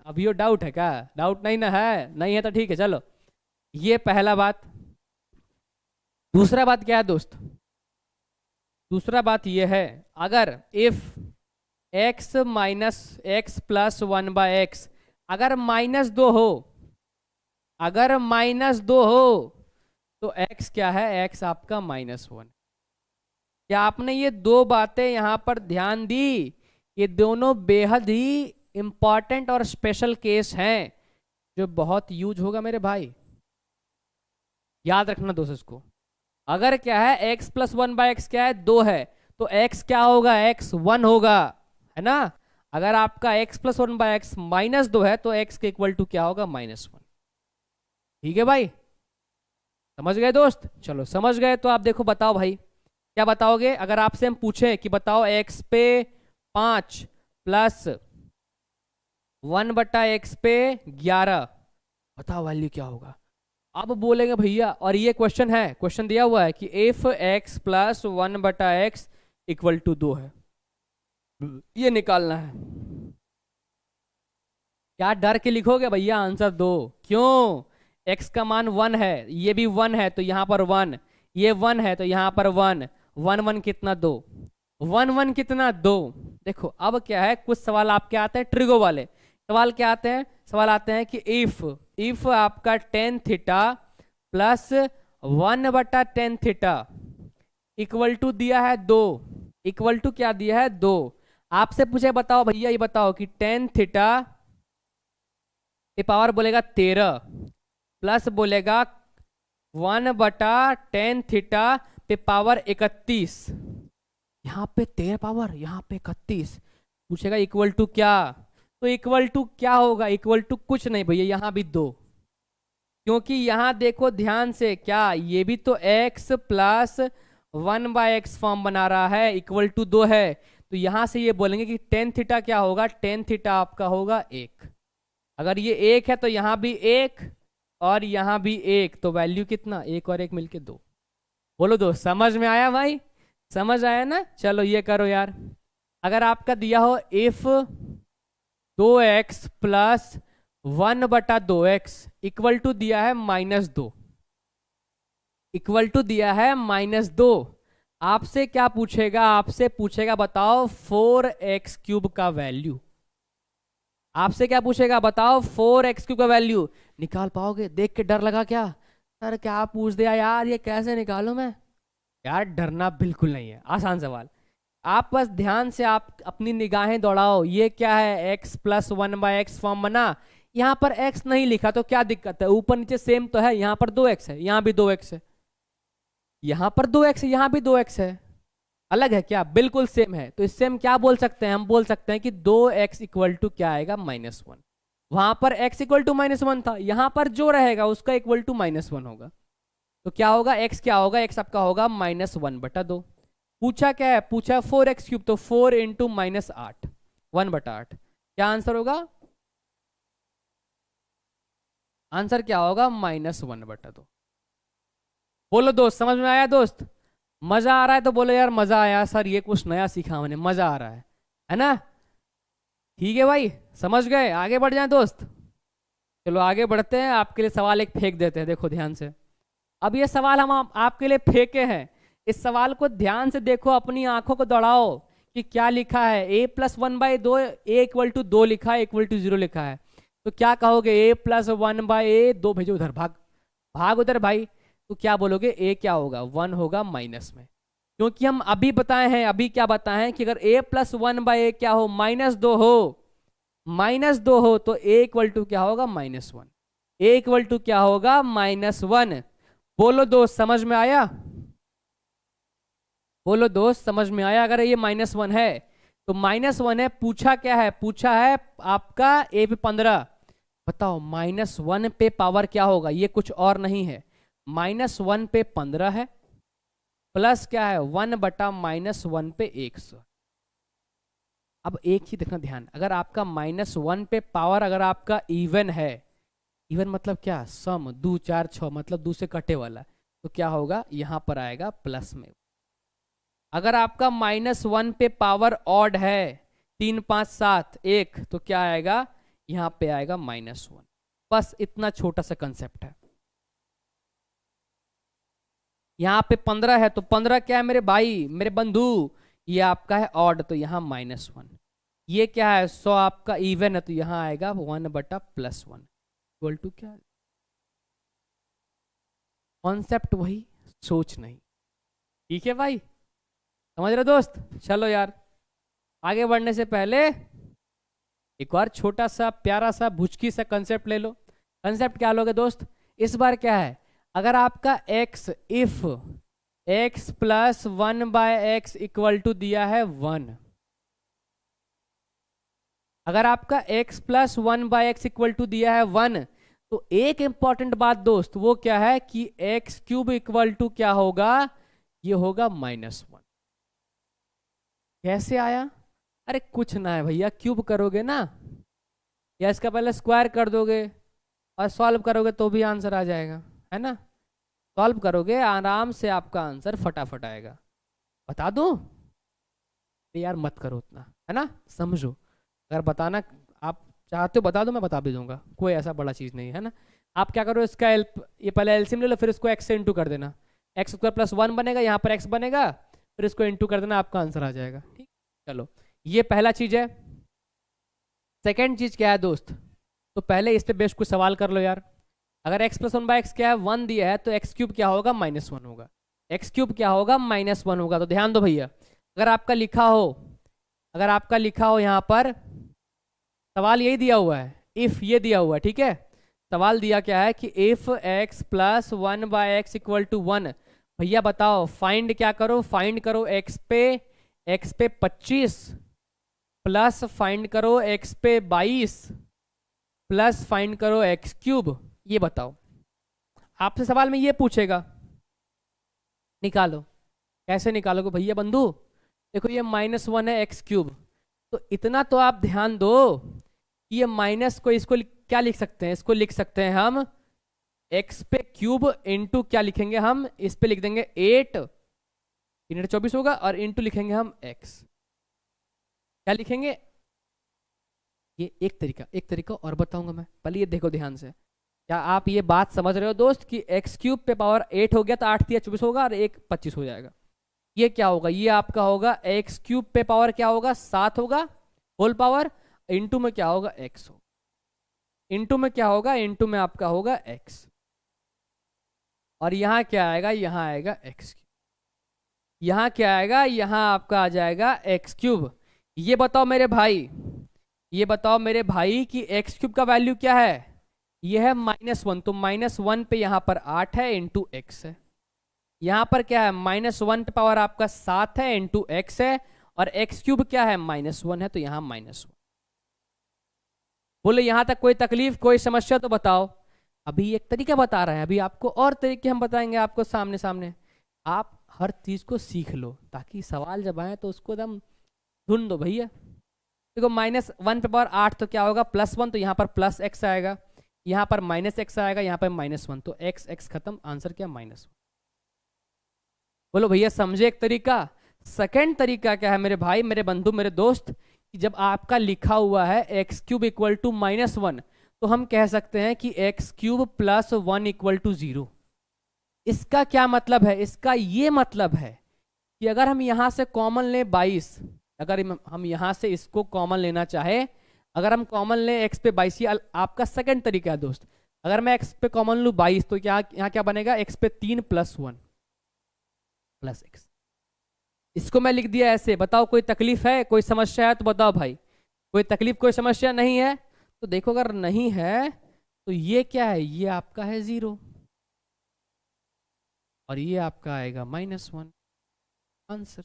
S1: अब ये डाउट है क्या? डाउट नहीं ना है? नहीं है तो ठीक है, चलो। ये पहला बात। दूसरा बात क्या है दोस्त? दूसरा बात ये है, अगर if x minus x plus one by x अगर -2 हो, अगर -2 हो तो x क्या है? x आपका -1। क्या आपने ये दो बातें यहां पर ध्यान दी? ये दोनों बेहद ही इंपॉर्टेंट और स्पेशल केस हैं जो बहुत यूज होगा मेरे भाई, याद रखना दोस्त इसको। अगर क्या है x plus one by x क्या है? 2 है, तो x क्या होगा? x 1 होगा, है ना? अगर आपका x plus one by x -2 है तो x के इक्वल टू क्या होगा? -1। ठीक है भाई, समझ गए दोस्त? चलो समझ गए तो आप देखो, बताओ भाई क्या बताओगे अगर आपसे हम पूछें कि बताओ x पे 5 प्लस 1/x पे 11, बताओ वैल्यू क्या होगा? अब बोलेंगे भैया, और ये क्वेश्चन है, क्वेश्चन दिया हुआ है कि if x plus 1/x equal to 2 है, ये निकालना है। क्या डर के लिखोगे भैया आंसर दो? क्यों? x का मान 1 है, ये भी 1 है तो यहाँ पर 1, ये 1 है तो यहाँ पर 1, 1 1 कितना? 2, 1 1 कितना? 2। देखो अब क्या है, कुछ सवाल आपके आते हैं ट्रिगो वाले सवाल। क्या आते हैं? सवाल आते हैं कि इफ आपका tan theta plus 1/tan theta equal to दिया है 2, इक्वल टू क्या दिया है? 2। आपसे पूछे बताओ भैया, ये बताओ कि टेन थीटा ये पावर बोलेगा 13 प्लस बोलेगा 1/tan थीटा पे पावर 31, यहाँ पे 13 पावर, यहाँ पे 31, पूछेगा इक्वल टू क्या? तो इक्वल टू क्या होगा? इक्वल टू कुछ नहीं भैया, यहाँ भी 2, क्योंकि यहाँ देखो ध्यान से, क्या ये भी तो x प्लस 1/x फॉर्म बना रहा है, इक्वल टू 2 है, तो यहाँ से ये बोलेंगे कि टेन थीटा क्या होगा? टेन थीटा आपका होगा 1। अगर ये 1 है तो यहाँ भी 1 और यहाँ भी 1, तो वैल्यू कितना? 1 और 1 मिलके 2। बोलो दोस्त, समझ में आया भाई? समझ आया ना? चलो ये करो यार, अगर आपका दिया हो if 2x plus 1/2x equal to दिया है -2, इक्वल टू दिया है -2, आपसे क्या पूछेगा? आपसे पूछेगा बताओ 4x³ का वैल्यू। आपसे क्या पूछेगा? बताओ 4x³ का वैल्यू। निकाल पाओगे? देख के डर लगा क्या? सर क्या पूछ दिया यार, ये कैसे निकालूं मैं? यार डरना बिल्कुल नहीं है, आसान सवाल। आप बस ध्यान से आप अपनी निगाहें दौड़ाओ। ये क्या है? x प्लस 1/x फॉर्म बना, यहाँ पर x नहीं लिखा तो क्या दिक्कत है? ऊपर नीचे सेम तो है, यहाँ पर 2x है, यहाँ भी 2x है, यहाँ पर 2x है, यहाँ भी 2x है, अलग है क्या? बिल्कुल सेम है। तो इससे हम क्या बोल सकते हैं? हम बोल सकते हैं कि 2x इक्वल टू क्या आएगा? -1। वहां पर x इक्वल टू -1 था, यहाँ पर जो रहेगा उसका इक्वल टू -1 होगा। तो क्या होगा? x क्या होगा? x आपका होगा -1/2। पूछा क्या है? पूछा 4x³, तो 4 इंटू -8, 1/8। क्या आंसर होगा? आंसर क्या होगा? -1/2। बोलो दोस्त, समझ में आया दोस्त? मजा आ रहा है तो बोलो यार मजा आया सर, ये कुछ नया सीखा मैंने, मजा आ रहा है ना? ठीक है भाई, समझ गए? आगे बढ़ जाए दोस्त। चलो आगे बढ़ते हैं, आपके लिए सवाल एक फेंक देते हैं, देखो ध्यान से। अब ये सवाल हम आपके लिए फेंके हैं, इस सवाल को ध्यान से देखो, अपनी आंखों को दौड़ाओ कि क्या लिखा है। a plus 1/2, a equal to 2 लिखा है, इक्वल टू 0 लिखा है, तो क्या कहोगे? a प्लस 1/a, 2 भेजो उधर, भाग भाग उधर भाई। तो क्या बोलोगे? a क्या होगा? 1 होगा माइनस में, क्योंकि हम अभी बताए हैं, अभी क्या बताए हैं कि अगर a प्लस 1/a क्या हो? -2 हो, -2 हो तो a इक्वल टू क्या होगा? -1। a इक्वल टू क्या होगा? -1। बोलो दोस्त, समझ में आया? बोलो दोस्त, समझ में आया? अगर ये -1 है तो -1 है, पूछा क्या है? पूछा है आपका a पे 15। बताओ -1 पे पावर क्या होगा? ये कुछ और नहीं है, -1 पे 15 है, प्लस क्या है? 1/-1 पे 100। अब एक ही देखना ध्यान, अगर आपका -1 पे पावर अगर आपका इवन है, इवन मतलब क्या? सम, 2 4 6 मतलब 2 से कटे वाला, तो क्या होगा? यहाँ पर आएगा प्लस में। अगर आपका -1 पे पावर ऑड है, 3 5 7 1, तो क्या आएगा यहाँ पे आएगा -1। बस इतना छोटा सा कंसेप्ट है। यहाँ पे 15 है तो 15 क्या है मेरे भाई मेरे बंधु, ये आपका है ऑड, तो यहाँ -1। ये क्या है 100 आपका इवन है, तो यहाँ आएगा 1/+1 इक्वल टू क्या, कॉन्सेप्ट वही, सोच नहीं। ठीक है भाई, समझ रहे दोस्त। चलो यार, आगे बढ़ने से पहले एक और छोटा सा प्यारा सा भुचकी सा कंसेप्ट ले लो। कंसेप्ट क्या लोगे दोस्त, इस बार क्या है, अगर आपका x if x + 1/x equal to दिया है 1, अगर आपका x + 1/x इक्वल टू दिया है 1, तो एक इंपॉर्टेंट बात दोस्त वो क्या है कि x³ इक्वल टू क्या होगा, ये होगा -1। कैसे आया, अरे कुछ ना है भैया, क्यूब करोगे ना या इसका पहले स्क्वायर कर दोगे और सॉल्व करोगे तो भी आंसर आ जाएगा, है ना। सॉल्व करोगे आराम से आपका आंसर फटाफट आएगा। बता दूं यार, मत करो उतना, है ना, समझो। अगर बताना आप चाहते हो बता दो, मैं बता भी दूंगा, कोई ऐसा बड़ा चीज़ नहीं है ना। आप क्या करो, इसका ये पहले एलसीएम ले लो, फिर इसको x से इंटू कर देना, x² + 1 बनेगा, यहाँ पर x बनेगा, फिर इसको इंटू कर देना, आपका आंसर आ जाएगा। ठीक, चलो ये पहला चीज़ है। सेकेंड चीज़ क्या है दोस्त, तो पहले इस पे बेस्ट कुछ सवाल कर लो यार। अगर x + 1/x क्या है 1 दिया है, तो x³ क्या होगा -1 होगा, x³ क्या होगा -1 होगा। तो ध्यान दो भैया, अगर आपका लिखा हो यहाँ पर सवाल यही दिया हुआ है, इफ ये दिया हुआ है, ठीक है। सवाल दिया क्या है कि if x + 1/x equal to 1, भैया बताओ फाइंड क्या करो, फाइंड करो x पे 25 प्लस फाइंड करो x पे 22 प्लस फाइंड करो x³। ये बताओ, आपसे सवाल में ये पूछेगा, निकालो। कैसे निकालोगे भैया बंधु, देखो ये -1 है x³, तो इतना तो आप ध्यान दो कि ये माइनस को इसको क्या लिख सकते हैं, इसको लिख सकते हैं हम x पे क्यूब इंटू क्या लिखेंगे हम, इस पे लिख देंगे 8 24 होगा, और इंटू लिखेंगे हम x, क्या लिखेंगे। ये एक तरीका और बताऊंगा मैं, पहले ये देखो ध्यान से। क्या आप ये बात समझ रहे हो दोस्त कि x³ पे पावर 8 हो गया तो 8 × 24 होगा और 1 25 हो जाएगा। ये क्या होगा, ये आपका होगा x³ पे पावर क्या होगा 7 होगा होल पावर, इंटू में क्या होगा x होगा, इंटू में क्या होगा, इंटू में आपका होगा x, और यहाँ क्या आएगा, यहाँ आएगा x, यहाँ क्या आएगा, यहाँ आपका आ जाएगा x³। ये बताओ मेरे भाई, ये बताओ मेरे भाई कि x³ का वैल्यू क्या है, ये है -1, तो -1 पे यहाँ पर 8 है इंटू x है, यहाँ पर क्या है -1 पे पावर आपका 7 है इंटू x है, और x³ क्या है -1 है, तो यहाँ -1। बोले यहाँ तक कोई तकलीफ कोई समस्या तो बताओ। अभी एक तरीका बता रहे हैं, अभी आपको और तरीके हम बताएंगे आपको सामने सामने। आप हर चीज को सीख लो ताकि सवाल जब आए तो उसको एकदम ढूंढ दो भैया। देखो -1 पे पावर 8 तो क्या होगा +1, तो यहाँ पर +x आएगा, यहाँ पर -x आएगा, यहाँ पर -1, तो x खत्म, आंसर क्या -1। बोलो भैया समझे एक तरीका। सेकेंड तरीका क्या है मेरे भाई मेरे बंधु मेरे दोस्त, कि जब आपका लिखा हुआ है x³ इक्वल टू -1, तो हम कह सकते हैं कि x³ + 1 इक्वल टू 0। इसका क्या मतलब है, इसका ये मतलब है कि अगर हम यहाँ से कॉमन लें 22, अगर हम यहाँ से इसको कॉमन लेना चाहे, अगर हम कॉमन लें x पे 22, ये आपका सेकंड तरीका है दोस्त। अगर मैं x पे कॉमन लूँ 22, तो क्या यहाँ क्या बनेगा, x पे 3 + 1 + x। इसको मैं लिख दिया ऐसे। बताओ कोई तकलीफ है, कोई समस्या है तो बताओ भाई, कोई तकलीफ कोई समस्या नहीं है तो देखो, अगर नहीं है तो ये क्या है, ये आपका है 0 और ये आपका आएगा -1 आंसर।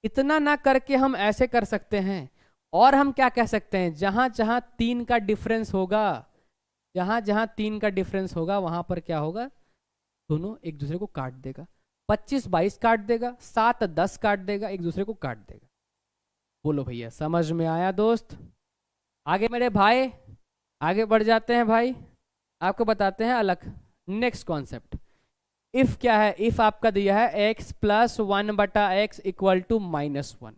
S1: इतना ना करके हम ऐसे कर सकते हैं, और हम क्या कह सकते हैं, जहां जहां 3 का डिफरेंस होगा, जहां जहां 3 का डिफरेंस होगा वहां पर क्या होगा, दोनों एक दूसरे को काट देगा। 25 22 काट देगा, 7 10 काट देगा, एक दूसरे को काट देगा। बोलो भैया समझ में आया दोस्त। आगे मेरे भाई आगे बढ़ जाते हैं भाई, आपको बताते हैं अलग नेक्स्ट कॉन्सेप्ट। इफ क्या है, इफ आपका दिया है x + 1/x इक्वल टू -1।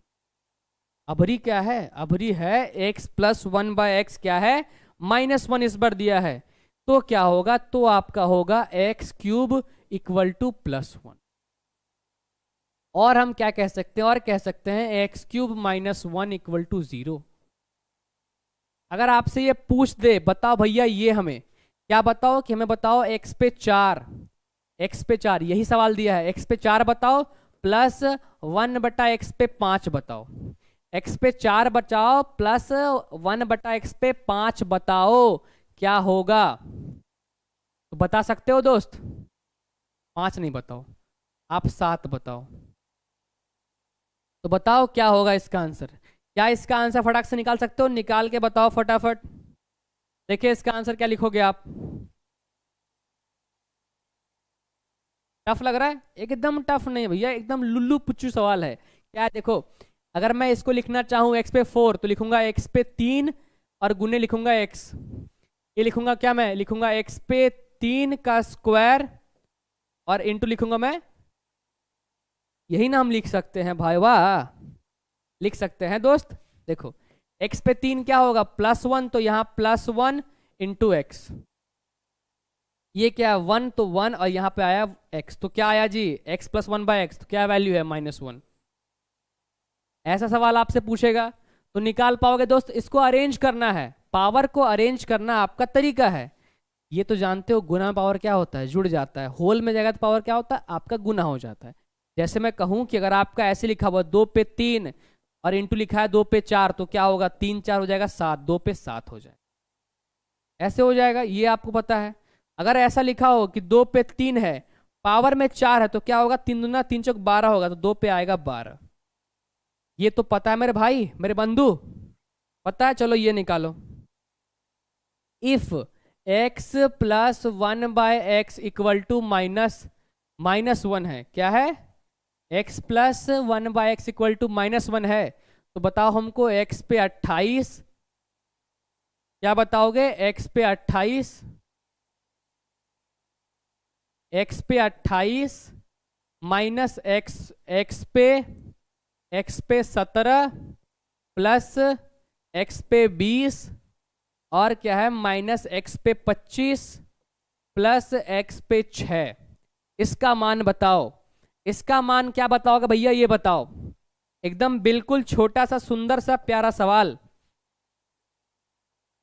S1: अभरी क्या है, अभरी है x प्लस 1/x क्या है, -1 इस बार दिया है, तो क्या होगा, तो आपका होगा x³ इक्वल टू +1। और हम क्या कह सकते हैं, और कह सकते हैं x³ -1 इक्वल टू 0। अगर आपसे ये पूछ दे, बताओ भैया ये हमें क्या बताओ, कि हमें बताओ x पे 4, x पे 4, यही सवाल दिया है, x पे 4 बताओ प्लस 1/x पे 5 बताओ, x पे 4 बचाओ प्लस 1/x पे 5 बताओ, क्या होगा, तो बता सकते हो दोस्त? 5 नहीं बताओ, आप 7 बताओ, तो बताओ क्या होगा इसका आंसर। क्या इसका आंसर फटाक से निकाल सकते हो, निकाल के बताओ फटाफट। देखिए इसका आंसर क्या लिखोगे आप। टफ लग रहा है? एकदम टफ नहीं भैया, एकदम लुल्लू पुच्चू सवाल है। क्या है देखो, अगर मैं इसको लिखना चाहूँ x पे 4 तो लिखूंगा x पे 3 और गुने लिखूंगा x, ये लिखूंगा क्या, मैं लिखूंगा x पे 3 का स्क्वायर और इंटू लिखूंगा मैं, यही ना हम लिख सकते हैं भाई, वाह, लिख सकते हैं दोस्त। देखो x पे 3 क्या होगा, +1, तो यहाँ +1 इंटू एक्स, ये क्या है 1, तो 1 और यहाँ पे आया x, तो क्या आया जी, x प्लस 1/x, तो क्या वैल्यू है -1। ऐसा सवाल आपसे पूछेगा तो निकाल पाओगे दोस्त। इसको अरेंज करना है, पावर को अरेंज करना आपका तरीका है। ये तो जानते हो गुना पावर क्या होता है, जुड़ जाता है, होल में जाएगा तो पावर क्या होता है आपका, गुना हो जाता है। जैसे मैं कहूँ कि अगर आपका ऐसे लिखा हुआ 2 पे 3 और इंटू लिखा है 2 पे 4, तो क्या होगा, 3 4 हो जाएगा 7, 2 पे 7 हो जाएगा, ऐसे हो जाएगा, ये आपको पता है। अगर ऐसा लिखा हो कि 2 पे 3 है, पावर में 4 है, तो क्या होगा, 3 दूना 3 चौक 12 होगा, तो 2 पे आएगा 12। ये तो पता है मेरे भाई, मेरे बंधु, पता है। चलो ये निकालो, if x plus 1/x equal to -1 है, क्या है, x plus 1/x equal to -1 है, तो बताओ हमको x पे 28, क्या बताओगे, x पे 28, x पे 28 माइनस x पे 17 प्लस x पे 20 और क्या है -x पे 25 प्लस x पे 6, इसका मान बताओ। इसका मान क्या बताओगे भैया, ये बताओ। एकदम बिल्कुल छोटा सा सुंदर सा प्यारा सवाल।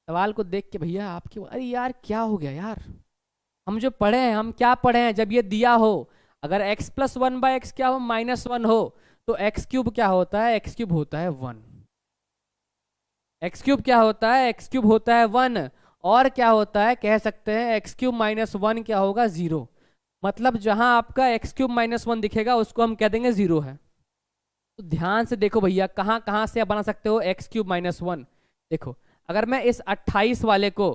S1: सवाल को देख के भैया आपकी, अरे यार क्या हो गया यार, हम जो पढ़े हैं, हम क्या पढ़े हैं, जब ये दिया हो, अगर x प्लस 1/x क्या हो, -1 हो, तो x³ क्या होता है, x³ होता है 1, x³ क्या होता है, x³ होता है 1, और क्या होता है, कह सकते हैं x³ -1 क्या होगा, 0। मतलब जहां आपका x³ -1 दिखेगा उसको हम कह देंगे 0 है। तो ध्यान से देखो भैया, कहां कहां से आप बना सकते हो x³ -1। देखो अगर मैं इस 28 वाले को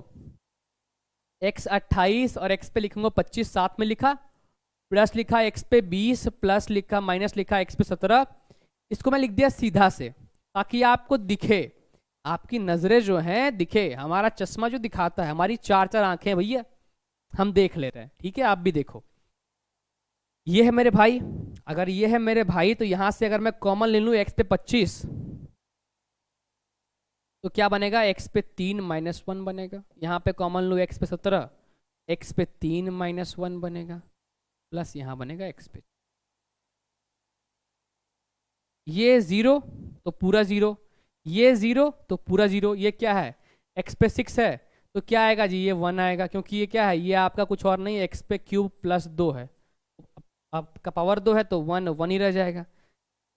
S1: x 28 और x पे लिखूंगा 25, साथ में लिखा, प्लस लिखा x पे 20 प्लस लिखा माइनस लिखा x पे 17, इसको मैं लिख दिया सीधा से ताकि आपको दिखे, आपकी नजरें जो हैं दिखे, हमारा चश्मा जो दिखाता है, हमारी 4 आंखें भैया, हम देख ले रहे हैं, ठीक है, आप भी देखो। ये है मेरे भाई, अगर ये है मेरे भाई, तो यहां से अगर मैं कॉमन ले लूं x पे 25, तो क्या बनेगा, x पे 3 -1 बनेगा, यहाँ पे कॉमन लूँ x पे 17, x पे 3 -1 बनेगा, प्लस यहाँ बनेगा x पे, ये 0 तो पूरा 0, ये 0 तो पूरा 0, ये क्या है, x पे 6 है, तो क्या आएगा जी, ये 1 आएगा, क्योंकि ये क्या है, ये आपका कुछ और नहीं, x पे क्यूब प्लस 2 है, आपका पावर 2 है, तो 1 ही रह जाएगा।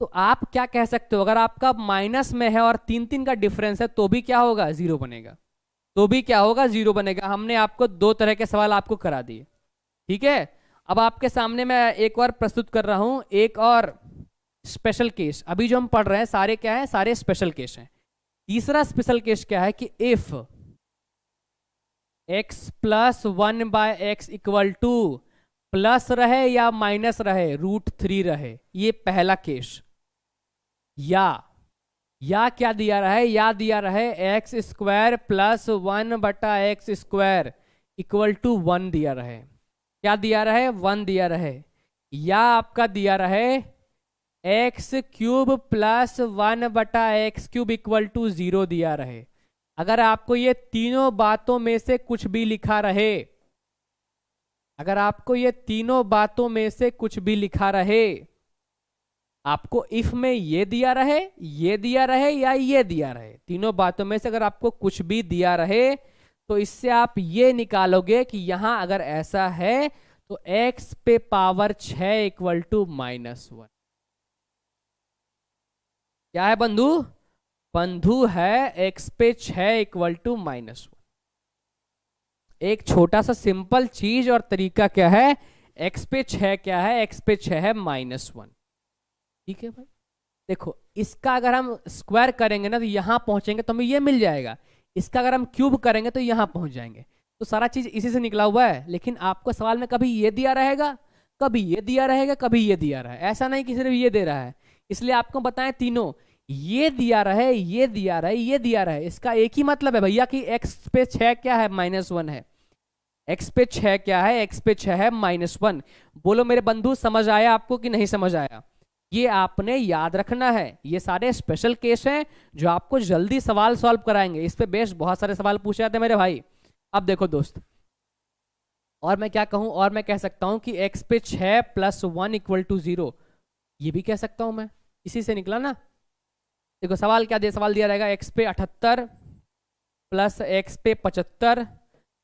S1: तो आप क्या कह सकते हो, अगर आपका माइनस में है और 3 का डिफरेंस है, तो भी क्या होगा, 0 बनेगा, तो भी क्या होगा, 0 बनेगा। हमने आपको 2 तरह के सवाल आपको करा दिए, ठीक है। अब आपके सामने मैं एक और प्रस्तुत कर रहा हूं, एक और स्पेशल केस। अभी जो हम पढ़ रहे हैं सारे क्या है, सारे स्पेशल केस हैं। तीसरा स्पेशल केस क्या है कि if x plus 1/x equal two plus रहे या माइनस रहे, √3 रहे, ये पहला केस। या क्या दिया रहे, या दिया रहे x² plus 1/x² equal to 1 दिया रहे, क्या दिया रहे, 1 दिया रहे, या आपका दिया रहे X cube plus 1/x³ equal to 0 दिया रहे, अगर आपको ये तीनों बातों में से कुछ भी लिखा रहे, अगर आपको ये तीनों बातों में से कुछ भी लिखा रहे, आपको इफ में ये दिया रहे, ये दिया रहे या ये दिया रहे, तीनों बातों में से अगर आपको कुछ भी दिया रहे तो इससे आप ये निकालोगे कि यहां अगर ऐसा है तो x पे पावर 6 इक्वल टू -1। क्या है बंधु? बंधु है x पे 6 इक्वल टू -1। एक छोटा सा सिंपल चीज और तरीका क्या है, x पे 6 क्या है, x पे 6 है -1। ठीक है भाई, देखो इसका अगर हम स्क्वायर करेंगे ना तो यहां पहुंचेंगे तो हमें ये मिल जाएगा, इसका अगर हम क्यूब करेंगे तो यहां पहुंच जाएंगे, तो सारा चीज इसी से निकला हुआ है। लेकिन आपको सवाल में कभी ये दिया रहेगा, कभी ये दिया रहेगा, कभी ये दिया रहा है, ऐसा नहीं कि सिर्फ ये दे रहा है। इसलिए आपको बताएं तीनों ये दिया रहे, ये दिया रहे, ये दिया रहे, इसका एक ही मतलब है भैया कि x पे 6 क्या है, -1 है। x पे 6 क्या है, x पे 6 है -1। बोलो मेरे बंधु समझ आया आपको कि नहीं समझ आया? ये आपने याद रखना है, ये सारे स्पेशल केस हैं जो आपको जल्दी सवाल सॉल्व कराएंगे। इस पे बेस्ड बहुत सारे सवाल पूछे जाते हैं मेरे भाई। अब देखो दोस्त, और मैं क्या कहूं, और मैं कह सकता हूं कि x पे 6 + 1 इक्वल टू 0, ये भी कह सकता हूं मैं, इसी से निकला ना। देखो सवाल क्या दे, सवाल दिया रहेगा x पे 78 प्लस x पे 75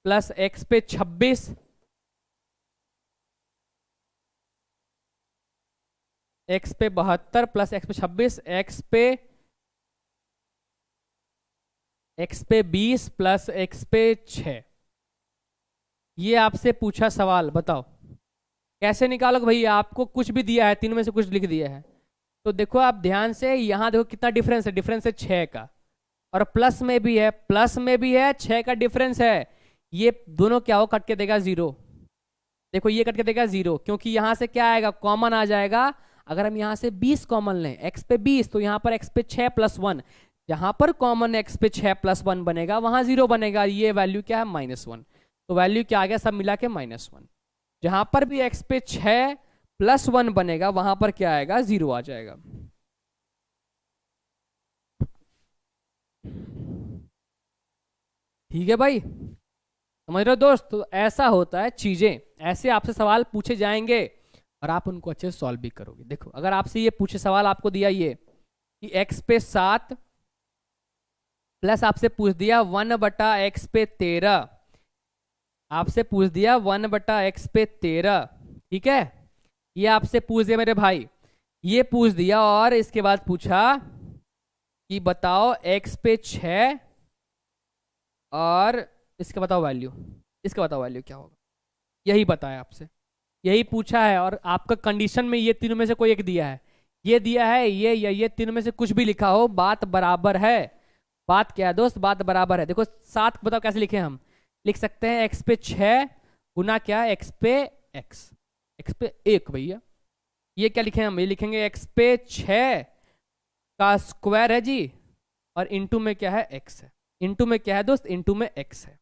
S1: प्लस x पे 26 x पे 72 प्लस x पे 26 x पे 20 प्लस x पे 6। ये आपसे पूछा सवाल, बताओ कैसे निकालोगे भैया? आपको कुछ भी दिया है, तीनों में से कुछ लिख दिया है, तो देखो आप ध्यान से, यहां देखो कितना डिफरेंस है, डिफरेंस है 6 का, और प्लस में भी है, प्लस में भी है, 6 का डिफरेंस है। ये दोनों क्या हो, कट के देगा 0। देखो ये कट के देगा 0, क्योंकि यहां से क्या आएगा, कॉमन आ जाएगा। अगर हम यहां से 20 कॉमन लें, x पे 20, तो यहां पर x पे 6 + 1, जहां पर कॉमन x पे 6 + 1 बनेगा वहां 0 बनेगा। ये वैल्यू क्या है, -1। तो वैल्यू क्या आ गया, सब मिला के -1। जहां पर भी x पे 6 + 1 बनेगा वहां पर क्या आएगा, 0 आ जाएगा। ठीक है भाई, समझ रहे हो दोस्त? तो ऐसा होता है, चीजें ऐसे आपसे सवाल पूछे जाएंगे और आप उनको अच्छे से सॉल्व भी करोगे। देखो अगर आपसे ये पूछे सवाल, आपको दिया ये कि x पे 7 प्लस आपसे पूछ दिया 1/x पे 13, आपसे पूछ दिया 1/x पे 13, ठीक है, ये आपसे पूछ दिया मेरे भाई, ये पूछ दिया, और इसके बाद पूछा कि बताओ x पे 6 और इसका बताओ वैल्यू, इसका बताओ वैल्यू क्या होगा, यही बताया आपसे, यही पूछा है। और आपका कंडीशन में ये तीनों में से कोई एक दिया है, ये दिया है, ये या ये, तीनों में से कुछ भी लिखा हो, बात बराबर है। बात क्या है दोस्त, बात बराबर है। देखो 7 बताओ कैसे लिखे, हम लिख सकते हैं x पे 6 गुना क्या, x पे x पे 1 भैया। ये क्या लिखे हम, ये लिखेंगे x पे 6 का स्क्वायर है जी, और इंटू में क्या है, x है। इंटू में क्या है दोस्त, इंटू में x है।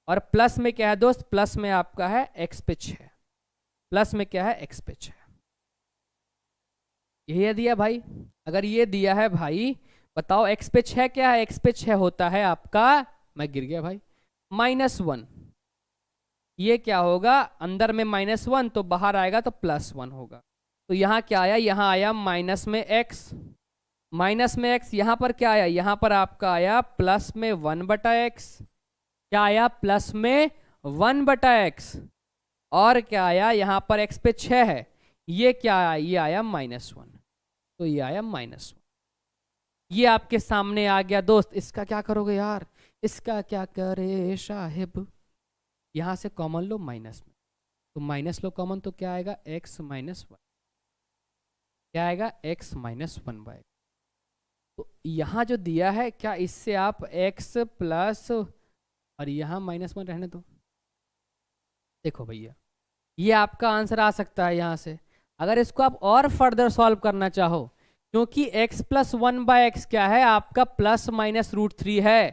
S1: और प्लस में क्या है दोस्त, प्लस में आपका है x पे 6, प्लस में क्या है, x पे 6। यही दिया भाई। अगर ये दिया है भाई, बताओ x पे 6 क्या है, x पे 6 होता है आपका, मैं गिर गया भाई, -1। ये क्या होगा, अंदर में -1 तो बाहर आएगा तो +1 होगा। तो यहाँ क्या आया, यहाँ आया माइनस में x, माइनस में x। यहाँ पर क्या आया, यहाँ पर आपका आया प्लस में 1/x। क्या आया, प्लस में 1/x। और क्या आया, यहाँ पर x पे 6 है, ये क्या आया, ये आया -1, तो ये आया -1। ये आपके सामने आ गया दोस्त। इसका क्या करोगे यार, इसका क्या करे साहिब, यहां से कॉमन लो माइनस में, तो माइनस लो कॉमन, तो क्या आएगा, x - 1, क्या आएगा, x - 1/x। तो यहां जो दिया है, क्या इससे आप x प्लस, और यहां -1 रहने दो। देखो भैया ये आपका आंसर आ सकता है यहाँ से। अगर इसको आप और फर्दर सॉल्व करना चाहो, क्योंकि x + 1/x क्या है आपका, ±√3 है,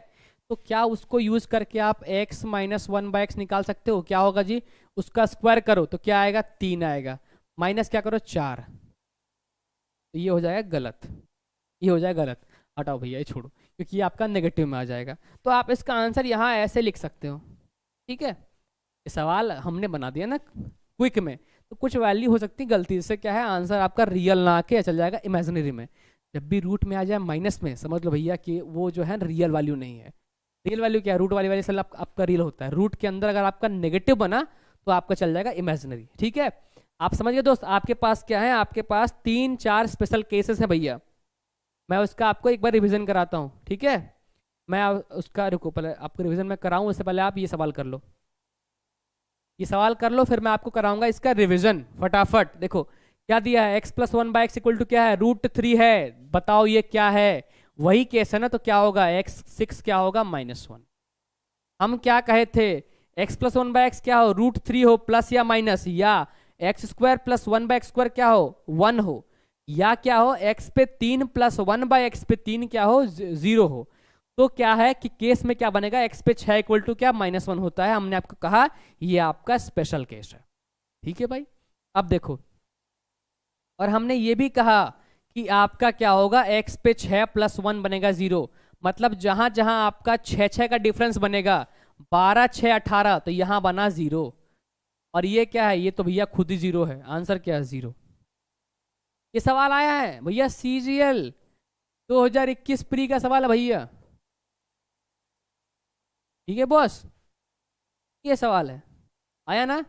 S1: तो क्या उसको यूज करके आप x - 1/x निकाल सकते हो? क्या होगा जी, उसका स्क्वायर करो तो क्या आएगा, 3 आएगा, माइनस क्या करो, 4, तो ये हो जाएगा गलत, ये हो जाएगा गलत, हटाओ भैया ये छोड़ो, क्योंकि ये आपका नेगेटिव में आ जाएगा। तो आप इसका आंसर यहाँ ऐसे लिख सकते हो, ठीक है। ये सवाल हमने बना दिया ना क्विक में, तो कुछ वैल्यू हो सकती है गलती से, क्या है आंसर आपका रियल ना आके चल जाएगा इमेजिनरी में। जब भी रूट में आ जाए माइनस में, समझ लो भैया कि वो जो है रियल वैल्यू नहीं है। रियल वैल्यू क्या है, रूट वाली वैल्यू से आपका रियल होता है। रूट के अंदर अगर आपका नेगेटिव बना तो आपका चल जाएगा इमेजिनरी, ठीक है। आप समझ गए दोस्त। आपके पास क्या है, आपके पास 3-4 स्पेशल केसेस हैं भैया। मैं उसका आपको एक बार रिवीजन कराता हूँ, ठीक है। मैं उसका रुको, पहले आपको रिवीजन में कराऊँ उससे पहले आप ये सवाल कर लो, ये सवाल कर लो, फिर मैं आपको कराऊंगा इसका रिवीजन फटाफट। देखो क्या दिया है, x + 1/x इक्वल टू क्या है, √3 है। बताओ ये क्या है, वही केस है ना, तो क्या होगा x6 क्या होगा -1। हम क्या कहे थे, x + 1/x क्या हो, √3 हो, प्लस या माइनस, या x² + 1/x² क्या हो 1 हो, या क्या हो x पे 3 + 1/x पे 3 क्या हो 0 हो। तो क्या है कि केस में क्या बनेगा, x पे 6 इक्वल टू क्या -1 होता है। हमने आपको कहा ये आपका स्पेशल केस है, ठीक है भाई। अब देखो, और हमने ये भी कहा कि आपका क्या होगा, x पे 6 + 1 बनेगा 0, मतलब जहां जहां आपका 6 का डिफरेंस बनेगा, 12 6 18, तो यहां बना 0। और ये क्या है, ये तो भैया खुद ही 0 है, आंसर क्या है 0। ये सवाल आया है भैया, CGL 2021 प्री का सवाल है भैया, ठीक है बॉस, ये सवाल है, आया ना।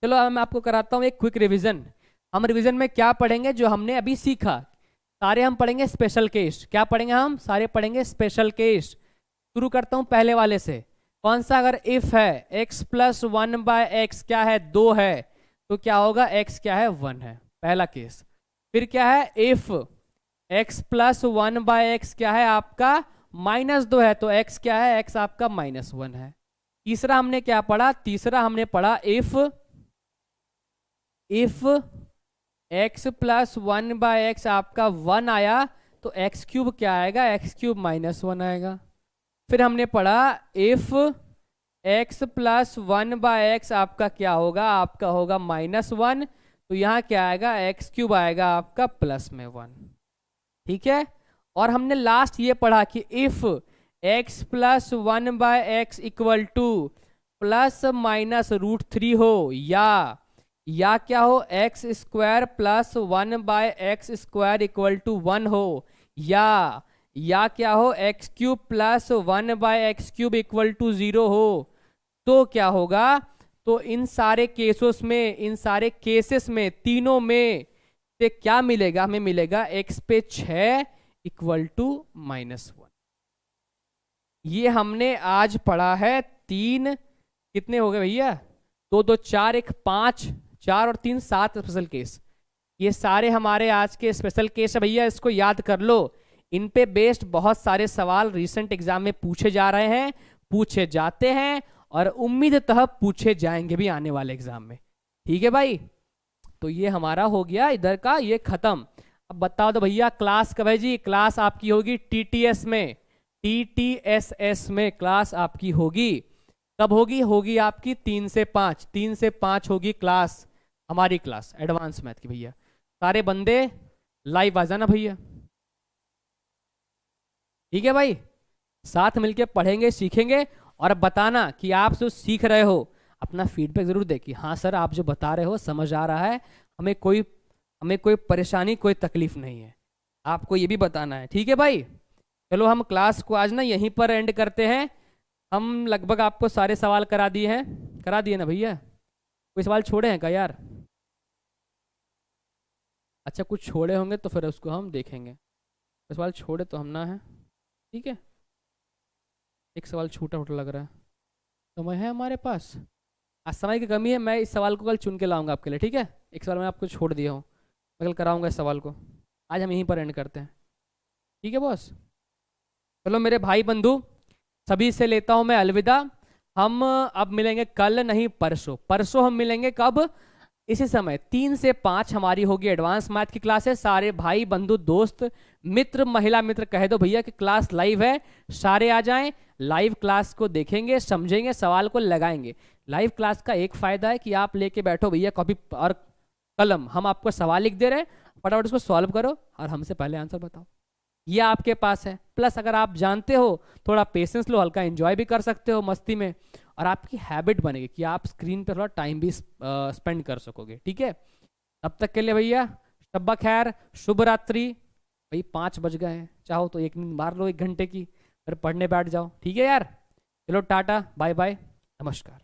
S1: चलो अब मैं आपको कराता हूँ एक क्विक रिवीजन। हम रिवीजन में क्या पढ़ेंगे, जो हमने अभी सीखा सारे हम पढ़ेंगे स्पेशल केस। क्या पढ़ेंगे हम, सारे पढ़ेंगे स्पेशल केस। शुरू करता हूँ पहले वाले से, कौन सा, अगर इफ है x + 1/x क्या है 2 है, तो क्या होगा x क्या है 1 है, पहला केस। फिर क्या है, इफ x + 1/x क्या है आपका -2 है, तो x क्या है, x आपका -1 है। तीसरा हमने क्या पढ़ा, तीसरा हमने पढ़ा इफ x + 1/x आपका 1 आया, तो x³ क्या आएगा, x³ -1 आएगा। फिर हमने पढ़ा इफ x + 1/x आपका क्या होगा, आपका होगा -1, तो यहाँ क्या आएगा, x³ आएगा आपका +1, ठीक है। और हमने लास्ट ये पढ़ा कि if x + 1/x equal to ±√3 हो, या क्या हो, x² + 1/x² इक्वल टू 1 हो, या क्या हो, x³ + 1/x³ इक्वल टू 0 हो, तो क्या होगा। तो इन सारे केसेस में, इन सारे केसेस में, तीनों में से क्या मिलेगा, हमें मिलेगा x पे 6 इक्वल टू -1। ये हमने आज पढ़ा है 3, कितने हो गए भैया, 2 2 4 1 5, 4 और 3 7 स्पेशल केस। ये सारे हमारे आज के स्पेशल केस है भैया, इसको याद कर लो। इन पे बेस्ड बहुत सारे सवाल रिसेंट एग्जाम में पूछे जा रहे हैं, पूछे जाते हैं, और उम्मीदतः पूछे जाएंगे भी आने वाले एग्जाम में, ठीक है भाई। तो ये हमारा हो गया इधर का ये खत्म। अब बताओ तो भैया क्लास कब है जी, क्लास आपकी होगी TTS में, TTSS में क्लास आपकी होगी। कब होगी, होगी आपकी 3 से 5, 3 से 5 होगी क्लास, हमारी क्लास एडवांस मैथ की भैया। सारे बंदे लाइव आ जाना भैया, ठीक है भाई। साथ मिलके पढ़ेंगे सीखेंगे, और बताना कि आप जो सीख रहे हो अपना फीडबैक जरूर दे कि हाँ सर आप जो बता रहे हो समझ आ रहा है, हमें कोई परेशानी कोई तकलीफ नहीं है, आपको ये भी बताना है, ठीक है भाई। चलो हम क्लास को आज ना यहीं पर एंड करते हैं। हम लगभग आपको सारे सवाल करा दिए ना भैया, कोई सवाल छोड़े हैं क्या यार। अच्छा कुछ छोड़े होंगे तो फिर उसको हम देखेंगे, सवाल छोड़े तो हम ना है, ठीक है। एक सवाल छूटा लग रहा है, समय है हमारे पास, आज समय की कमी है। मैं इस सवाल को कल चुन के लाऊंगा आपके लिए, ठीक है। एक सवाल मैं आपको छोड़ दिया हूँ, मैं कल कराऊंगा इस सवाल को। आज हम यहीं पर एंड करते हैं, ठीक है बॉस। चलो मेरे भाई बंधु सभी से लेता हूँ मैं अलविदा। हम अब मिलेंगे कल नहीं परसों हम मिलेंगे कब, इसी समय 3 से 5 हमारी होगी एडवांस मैथ की क्लासेस। सारे भाई बंधु दोस्त मित्र महिला मित्र कह दो भैया कि क्लास लाइव है, सारे आ जाएं, लाइव क्लास को देखेंगे समझेंगे सवाल को लगाएंगे। लाइव क्लास का एक फायदा है कि आप लेके बैठो भैया कॉपी और कलम, हम आपको सवाल लिख दे रहे हैं, फटाफट इसको सॉल्व करो और हमसे पहले आंसर बताओ। ये आपके पास है। प्लस अगर आप जानते हो, थोड़ा पेशेंस लो, हल्का एंजॉय भी कर सकते हो मस्ती में, और आपकी हैबिट बनेगी कि आप स्क्रीन पर थोड़ा टाइम भी स्पेंड कर सकोगे। ठीक है, तब तक के लिए भैया शब्बा खैर, शुभ रात्रि। भाई 5 बज गए हैं, चाहो तो एक नींद मार लो 1 घंटे की, फिर पढ़ने बैठ जाओ। ठीक है यार, चलो टाटा बाय बाय, नमस्कार।